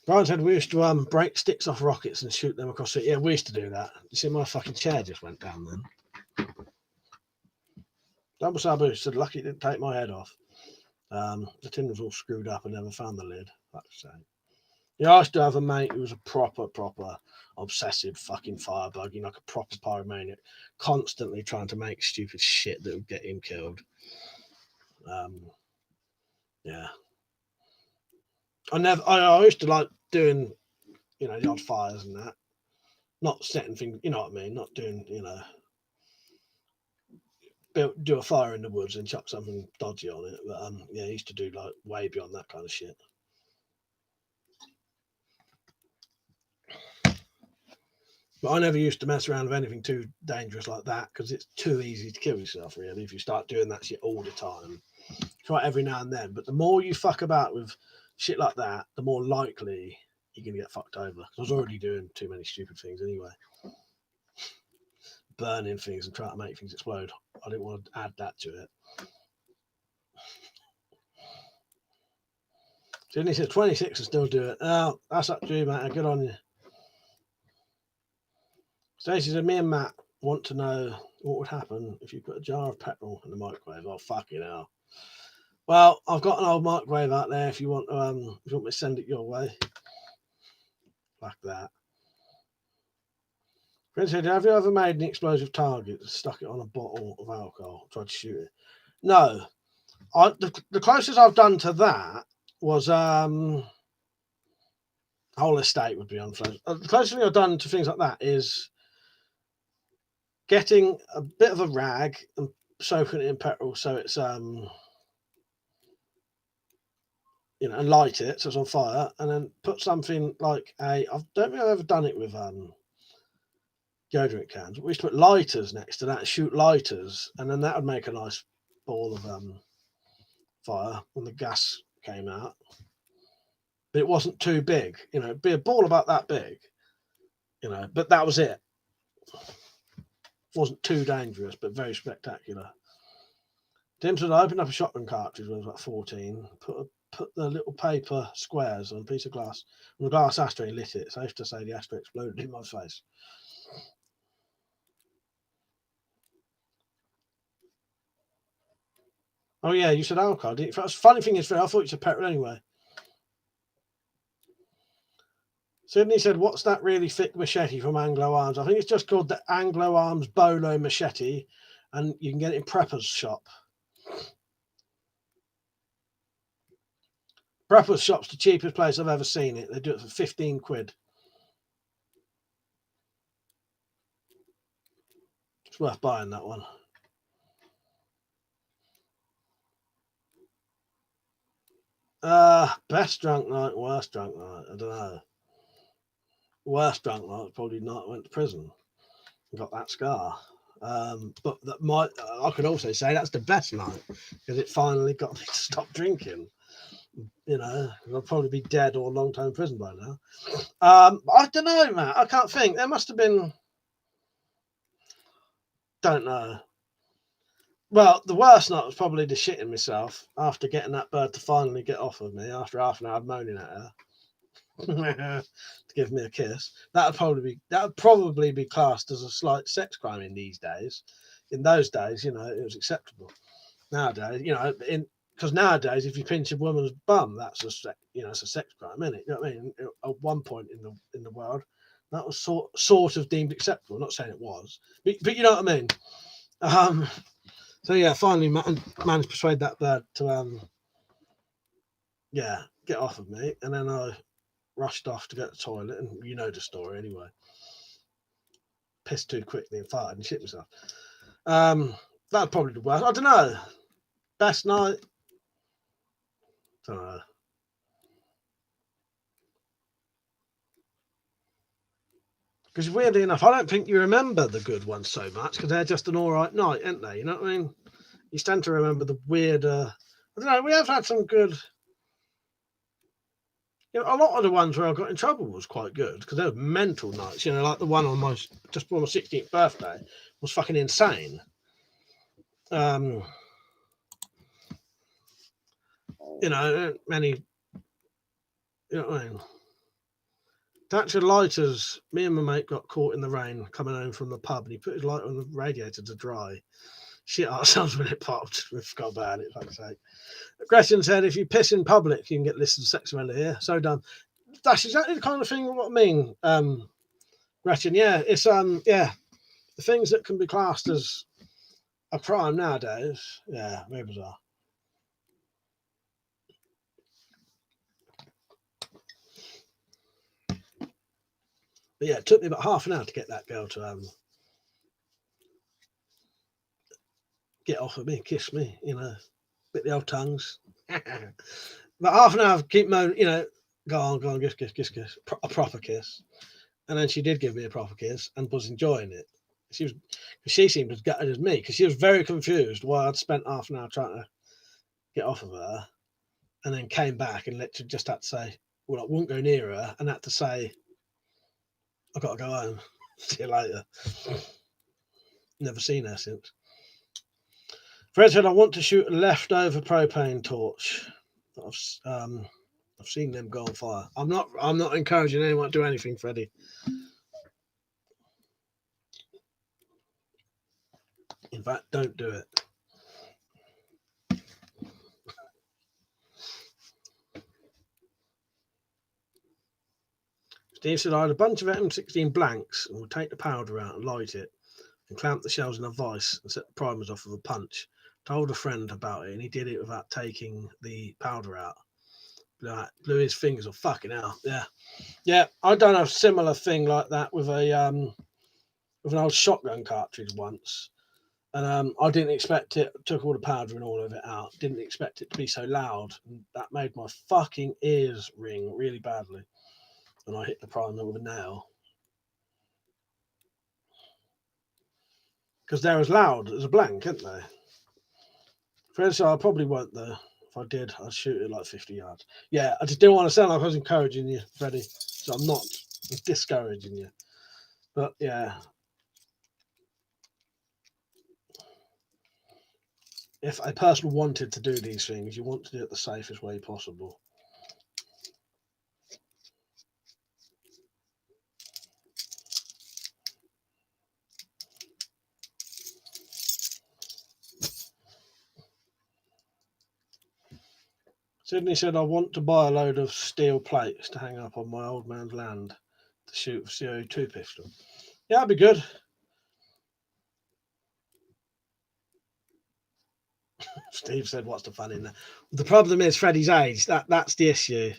Brian said we used to break sticks off rockets and shoot them across it. Yeah, we used to do that. You see, my fucking chair just went down then. Double Sabu said, lucky it didn't take my head off. The tin was all screwed up and never found the lid. Fuck's sake. Yeah, I used to have a mate who was a proper obsessive fucking firebug, like a proper pyromaniac, constantly trying to make stupid shit that would get him killed. Yeah. I used to like doing, the odd fires and that. Not setting things, you know what I mean? Not doing, do a fire in the woods and chuck something dodgy on it. But I used to do like way beyond that kind of shit. But I never used to mess around with anything too dangerous like that because it's too easy to kill yourself, really, if you start doing that shit all the time. Try every now and then. But the more you fuck about with shit like that, the more likely you're going to get fucked over. Because I was already doing too many stupid things anyway. Burning things and trying to make things explode. I didn't want to add that to it. Sydney says 26 and still do it. Oh, that's up to you, mate. Good on you. Stacey said, me and Matt want to know what would happen if you put a jar of petrol in the microwave. Oh, fucking hell. Well, I've got an old microwave out there if you want me to send it your way. Like that. Prince said, have you ever made an explosive target and stuck it on a bottle of alcohol, tried to shoot it? No. The closest I've done to that was whole estate would be on flames. The closest thing I've done to things like that is getting a bit of a rag and soaking it in petrol so it's and light it so it's on fire, and then put something like I don't think I've ever done it with deodorant cans. We used to put lighters next to that and shoot lighters, and then that would make a nice ball of fire when the gas came out. But it wasn't too big, it'd be a ball about that big, but that was it. Wasn't too dangerous, but very spectacular. Tim said, I opened up a shotgun cartridge when I was about 14, put the little paper squares on a piece of glass, and the glass ashtray lit it. Safe to say the ashtray exploded in my face. Oh yeah, you said alcohol. Funny thing is, I thought you said petrol anyway. Sydney said, what's that really thick machete from Anglo Arms? I think it's just called the Anglo Arms Bolo machete, and you can get it in Prepper's shop. Prepper's shop's the cheapest place I've ever seen it. They do it for 15 quid. It's worth buying that one. Best drunk night, worst drunk night. I don't know. Worst drunk night was probably the night I went to prison and got that scar. But I could also say that's the best night because it finally got me to stop drinking. I'll probably be dead or long time in prison by now. I don't know, Matt. I can't think. There must have been. Don't know. Well, the worst night was probably the shitting myself after getting that bird to finally get off of me after half an hour of moaning at her to give me a kiss. That would probably be classed as a slight sex crime in these days. In those days, it was acceptable. Nowadays, because nowadays, if you pinch a woman's bum, that's it's a sex crime, isn't it? You know what I mean? At one point in the world, that was sort of deemed acceptable. I'm not saying it was, but you know what I mean. So yeah, finally managed to persuade that bird to get off of me, and then I rushed off to get to the toilet, and you know the story anyway. Pissed too quickly and farted and shit myself. That's probably the worst. I don't know. Best night. Don't know. Because weirdly enough, I don't think you remember the good ones so much because they're just an all right night, aren't they? You know what I mean? You tend to remember the weirder. I don't know. We have had some good. A lot of the ones where I got in trouble was quite good because they were mental nights. Like the one on just before my 16th birthday was fucking insane. Many. You know what I mean? Thatcher lighters. Me and my mate got caught in the rain coming home from the pub, and he put his lighter on the radiator to dry. Shit ourselves when it popped. We forgot about it, fuck's sake. Gretchen said, if you piss in public, you can get listed as sex offender here. So done. That's exactly the kind of thing what I mean, Gretchen. Yeah, it's the things that can be classed as a crime nowadays. Yeah, very bizarre. But yeah, it took me about half an hour to get that girl to get off of me, kiss me, bit the old tongues. But half an hour, keep moaning, go on, kiss, a proper kiss. And then she did give me a proper kiss and was enjoying it. She seemed as gutted as me because she was very confused why I'd spent half an hour trying to get off of her, and then came back and literally just had to say, well, I won't go near her, and had to say, I've got to go home. See you later. Never seen her since. Fred said, I want to shoot a leftover propane torch. I've seen them go on fire. I'm not encouraging anyone to do anything, Freddie. In fact, don't do it. Steve said, I had a bunch of M16 blanks and would take the powder out and light it and clamp the shells in a vice and set the primers off with a punch. Told a friend about it and he did it without taking the powder out. Blew his fingers off. Fucking hell. Yeah. I done a similar thing like that with an old shotgun cartridge once. And I didn't expect it. Took all the powder and all of it out. Didn't expect it to be so loud. And that made my fucking ears ring really badly. And I hit the primer with a nail. Because they're as loud as a blank, aren't they? Fred said, I probably won't though. If I did, I'd shoot it like 50 yards. Yeah, I just didn't want to sound like I was encouraging you, Freddie. So I'm not discouraging you. But yeah. If a person wanted to do these things, you want to do it the safest way possible. Sydney said, I want to buy a load of steel plates to hang up on my old man's land to shoot a CO2 pistol. Yeah, that'd be good. Steve said, what's the fun in that? The problem is Freddie's age. That's the issue.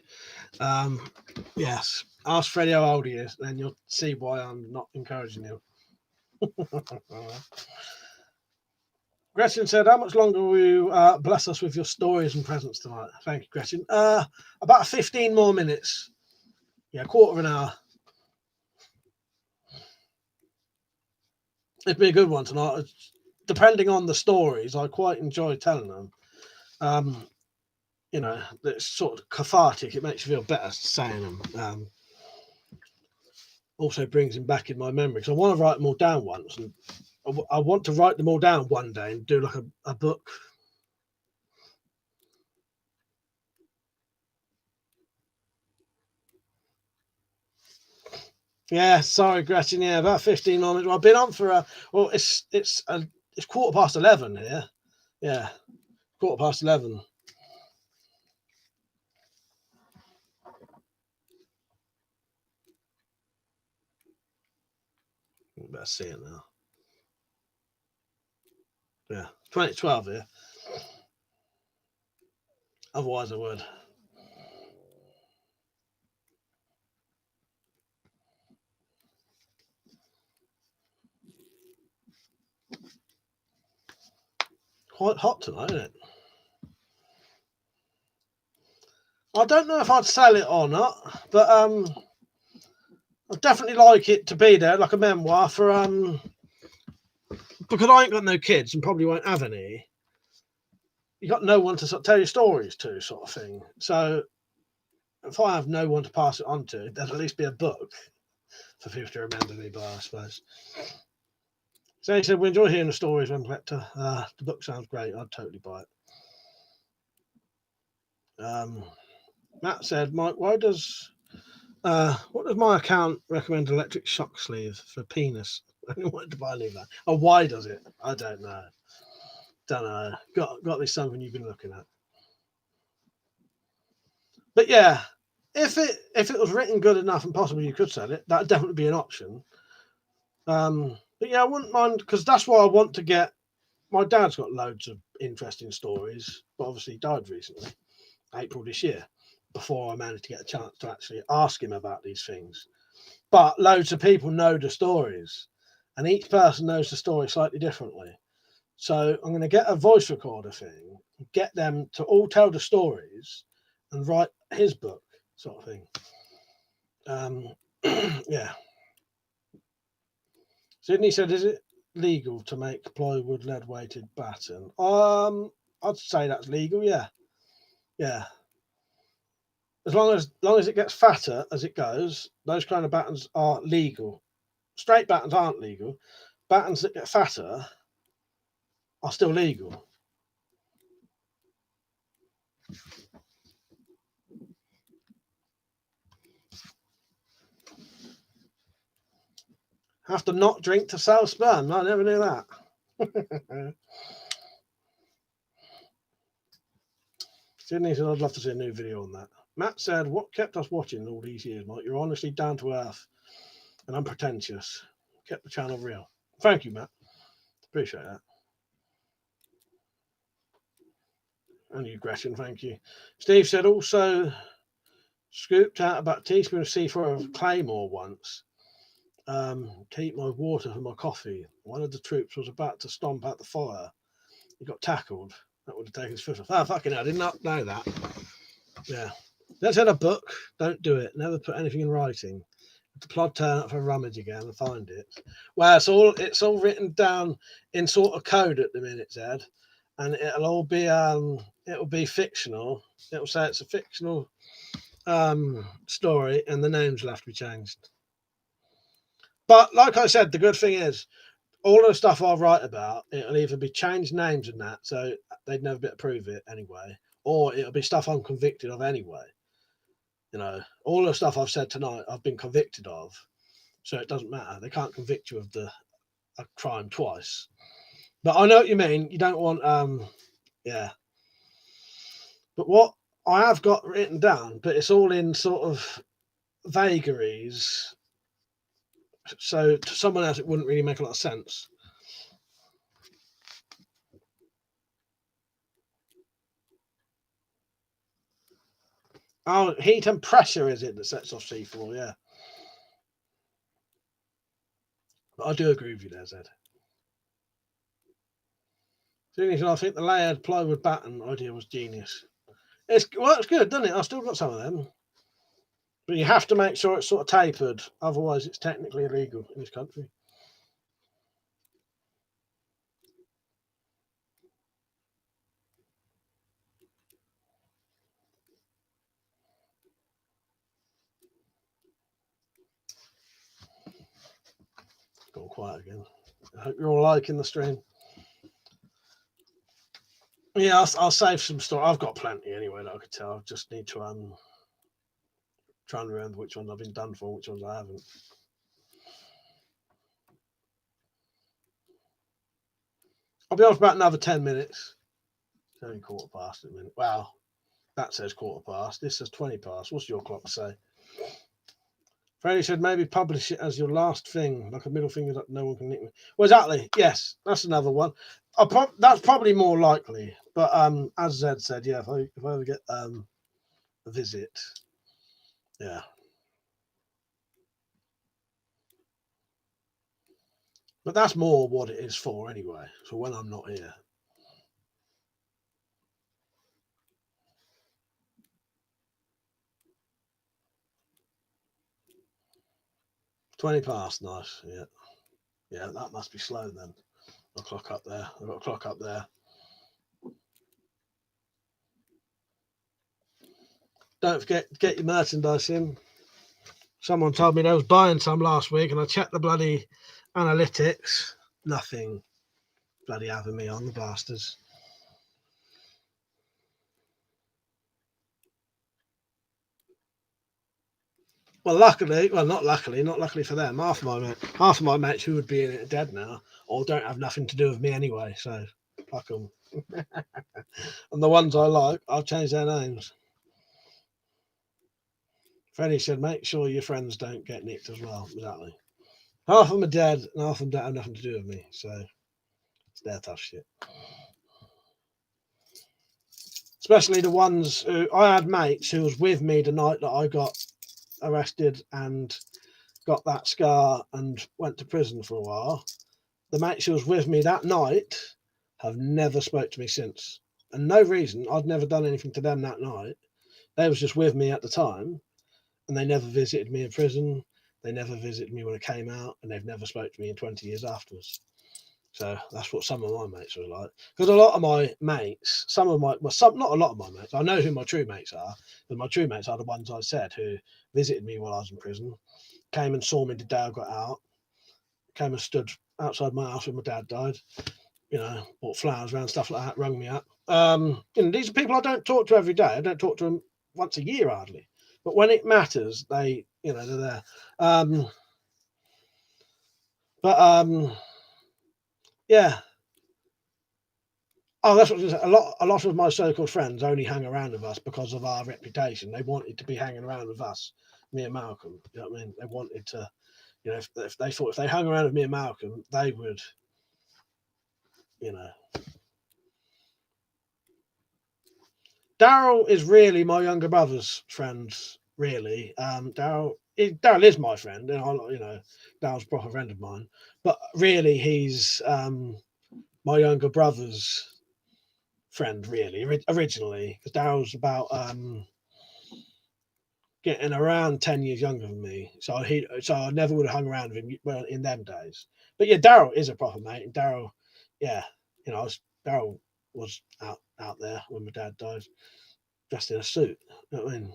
Yes. Ask Freddie how old he is, then you'll see why I'm not encouraging him. Gretchen said, how much longer will you bless us with your stories and presents tonight? Thank you, Gretchen. About 15 more minutes. Yeah, a quarter of an hour. It'd be a good one tonight. Depending on the stories, I quite enjoy telling them. It's sort of cathartic. It makes you feel better saying them. Also brings them back in my memory. because I want to write them all down once. And I want to write them all down one day and do like a book. Yeah, sorry, Gretchen. Yeah, about 15 minutes. Well, I've been on for it's 11:15 here. Yeah, 11:15. You better see it now. Yeah, 2012 here. Otherwise, I would. Quite hot tonight, isn't it? I don't know if I'd sell it or not, but I'd definitely like it to be there, like a memoir for because I ain't got no kids and probably won't have any. You got no one to sort of tell your stories to, sort of thing. So if I have no one to pass it on to, there'd at least be a book for people to remember me by, I suppose. So he said, we enjoy hearing the stories, WeaponCollector. The book sounds great. I'd totally buy it. Matt said, Mike, what does my account recommend electric shock sleeve for penis? I didn't want to buy any of that. Oh, why does it? I don't know. Got to be something you've been looking at. But yeah, if it was written good enough and possibly you could sell it, that'd definitely be an option. But yeah, I wouldn't mind because that's why I want to get. My dad's got loads of interesting stories, but obviously he died recently, April this year, before I managed to get a chance to actually ask him about these things. But loads of people know the stories, and each person knows the story slightly differently. So I'm going to get a voice recorder thing, get them to all tell the stories, and write his book, sort of thing. Yeah. Sydney said, "Is it legal to make plywood lead weighted batten?" I'd say that's legal. Yeah, yeah. As long as it gets fatter as it goes, those kind of battens are legal. Straight battens aren't legal. Battens that get fatter are still legal. Have to not drink to sell sperm. I never knew that. Sydney said, I'd love to see a new video on that. Matt said, what kept us watching all these years, Mike? You're honestly down to earth and unpretentious. Kept the channel real. Thank you, Matt. Appreciate that. And you, Gretchen, thank you. Steve said, also scooped out about a teaspoon of C4 of Claymore once. To eat my water for my coffee. One of the troops was about to stomp out the fire. He got tackled. That would have taken his foot off. Ah, fucking hell, I did not know that. Yeah. Let's hit a book. Don't do it. Never put anything in writing. The plod turn up for a rummage again and find it. Well, it's all written down in sort of code at the minute, Zed, and it'll be fictional. It'll say it's a fictional story, and the names will have to be changed. But like I said, the good thing is, all of the stuff I write about, it'll either be changed names and that, so they'd never be able to prove it anyway, or it'll be stuff I'm convicted of anyway. You know, all the stuff I've said tonight, I've been convicted of, so it doesn't matter. They can't convict you of a crime twice. But I know what you mean. You don't want, yeah. But what I have got written down, but it's all in sort of vagaries. So to someone else, it wouldn't really make a lot of sense. Oh, heat and pressure is it that sets off C4? Yeah. But I do agree with you there, Zed. I think the layered plywood batten idea was genius. It's good, doesn't it? I've still got some of them. But you have to make sure it's sort of tapered, otherwise it's technically illegal in this country. It's gone quiet again. I hope you're all liking the stream. Yeah, I'll save some story. I've got plenty anyway that I could tell. I just need to try and remember which ones I've been done for, which ones I haven't. I'll be on for about another 10 minutes. It's only 1:15 a minute. Wow, that says 1:15. This says 20 past. What's your clock say? Freddie said maybe publish it as your last thing, like a middle finger that no one can nick me. Well, exactly. Yes, that's another one. That's probably more likely. But as Zed said, yeah, if I ever get a visit, yeah. But that's more what it is for anyway. So when I'm not here. "20 past, nice. Yeah. Yeah, that must be slow then. A clock up there. I've got a clock up there. Don't forget to get your merchandise in. Someone told me they was buying some last week and I checked the bloody analytics. Nothing. Bloody having me on, the bastards. Well, not luckily for them. Half of my mates who would be in it are dead now, or don't have nothing to do with me anyway. So, fuck them. And the ones I like, I'll change their names. Freddie said, make sure your friends don't get nicked as well. Exactly. Half of them are dead, and half of them don't have nothing to do with me. So, it's their tough shit. Especially the ones who I had mates who was with me the night that I got arrested and got that scar and went to prison for a while. The mates who was with me that night have never spoke to me since, and no reason. I'd never done anything to them that night. They was just with me at the time, and they never visited me in prison. They never visited me when I came out, and they've never spoke to me in 20 years afterwards. So that's what some of my mates were like. Because a lot of my mates, some of my, well, some, not a lot of my mates, I know who my true mates are, but my true mates are the ones I said who visited me while I was in prison, came and saw me the day I got out, came and stood outside my house when my dad died, bought flowers around, stuff like that, rung me up. These are people I don't talk to every day. I don't talk to them once a year hardly. But when it matters, they're there. Yeah. Oh, that's what I was gonna say. A lot of my so-called friends only hang around with us because of our reputation. They wanted to be hanging around with us, me and Malcolm. You know what I mean? They wanted to, if they thought if they hung around with me and Malcolm, they would, you know. Daryl is really my younger brother's friend. Really, Daryl is my friend, and Daryl's a proper friend of mine. But really, he's my younger brother's friend, really, originally, because Daryl's about getting around 10 years younger than me. So I never would have hung around with him in them days. But yeah, Daryl is a proper mate. And Daryl, yeah, Daryl was out there when my dad died, dressed in a suit. You know what I mean?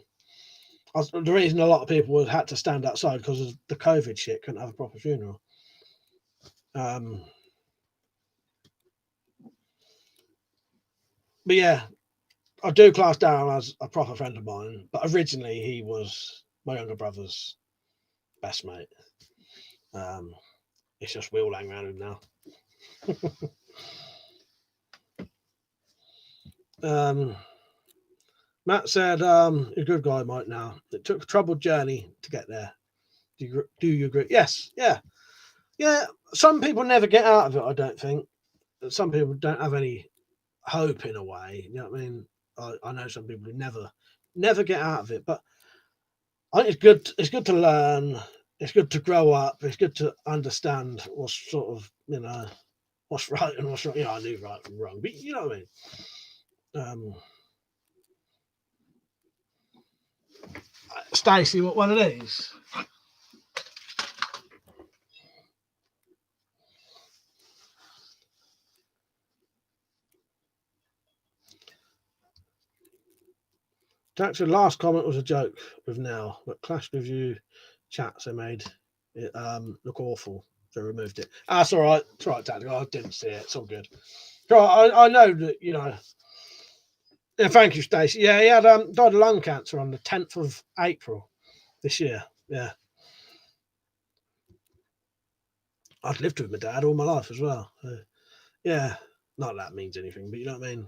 The reason a lot of people had to stand outside because of the COVID shit, couldn't have a proper funeral. But yeah, I do class Daryl as a proper friend of mine, but originally he was my younger brother's best mate. It's just we all hang around him now. Matt said, "You're a good guy, Mike. Now it took a troubled journey to get there. Do you agree?" Yes, yeah. Some people never get out of it. I don't think. Some people don't have any hope in a way. You know what I mean? I know some people who never get out of it, but I think it's good. It's good to learn. It's good to grow up. It's good to understand what's sort of what's right and what's wrong. I knew right and wrong, but you know what I mean. Stacey, what one of these? Jackson, last comment was a joke with Nell, but clashed with you chats they made it look awful. So removed it. That's all right. It's all right, Tactical. I didn't see it. It's all good. I know that, Yeah, thank you, Stacey. Yeah, he had died of lung cancer on the 10th of April this year. Yeah. I'd lived with my dad all my life as well. Yeah. Not that means anything, but you know what I mean?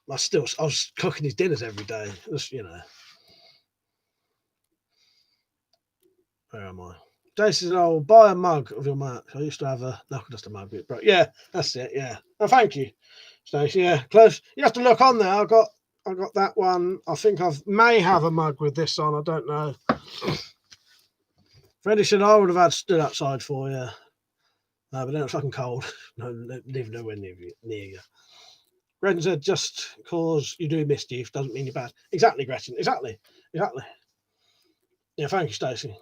I was cooking his dinners every day. Just, Where am I? Jason said, "Oh, buy a mug of your mark." I used to have a knuckle duster mug, but yeah, that's it. Yeah. Oh, thank you, Stacey. Yeah, close. You have to look on there. I got that one. I think may have a mug with this on. I don't know. Freddie said I would have had stood outside for you. No, but then it's fucking cold. No, live nowhere near you. Gretchen said, "Just cause you do mischief doesn't mean you're bad." Exactly, Gretchen. Exactly. Yeah, thank you, Stacey.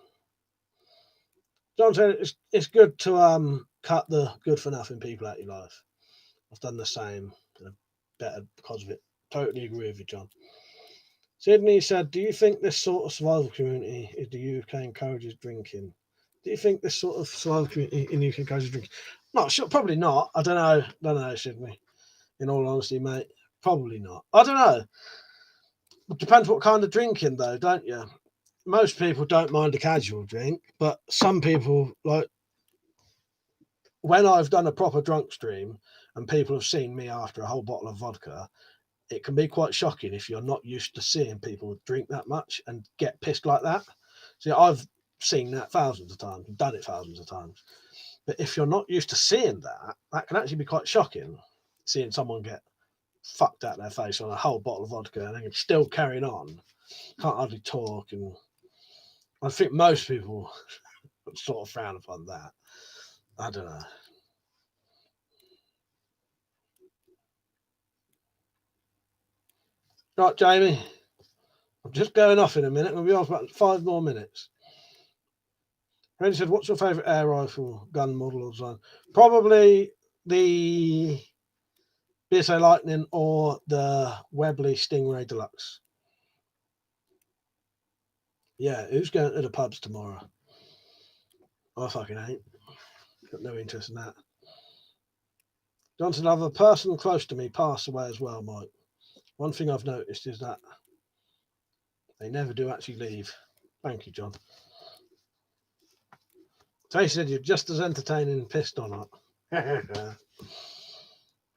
John said it's good to cut the good for nothing people out of your life. I've done the same, better because of it. Totally agree with you, John. Sydney said, "Do you think this sort of survival community in the UK encourages drinking? Do you think this sort of survival community in the UK encourages drinking?" Not sure, probably not. I don't know. Sydney. In all honesty, mate, probably not. I don't know. It depends what kind of drinking, though, don't you? Most people don't mind a casual drink, but some people like when I've done a proper drunk stream and people have seen me after a whole bottle of vodka, it can be quite shocking if you're not used to seeing people drink that much and get pissed like that. See, I've seen that thousands of times, done it thousands of times. But if you're not used to seeing that, that can actually be quite shocking, seeing someone get fucked out their face on a whole bottle of vodka and then still carrying on, can't hardly talk. And I think most people sort of frown upon that. I don't know. Right, Jamie. I'm just going off in a minute. We'll be off about 5 more minutes. Freddie said, "What's your favourite air rifle gun model or design?" Probably the BSA Lightning or the Webley Stingray Deluxe. Yeah, who's going to the pubs tomorrow? I fucking ain't. Got no interest in that. Johnson, another person close to me passed away as well, Mike. One thing I've noticed is that they never do actually leave. Thank you, John. So he said you're just as entertaining pissed or not.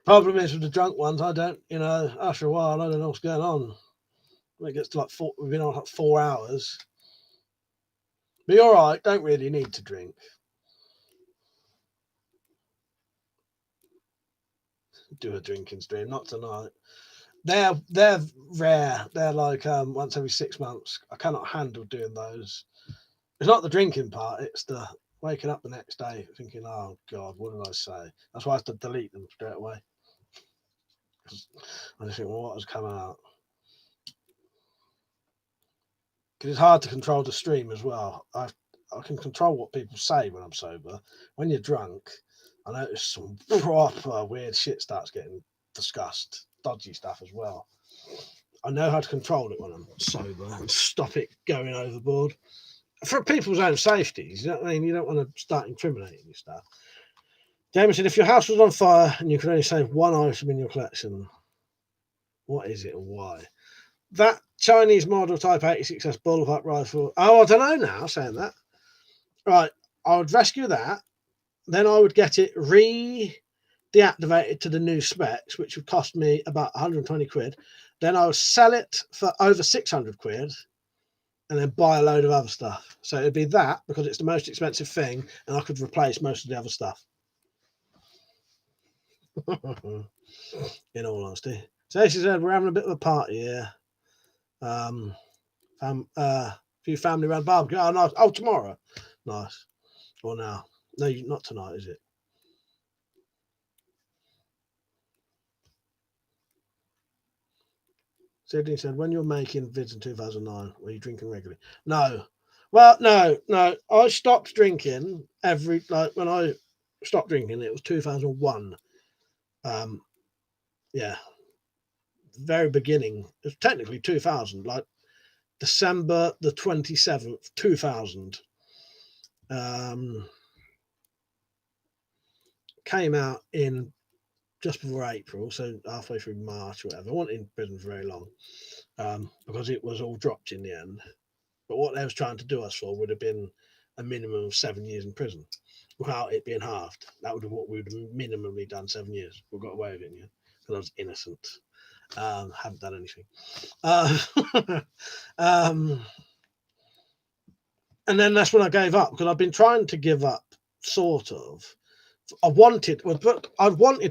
Problem is with the drunk ones, I don't, after a while, I don't know what's going on. When it gets to like we've been on like 4 hours. But you're all right, don't really need to drink. Do a drinking stream, not tonight. They're rare. They're like once every 6 months. I cannot handle doing those. It's not the drinking part, it's the waking up the next day thinking, oh God, what did I say? That's why I have to delete them straight away. I just think, well, what has come out? Because it's hard to control the stream as well. I can control what people say when I'm sober. When you're drunk, I notice some proper weird shit starts getting discussed, dodgy stuff as well. I know how to control it when I'm sober and stop it going overboard. For people's own safeties, you know what I mean? You don't want to start incriminating your stuff. Jamie said, if your house was on fire and you could only save one item in your collection, what is it and why? That Chinese model Type 86S bullpup rifle. Oh, I don't know now, saying that. Right, I would rescue that. Then I would get it deactivated to the new specs, which would cost me about 120 quid. Then I would sell it for over 600 quid and then buy a load of other stuff. So it'd be that because it's the most expensive thing and I could replace most of the other stuff. In all honesty. So she said, we're having a bit of a party here. Few family around barbecue. Oh, nice. Oh, tomorrow. Nice. Or now. No, not tonight, is it? Sydney said, when you're making vids in 2009, were you drinking regularly? No. Well, no. I stopped drinking when I stopped drinking, it was 2001. Yeah. Very beginning. It was technically 2000, like December the 27th, 2000. Came out in just before April, so halfway through March or whatever. I wasn't in prison for very long because it was all dropped in the end. But what they was trying to do us for would have been a minimum of 7 years in prison without it being halved. That would have what we would have minimally done 7 years. We got away with it, yeah, because I was innocent. Haven't done anything. And then that's when I gave up because I've been trying to give up, sort of. I'd wanted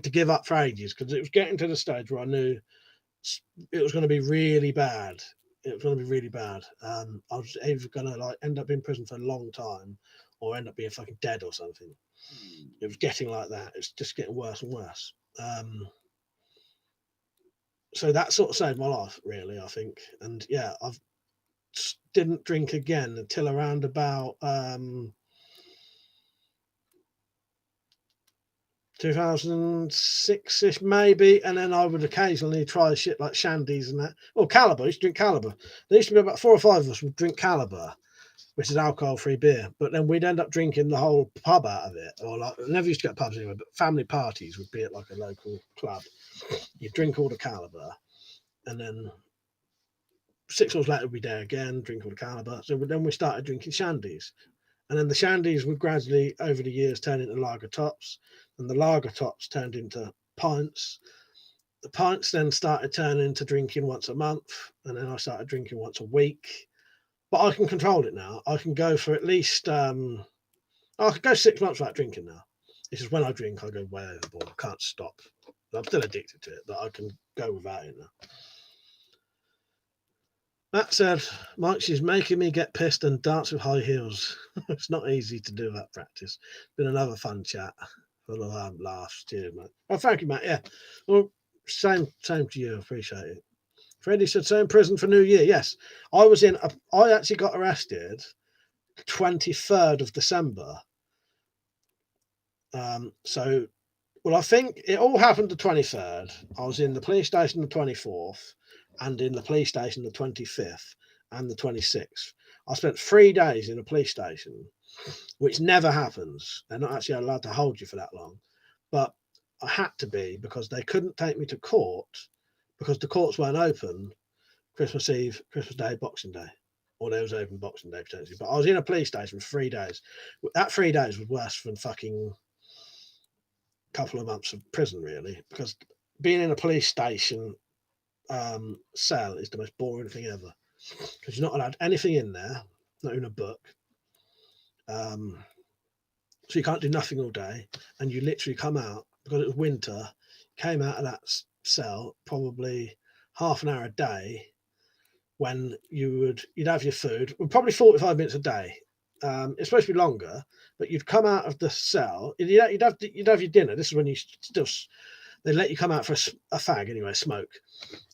to give up for ages because it was getting to the stage where I knew it was going to be really bad. It was going to be really bad. I was either going to end up in prison for a long time or end up being fucking dead or something. It was getting like that. It's just getting worse and worse. So that sort of saved my life, really, I think. And yeah, I didn't drink again until around about 2006-ish maybe, and then I would occasionally try shit like shandies and that. Or Caliber, I used to drink Caliber. There used to be about 4 or 5 of us would drink Caliber, which is alcohol-free beer, but then we'd end up drinking the whole pub out of it. Or like, never used to get pubs anyway, but family parties would be at like a local club. You'd drink all the Caliber, and then 6 months later we'd be there again, drink all the Caliber. So then we started drinking shandies. And then the shandies would gradually, over the years, turn into lager tops. And the lager tops turned into pints. The pints then started turning into drinking once a month. And then I started drinking once a week. But I can control it now. I can go for at least, I could go 6 months without drinking now. It's just when I drink, I go way overboard. I can't stop. I'm still addicted to it, but I can go without it now. That said, Mike, she's making me get pissed and dance with high heels. It's not easy to do that practice. Been another fun chat. Full of laughs. Cheers, mate. Oh, thank you, Matt. Yeah. Well, same to you. Appreciate it. Freddie said, so in prison for New Year. Yes. I actually got arrested 23rd of December. Well, I think it all happened the 23rd. I was in the police station the 24th, and in the police station the 25th and the 26th. I spent 3 days in a police station, which never happens. They're not actually allowed to hold you for that long. But I had to be, because they couldn't take me to court because the courts weren't open Christmas Eve, Christmas Day, Boxing Day. Or they was open Boxing Day potentially. But I was in a police station for 3 days. That 3 days was worse than fucking couple of months of prison, really, because being in a police station cell is the most boring thing ever, because you're not allowed anything in there, not even a book, so you can't do nothing all day, and you literally come out, because it was winter, came out of that cell probably half an hour a day, when you'd have your food, probably 45 minutes a day. It's supposed to be longer, but you'd come out of the cell, you'd have your dinner. This is when you still, they let you come out for a fag anyway, smoke.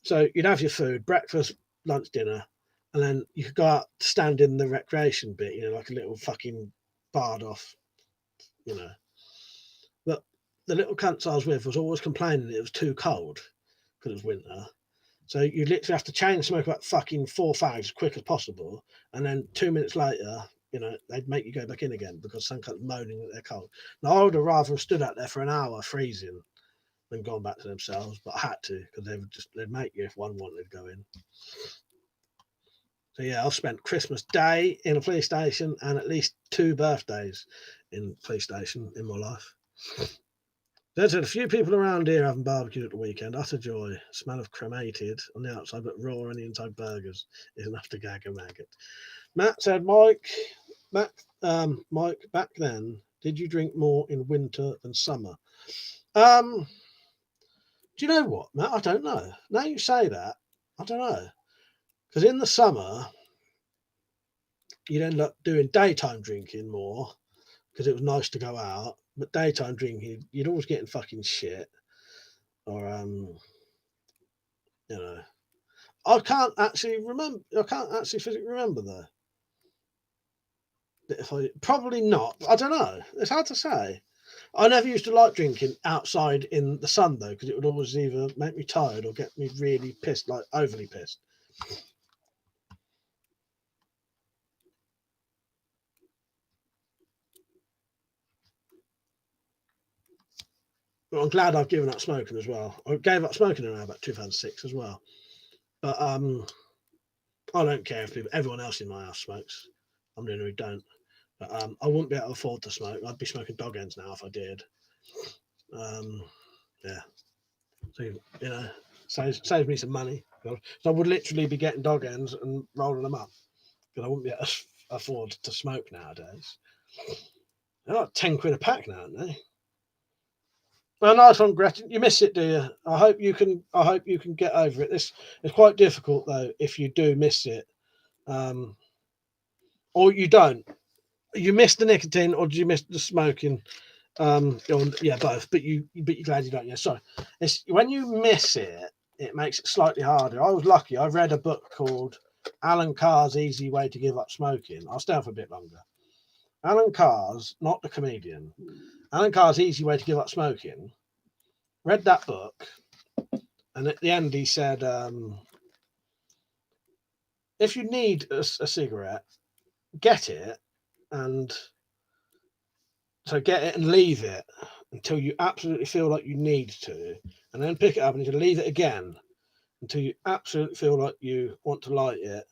So you'd have your food, breakfast, lunch, dinner, and then you could go out, stand in the recreation bit, like a little fucking barred off, But the little cunts I was with was always complaining it was too cold because it was winter. So you literally have to chain smoke about fucking 4 fags as quick as possible, and then 2 minutes later, they'd make you go back in again because some cunt's moaning that they're cold. Now, I would have rather stood out there for an hour freezing than gone back to themselves, but I had to, because they'd make you if one wanted to go in. So yeah, I've spent Christmas Day in a police station and at least 2 birthdays in a police station in my life. Then said a few people around here having barbecue at the weekend. Utter joy. Smell of cremated on the outside, but raw on the inside burgers is enough to gag a maggot. Matt said, Mike, back then, did you drink more in winter than summer? Do you know what, Matt? I don't know. Now you say that, I don't know. Because in the summer, you'd end up doing daytime drinking more because it was nice to go out. But daytime drinking, you'd always get in fucking shit. Or, I can't actually remember. I can't actually physically remember, though. Probably not. I don't know. It's hard to say. I never used to like drinking outside in the sun, though, because it would always either make me tired or get me really pissed, like overly pissed. But I'm glad I've given up smoking as well. I gave up smoking around about 2006 as well. But I don't care if everyone else in my house smokes. I'm the only who don't. But I wouldn't be able to afford to smoke. I'd be smoking dog ends now if I did. Yeah. So, saves me some money. So I would literally be getting dog ends and rolling them up, because I wouldn't be able to afford to smoke nowadays. They're like 10 quid a pack now, aren't they? Well, nice one, Gretchen. You miss it, do you? I hope you can get over it. It's quite difficult though if you do miss it, or you don't. You miss the nicotine, or do you miss the smoking? Yeah, both. But you're glad you don't. Yeah, sorry. It's when you miss it, it makes it slightly harder. I was lucky. I read a book called Alan Carr's Easy Way to Give Up Smoking. I'll stay on for a bit longer. Alan Carr's, not the comedian. Alan Carr's Easy Way to Give Up Smoking. Read that book, and at the end he said, if you need a cigarette, get it, and so get it and leave it until you absolutely feel like you need to, and then pick it up and you leave it again until you absolutely feel like you want to light it.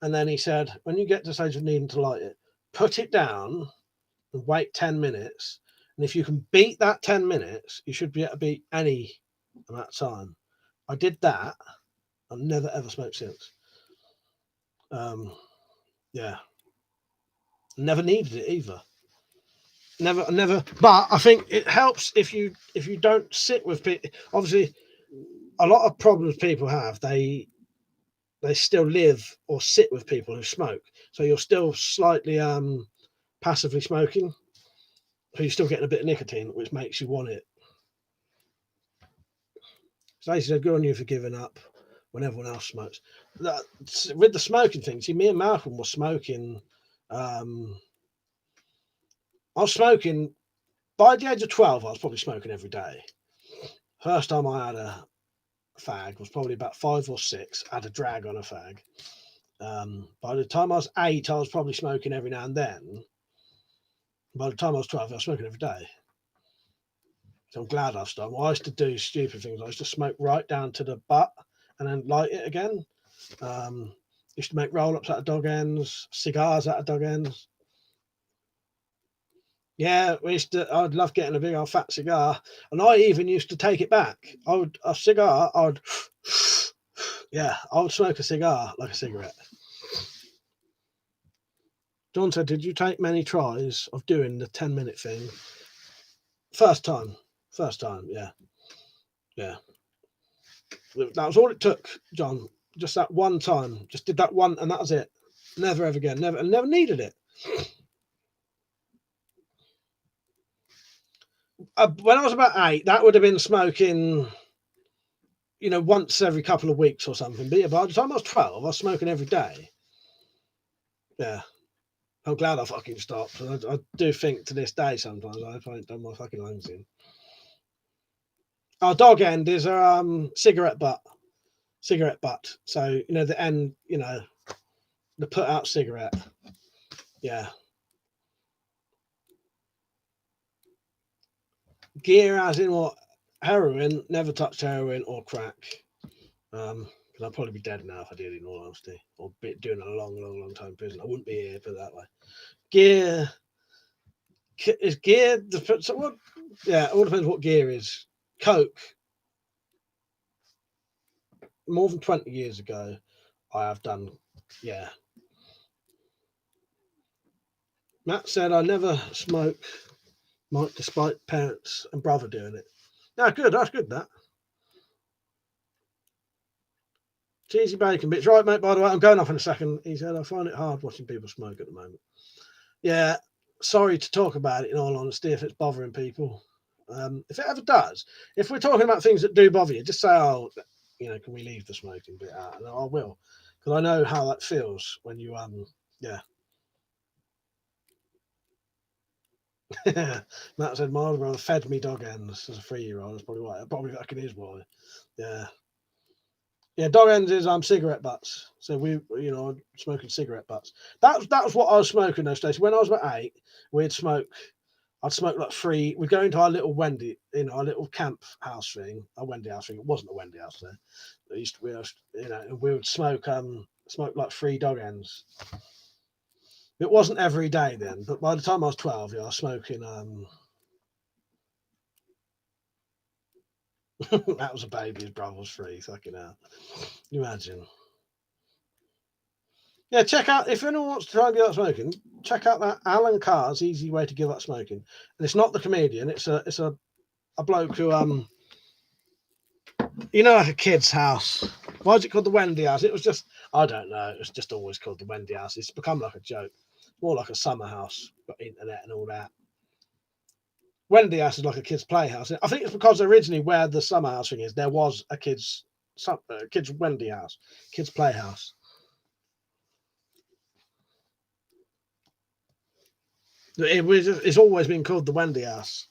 And then he said, when you get to the stage of needing to light it, put it down and wait 10 minutes. And if you can beat that 10 minutes, you should be able to beat any amount of time. I did that. I've never ever smoked since. Yeah. Never needed it either. Never. But I think it helps if you don't sit with people. Obviously, a lot of problems people have, they still live or sit with people who smoke. So you're still slightly passively smoking. So you're still getting a bit of nicotine, which makes you want it. Stacey said, good on you for giving up when everyone else smokes. With the smoking thing, see, me and Malcolm were smoking I was smoking by the age of 12. I was probably smoking every day. First time I had a fag was probably about 5 or 6. I had a drag on a fag. By the time I was 8, I was probably smoking every now and then. By the time I was 12, I was smoking every day. So I'm glad I've stopped. I used to do stupid things. I used to smoke right down to the butt and then light it again. Used to make roll-ups out of dog ends, cigars out of dog ends. Yeah, I'd love getting a big old fat cigar, and I even used to take it back. I would yeah, I would smoke a cigar like a cigarette. John said, "Did you take many tries of doing the 10-minute thing?" First time, yeah. That was all it took, John. Just that one time. Just did that one, and that was it. Never ever again. Never needed it. When I was about 8, that would have been smoking, once every couple of weeks or something. But yeah, by the time I was 12, I was smoking every day. Yeah. I'm glad I fucking stopped. I do think to this day sometimes I haven't done my fucking lungs in. Our dog end is a cigarette butt. Cigarette butt. So, the end, the put out cigarette. Yeah. Gear as in what? Heroin. Never touched heroin or crack. Because I'd probably be dead now if I did, in all honesty, or doing a long time in prison. I wouldn't be here, put it that way. Gear is gear. So what? Yeah, it all depends what gear is. Coke. More than 20 years ago, I have done. Yeah. Matt said I never smoke, Mike, despite parents and brother doing it. Yeah, good. That's good. That. Cheesy bacon bits. Right, mate, by the way, I'm going off in a second. He said, I find it hard watching people smoke at the moment. Yeah, sorry to talk about it, in all honesty, if it's bothering people. If it ever does, if we're talking about things that do bother you, just say, oh, can we leave the smoking bit out? And I will, because I know how that feels when you, yeah. Matt said, my older brother fed me dog ends as a 3-year-old. That's probably why. Probably back in his boy. Yeah. Yeah, dog ends is cigarette butts. So we, smoking cigarette butts. That was what I was smoking those days. When I was about 8, I'd smoke like 3. We'd go into our little Wendy, our little camp house thing, a Wendy house thing. It wasn't a Wendy house there. We would smoke like 3 dog ends. It wasn't every day then, but by the time I was 12, I was smoking. That was a baby. His brother was 3. Fucking hell. You imagine. Yeah, check out, if anyone wants to try and give up smoking, check out that Alan Carr's Easy Way to Give Up Smoking. And it's not the comedian, it's a bloke who like a kid's house. Why is it called the Wendy House? It was just, I don't know, it's just always called the Wendy House. It's become like a joke. More like a summer house, got internet and all that. Wendy House is like a kid's playhouse. I think it's because originally where the summer house thing is, there was a kid's Wendy House, kid's playhouse. It's always been called the Wendy House.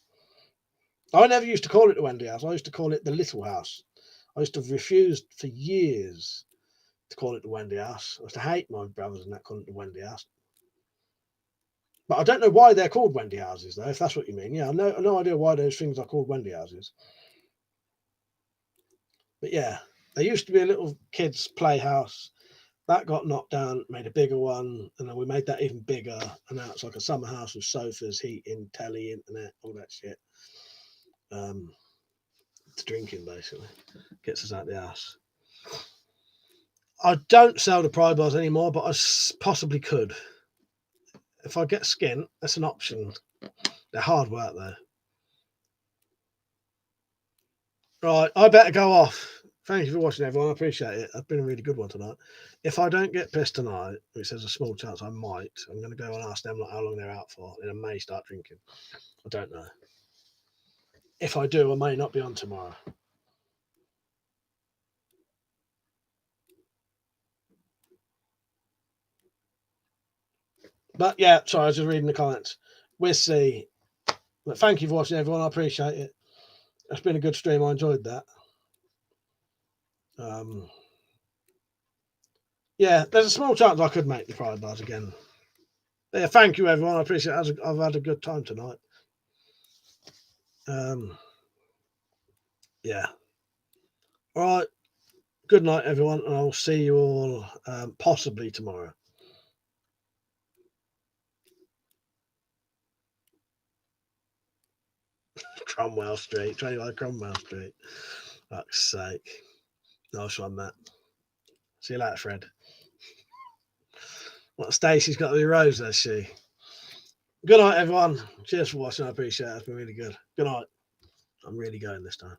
I never used to call it the Wendy House. I used to call it the Little House. I used to have refused for years to call it the Wendy House. I used to hate my brothers and that calling it the Wendy House. But I don't know why they're called Wendy Houses, though, if that's what you mean. Yeah, no idea why those things are called Wendy Houses. But yeah, there used to be a little kids' playhouse. That got knocked down, made a bigger one, and then we made that even bigger. And now it's like a summer house with sofas, heating, telly, internet, all that shit. It's drinking, basically. Gets us out the house. I don't sell the pry bars anymore, but I possibly could. If I get skin, that's an option. They're hard work, though. Right, I better go off. Thank you for watching, everyone. I appreciate it. It's been a really good one tonight. If I don't get pissed tonight, which there's a small chance I might, I'm going to go and ask them how long they're out for, and I may start drinking. I don't know. If I do, I may not be on tomorrow. But yeah, sorry, I was just reading the comments. We'll see. But thank you for watching, everyone. I appreciate it. It's been a good stream. I enjoyed that. Yeah, there's a small chance I could make the Pride bars again. Yeah, thank you, everyone. I appreciate it. I've had a good time tonight. Yeah. All right. Good night, everyone, and I'll see you all possibly tomorrow. Cromwell Street, 21 Cromwell Street. Fuck's sake. Nice one, Matt. See you later, Fred. What Stacey's got to be Rose, has she? Good night, everyone. Cheers for watching. I appreciate it. It's been really good. Good night. I'm really going this time.